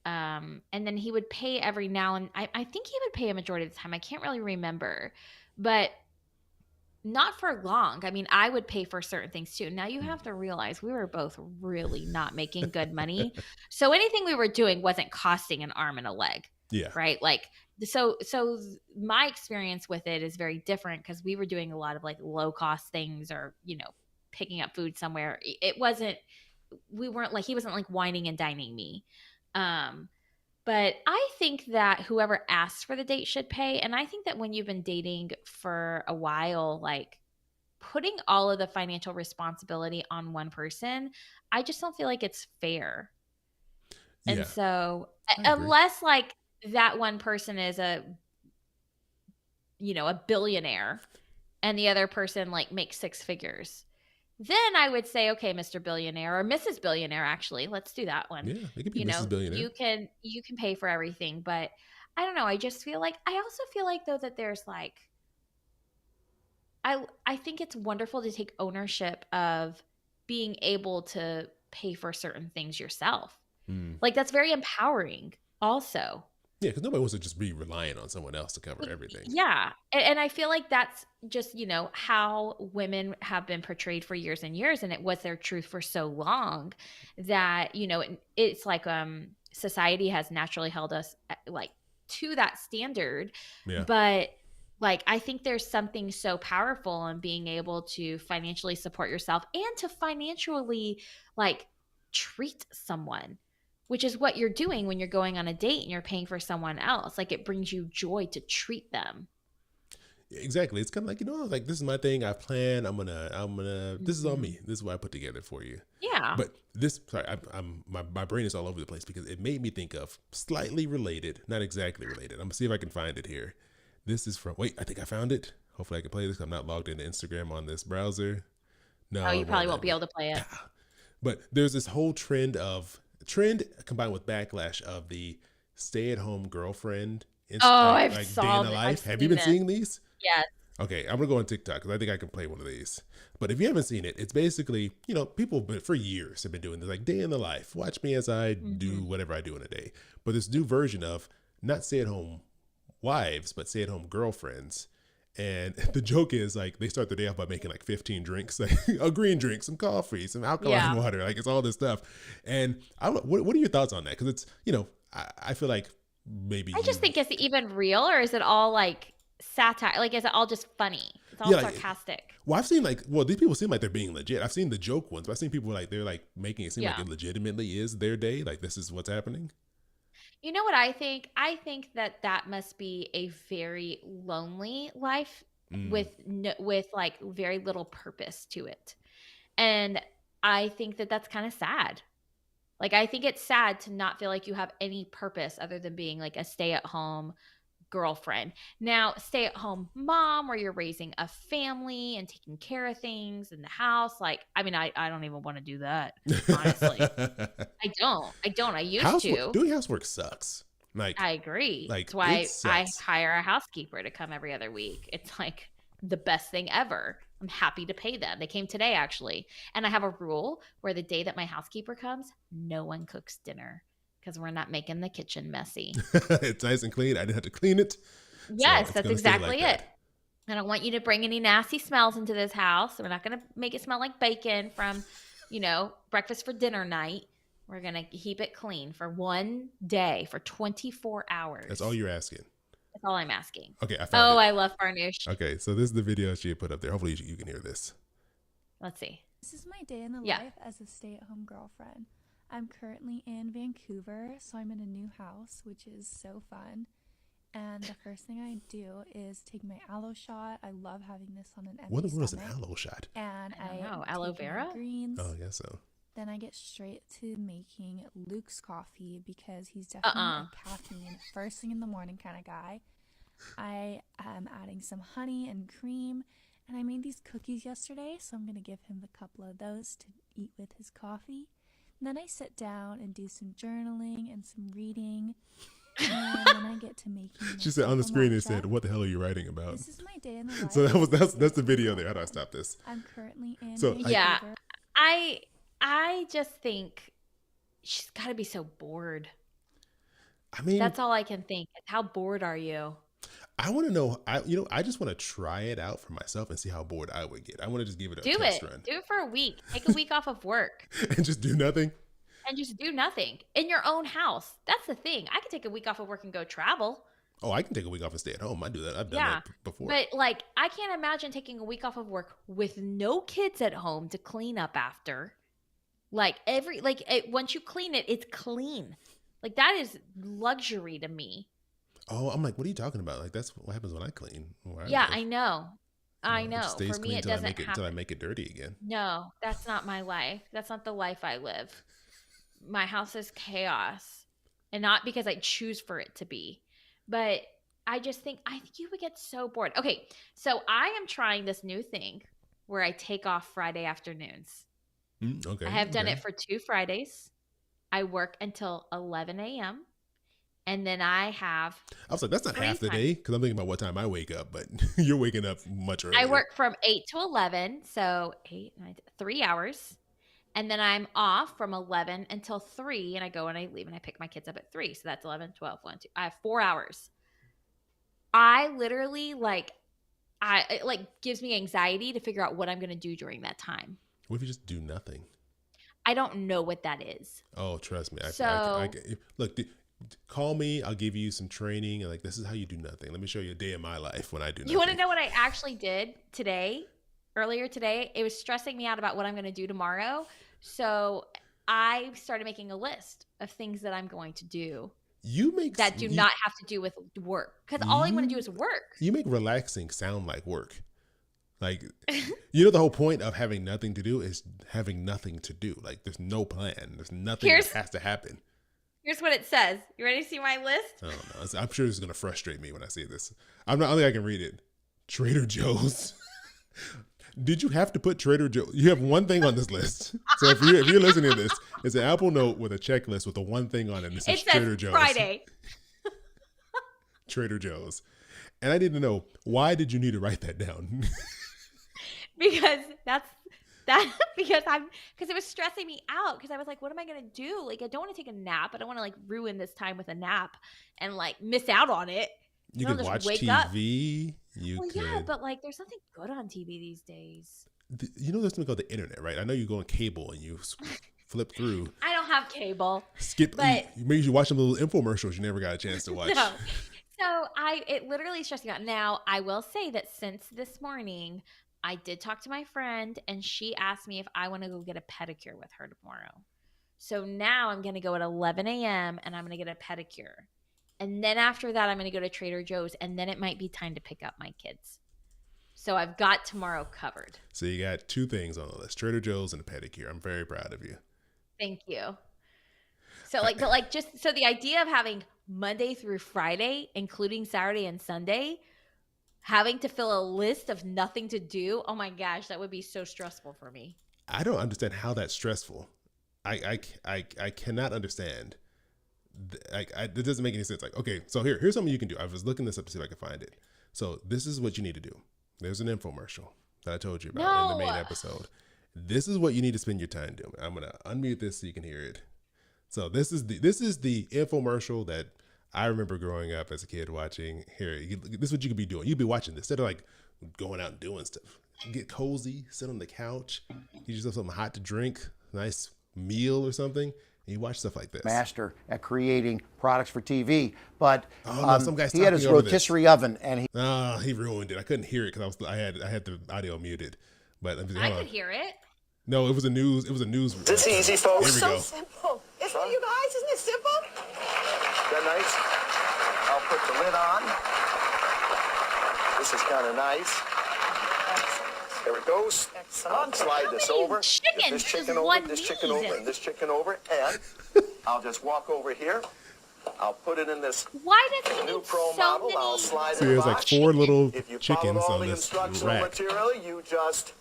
And then he would pay every now and I think he would pay a majority of the time. I can't really remember, but not for long. I mean, I would pay for certain things too. Now you have to realize we were both really not making good money. So anything we were doing wasn't costing an arm and a leg. Yeah. Right. Like, so my experience with it is very different because we were doing a lot of like low cost things or, picking up food somewhere. He wasn't like whining and dining me. But I think that whoever asks for the date should pay. And I think that when you've been dating for a while, like putting all of the financial responsibility on one person, I just don't feel like it's fair. And Yeah. so I agree. unless like that one person is a billionaire and the other person like makes six figures, then I would say, okay, Mr. Billionaire or Mrs. Billionaire, actually, let's do that one. Yeah, it could be Mrs. Billionaire. You can pay for everything, but I don't know. I just feel like I also feel like though that there's like I think it's wonderful to take ownership of being able to pay for certain things yourself. Like that's very empowering also. Yeah, because nobody wants to just be reliant on someone else to cover everything. Yeah. And I feel like that's just, how women have been portrayed for years and years. And it was their truth for so long that, it's like society has naturally held us like to that standard. Yeah. But like, I think there's something so powerful in being able to financially support yourself and to financially like treat someone, which is what you're doing when you're going on a date and you're paying for someone else. Like it brings you joy to treat them. Exactly. It's kind of like, like this is my thing. I plan. I'm gonna, this is on me. This is what I put together for you. Yeah. But my brain is all over the place because it made me think of slightly related, not exactly related. I'm gonna see if I can find it here. This is from, I think I found it. Hopefully I can play this. I'm not logged into Instagram on this browser. No. Oh, you probably won't be able to play it. But there's this whole trend combined with backlash of the stay-at-home girlfriend. I've like saw day in the it. life. I've Have you seen been it. seeing these? Yes. Okay, I'm gonna go on TikTok because I think I can play one of these. But if you haven't seen it, it's basically, people for years have been doing this, like day in the life. Watch me as I do whatever I do in a day. But this new version of not stay-at-home wives, but stay-at-home girlfriends. And the joke is like they start their day off by making like 15 drinks, like a green drink, some coffee, some alkaline water, like it's all this stuff. And what are your thoughts on that? Because it's, I feel like maybe I just think, is it even real or is it all like satire? Like, is it all just funny? It's all sarcastic. Well, I've seen these people seem like they're being legit. I've seen the joke ones, but I've seen people like they're like making it seem like it legitimately is their day. Like this is what's happening. You know what I think? I think that must be a very lonely life with like very little purpose to it. And I think that that's kind of sad. Like, I think it's sad to not feel like you have any purpose other than being like a stay-at-home girlfriend. Now, stay-at-home mom where you're raising a family and taking care of things in the house. Like, I mean, I don't even want to do that, honestly. I don't. I used to. Doing housework sucks. Like, I agree. Like, that's why I sucks. hire a housekeeper to come every other week. It's like the best thing ever. I'm happy to pay them. They came today, actually. And I have a rule where the day that my housekeeper comes, no one cooks dinner because we're not making the kitchen messy. It's nice and clean. I didn't have to clean it. Yes, So that's exactly it. I don't want you to bring any nasty smells into this house. We're not going to make it smell like bacon from, breakfast for dinner night. We're going to keep it clean for one day for 24 hours. That's all you're asking. That's all I'm asking. Okay, I found it. I love Farnoosh. Okay, so this is the video she had put up there. Hopefully you can hear this. Let's see. This is my day in the life as a stay-at-home girlfriend. I'm currently in Vancouver, so I'm in a new house, which is so fun. And the first thing I do is take my aloe shot. I love having this on an empty What in the world is an stomach. aloe shot? And I don't know. Aloe take my vera? greens. Oh, I guess so. Then I get straight to making Luke's coffee because he's definitely a caffeine first thing in the morning kind of guy. I am adding some honey and cream, and I made these cookies yesterday, so I'm going to give him a couple of those to eat with his coffee. And then I sit down and do some journaling and some reading, and then I get to making. She said on the screen it matcha. said, "What the hell are you writing about?" This is my day in the life. So that's the video there. How do I stop this? I'm currently in. So, Vancouver. I just think she's got to be so bored. I mean, That's all I can think. How bored are you? I want to know. I just want to try it out for myself and see how bored I would get. I want to just give it a Do test it. run Do it for a week. Take a week off of work and just do nothing. and just do nothing in your own house. That's the thing. I could take a week off of work and go travel. Oh, I can take a week off and stay at home. I do that. I've done Yeah, that before. But like, I can't imagine taking a week off of work with no kids at home to clean up after. Once you clean it, it's clean. Like that is luxury to me. Oh, I'm like, what are you talking about? Like that's what happens when I clean. I know. I know. It stays For clean me, it till I doesn't make it happen. until I make it dirty again. No, that's not my life. That's not the life I live. My house is chaos. And not because I choose for it to be. But I think you would get so bored. Okay, so I am trying this new thing where I take off Friday afternoons. Okay. I have done it for 2 Fridays. I work until 11 a.m. And then I was like, that's not free half the time. day because I'm thinking about what time I wake up, but you're waking up much earlier. I work from 8 to 11, so 3 hours. And then I'm off from 11 until 3, and I go and I leave and I pick my kids up at 3. So that's 11, 12, 1, 2. I have 4 hours. I literally it gives me anxiety to figure out what I'm going to do during that time. What if you just do nothing? I don't know what that is. Oh, trust me. So- Look, call me. I'll give you some training. And like, this is how you do nothing. Let me show you a day in my life when I do nothing. You want to know what I actually did earlier today? It was stressing me out about what I'm going to do tomorrow. So I started making a list of things that I'm going to do that do not have to do with work. Because all I want to do is work. You make relaxing sound like work. Like, the whole point of having nothing to do is having nothing to do. Like, there's no plan. There's nothing that has to happen. Here's what it says. You ready to see my list? I don't know. I'm sure this is going to frustrate me when I see this. I don't think I can read it. Trader Joe's. Did you have to put Trader Joe's? You have one thing on this list. So if you're listening to this, it's an Apple Note with a checklist with the one thing on it. And it says Trader Joe's. Friday. Trader Joe's. And I need to know, why did you need to write that down? Because because it was stressing me out because I was like, what am I going to do? Like, I don't want to take a nap. I don't want to ruin this time with a nap and miss out on it. You I'll could just watch wake TV. up. Yeah, but there's nothing good on TV these days. There's something called the internet, right? I know you go on cable and you flip through. I don't have cable. Maybe you watch some little infomercials you never got a chance to watch. No. So it literally stressed me out. Now, I will say that since this morning, I did talk to my friend and she asked me if I want to go get a pedicure with her tomorrow. So now I'm going to go at 11 a.m. and I'm going to get a pedicure. And then after that, I'm going to go to Trader Joe's and then it might be time to pick up my kids. So I've got tomorrow covered. So you got 2 things on the list, Trader Joe's and a pedicure. I'm very proud of you. Thank you. So so the idea of having Monday through Friday, including Saturday and Sunday, having to fill a list of nothing to do, oh my gosh, that would be so stressful for me. I don't understand how that's stressful. I cannot understand. It doesn't make any sense. Like, okay, so here's something you can do. I was looking this up to see if I could find it. So this is what you need to do. There's an infomercial that I told you about in the main episode. This is what you need to spend your time doing. I'm gonna unmute this so you can hear it. So this is the infomercial that I remember growing up as a kid watching, this is what you could be doing. You'd be watching this instead of like going out and doing stuff. You get cozy, sit on the couch, get yourself something hot to drink, nice meal or something, and you watch stuff like this. Master at creating products for TV, but some guy's he had his talking over rotisserie oven, and he ruined it. I couldn't hear it because I had the audio muted. But I could hear it. No, it was a news. It's easy, folks. Here we go. So simple. Isn't it, you guys? Isn't it simple? That nice? I'll put the lid on. This is kind of nice. There it goes. I'll slide this over. Chicken. This chicken over, this chicken over, and this chicken over. And I'll just walk over here. I'll put it in this Why does it new need Pro so model. many? I'll slide See, it there's in like 4 little If you chickens followed all on the this instructional rack. material, you just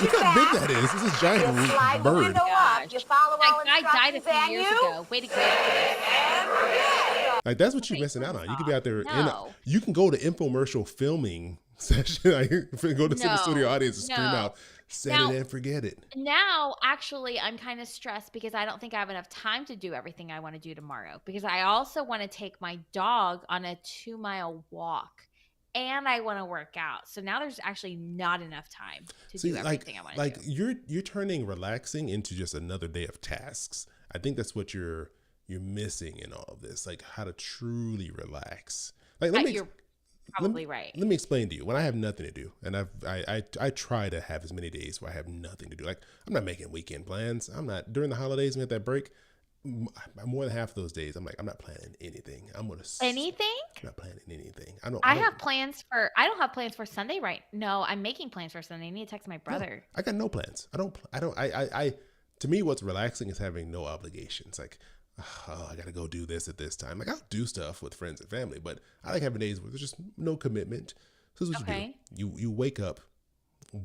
Look how big that is. This is a giant bird. Gosh. That guy died a few years ago. Way to go. Like that's what you're missing out on. You could be out there. No. You can go to infomercial filming session. Like, go to the studio audience and scream out, set it and forget it. Now, actually, I'm kind of stressed because I don't think I have enough time to do everything I want to do tomorrow. Because I also want to take my dog on a 2-mile walk, and I want to work out. So now there's actually not enough time to do everything I want to do. Like you're turning relaxing into just another day of tasks. I think that's what you're missing in all of this. Like how to truly relax. Like You're probably right. Let me explain to you. When I have nothing to do, and I try to have as many days where I have nothing to do. Like I'm not making weekend plans. I'm not during the holidays. We have that break. More than half of those days, I'm not planning anything. I'm not planning anything. I don't have plans for. I don't have plans for Sunday right. No, I'm making plans for Sunday. I need to text my brother. No, I got no plans. I to me, what's relaxing is having no obligations. Like, oh, I got to go do this at this time. Like I'll do stuff with friends and family, but I like having days where there's just no commitment. So this is what you do. You wake up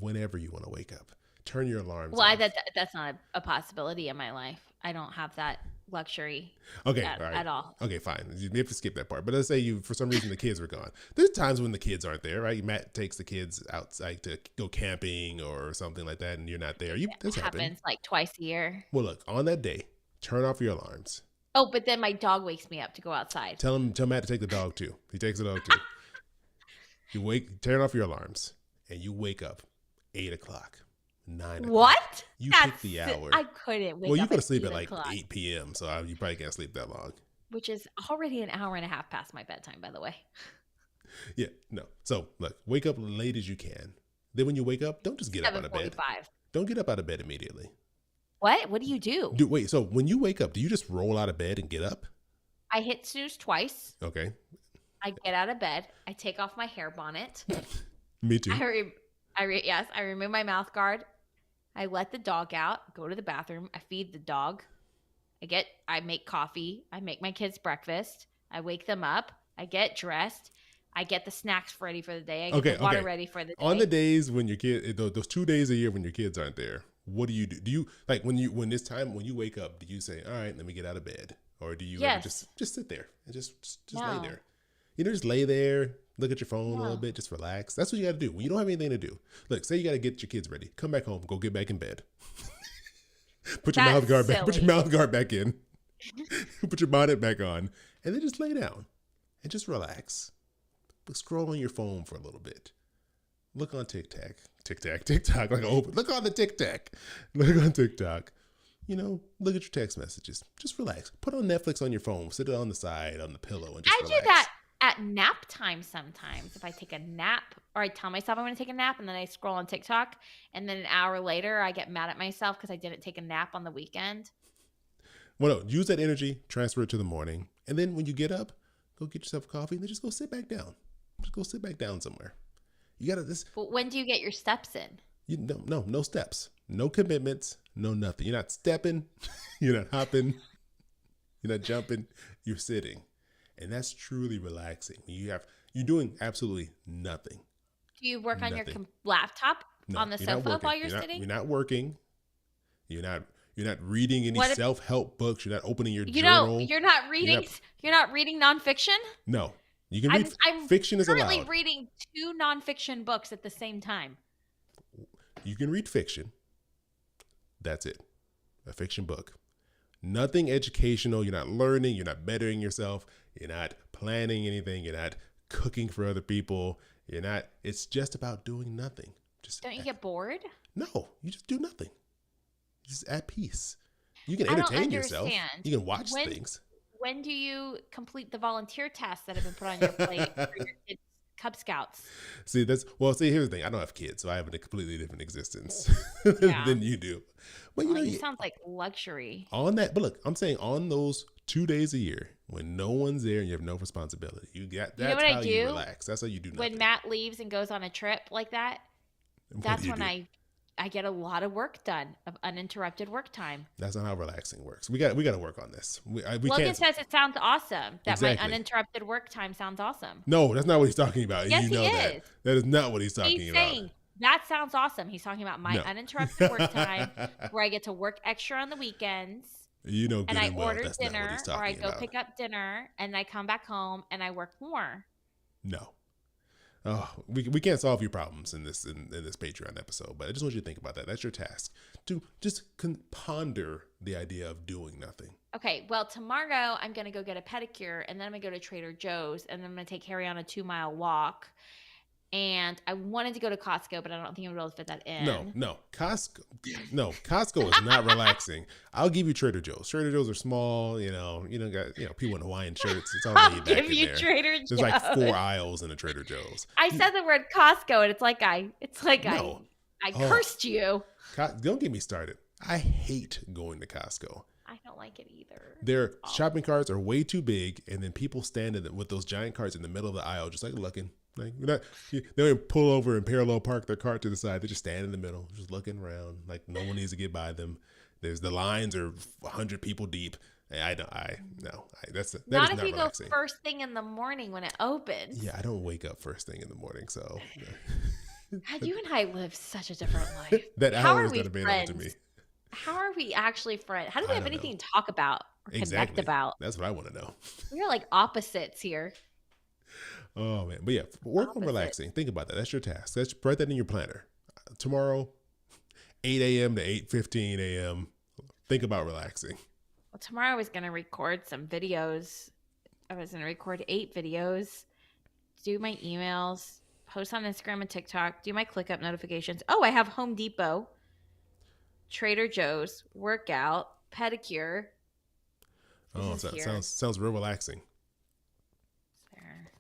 whenever you want to wake up. Turn your alarms off. That's not a possibility in my life. I don't have that luxury at all. Okay, fine. You have to skip that part. But let's say for some reason the kids were gone. There's times when the kids aren't there, right? Matt takes the kids outside to go camping or something like that, and you're not there. This happens like twice a year. Well, look, on that day, turn off your alarms. Oh, but then my dog wakes me up to go outside. Tell Matt to take the dog too. He takes the dog too. Turn off your alarms, and you wake up 8 o'clock. 9 o'clock. What? You pick the hour. I couldn't wake up. Well, you go to sleep at 8 like o'clock. 8 p.m., so you probably can't sleep that long. Which is already an hour and a half past my bedtime, by the way. Yeah, no. So, look, wake up late as you can. Then when you wake up, don't just get up out of bed. Don't get up out of bed immediately. What? What do you do? Wait, so when you wake up, do you just roll out of bed and get up? I hit snooze twice. Okay. I get out of bed. I take off my hair bonnet. Me too. Yes, I remove my mouth guard. I let the dog out, go to the bathroom. I feed the dog. I make coffee. I make my kids breakfast. I wake them up. I get dressed. I get the snacks ready for the day. I get the water ready for the day. On the days when your kid, those 2 days a year when your kids aren't there, what do you do? Do you like when you wake up? Do you say, "All right, let me get out of bed," or do you just sit there and just lay there? Just lay there, look at your phone a little bit, just relax. That's what you got to do when you don't have anything to do. Look, say you got to get your kids ready, come back home, go get back in bed. Put your mouth guard back. Put your mouth guard back in. Put your bonnet back on, and then just lay down and just relax. Scroll on your phone for a little bit. Look on TikTok. Look on the TikTok. Look on TikTok. Look at your text messages. Just relax. Put on Netflix on your phone. Sit it on the side, on the pillow, and just relax. I do that at nap time sometimes. If I take a nap, or I tell myself I'm going to take a nap, and then I scroll on TikTok, and then an hour later I get mad at myself because I didn't take a nap on the weekend. Well, no, use that energy, transfer it to the morning, and then when you get up, go get yourself a coffee, and then just go sit back down. Just go sit back down somewhere. You gotta this. But when do you get your steps in? No steps, no commitments, no nothing. You're not stepping, you're not hopping, you're not jumping. You're sitting, and that's truly relaxing. You're doing absolutely nothing. Do you work on your laptop on the sofa while you're sitting? You're not working. You're not reading any self-help books. You're not opening your journal. You're not reading. You're not reading nonfiction. No. You can read fiction is allowed. I'm currently reading 2 nonfiction books at the same time. You can read fiction. That's it. a fiction book. Nothing educational. You're not learning. You're not bettering yourself. You're not planning anything. You're not cooking for other people. You're not. It's just about doing nothing. Just Don't you get bored? No, you just do nothing. Just at peace. You can I don't entertain yourself. understand. You can watch things. When do you complete the volunteer tasks that have been put on your plate for your kids' Cub Scouts? See, here's the thing. I don't have kids, so I have a completely different existence Yeah. than you do. But you know, You sounds like luxury. on that, but look, I'm saying on those 2 days a year when no one's there and you have no responsibility, you got that's what I how you do? relax. That's how you do nothing. When Matt leaves and goes on a trip like that, What that's do you when do? I get a lot of work done of uninterrupted work time. That's not how relaxing works. We got to work on this. We Logan can't. says it sounds awesome. That Exactly. my uninterrupted work time sounds awesome. No, that's not what he's talking about. Yes, you know he that. is. That is not what he's talking He's about. saying that sounds awesome. He's talking about my No. uninterrupted work time where I get to work extra on the weekends. You know good And I and well order that's not what dinner, he's or I talking go about. pick up dinner, and I come back home and I work more. No. Oh, we can't solve your problems in this Patreon episode, but I just want you to think about that. That's your task. To just ponder the idea of doing nothing. Okay, well, tomorrow I'm going to go get a pedicure, and then I'm going to go to Trader Joe's, and then I'm going to take Harry on a 2-mile walk. And I wanted to go to Costco, but I don't think I'm able to fit that in. No, Costco is not relaxing. I'll give you Trader Joe's. Trader Joe's are small, got people in Hawaiian shirts. It's all I'll laid back give in you there. Trader There's like 4 Joe's. aisles in a Trader Joe's. I said the word Costco, and it's like I No. cursed you. Don't get me started. I hate going to Costco. I don't like it either. Their shopping carts are way too big, and then people stand with those giant carts in the middle of the aisle, just like looking. Like they don't even pull over and parallel park their cart to the side. They just stand in the middle, just looking around, like no one needs to get by them. The lines are 100 people deep. That is Not not if you relaxing. go first thing in the morning when it opens. Yeah, I don't wake up first thing in the morning, so God, you and I live such a different life. that How hour are is we not available to friends? me. How are we actually friends? How do we I have don't anything know. to talk about or connect Exactly. about? That's what I want to know. We're like opposites here. Oh man, but yeah, work on Opposite. relaxing. Think about that. That's your task. Write that in your planner. Tomorrow, 8 a.m. to 8:15 a.m. Think about relaxing. Well, tomorrow I was going to record some videos. I was going to record 8 videos, do my emails, post on Instagram and TikTok, do my ClickUp notifications. Oh, I have Home Depot, Trader Joe's, workout, pedicure. Oh, This is here. sounds real relaxing. There.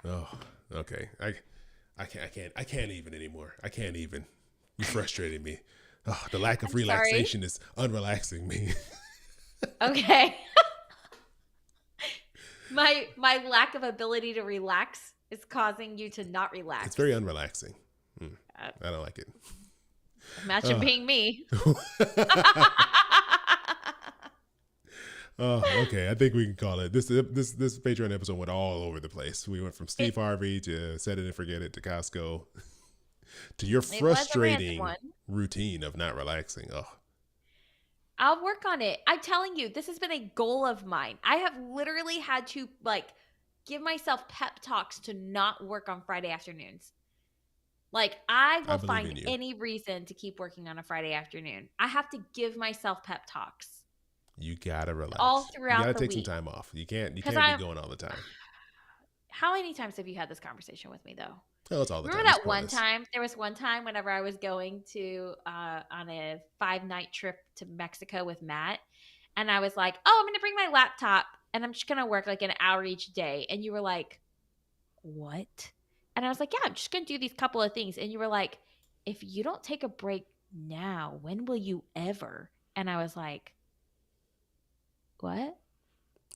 Oh, okay. I can't even anymore. I can't even. You frustrated me. Oh, the lack of I'm sorry. relaxation is unrelaxing me. Okay. my lack of ability to relax is causing you to not relax. It's very unrelaxing. I don't like it. Imagine being me. Oh, okay. I think we can call it. This Patreon episode went all over the place. We went from Steve Harvey to Set It and Forget It to Costco to your was a rant frustrating one. routine of not relaxing. Oh, I'll work on it. I'm telling you, this has been a goal of mine. I have literally had to give myself pep talks to not work on Friday afternoons. I will believe in find you. any reason to keep working on a Friday afternoon. I have to give myself pep talks. you gotta relax. All throughout You gotta the take week. some time off. You can't be 'Cause I'm- going all the time. How many times have you had this conversation with me, though? Oh, it's all the Remember time. that It's one pointless. time? There was one time whenever I was going to on a 5-night trip to Mexico with Matt, and I was like, "Oh, I'm going to bring my laptop, and I'm just going to work an hour each day." And you were like, "What?" And I was like, "Yeah, I'm just going to do these couple of things." And you were like, "If you don't take a break now, when will you ever?" And I was like, "What?"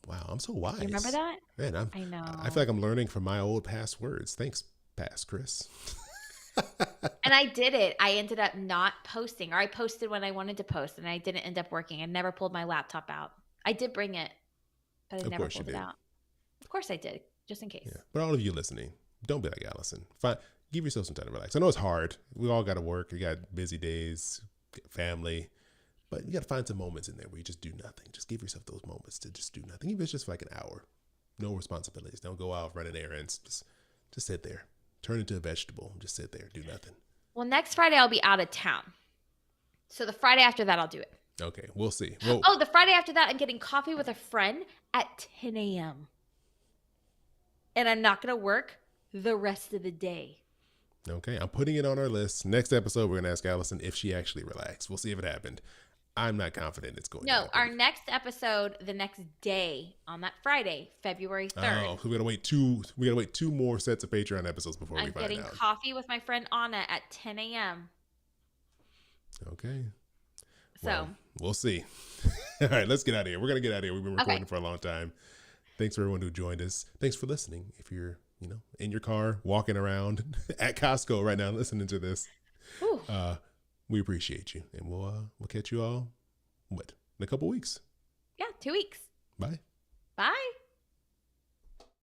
Wow, I'm so wise. You remember that? Man, I know. I feel like I'm learning from my old past words. Thanks, past Chris. And I did it. I ended up not posting, or I posted when I wanted to post, and I didn't end up working. I never pulled my laptop out. I did bring it, but I Of never course you pulled it did. out. Of course I did, just in case. Yeah. But all of you listening, don't be like Allison. Give yourself some time to relax. I know it's hard. We all got to work. We got busy days, family, but you got to find some moments in there where you just do nothing. Just give yourself those moments to just do nothing. Even if it's just for an hour. No responsibilities. Don't go out running errands. Just sit there. Turn into a vegetable. Just sit there. Do nothing. Well, next Friday I'll be out of town. So the Friday after that, I'll do it. Okay, we'll see. Well, Oh, the Friday after that, I'm getting coffee with a friend at 10 a.m. And I'm not going to work the rest of the day. okay, I'm putting it on our list. Next episode, we're going to ask Allison if she actually relaxed. We'll see if it happened. I'm not confident it's going to happen. Our next episode, the next day on that Friday, February 3rd. Oh, so we gotta wait two more sets of Patreon episodes before we find out. I'm getting coffee with my friend Anna at 10 a.m. Okay. So well, we'll see. All right, let's get out of here. We're gonna get out of here. We've been recording for a long time. Thanks for everyone who joined us. Thanks for listening. If you're, in your car, walking around at Costco right now, listening to this, we appreciate you, and we'll catch you all in a couple weeks. Yeah, 2 weeks. Bye. Bye.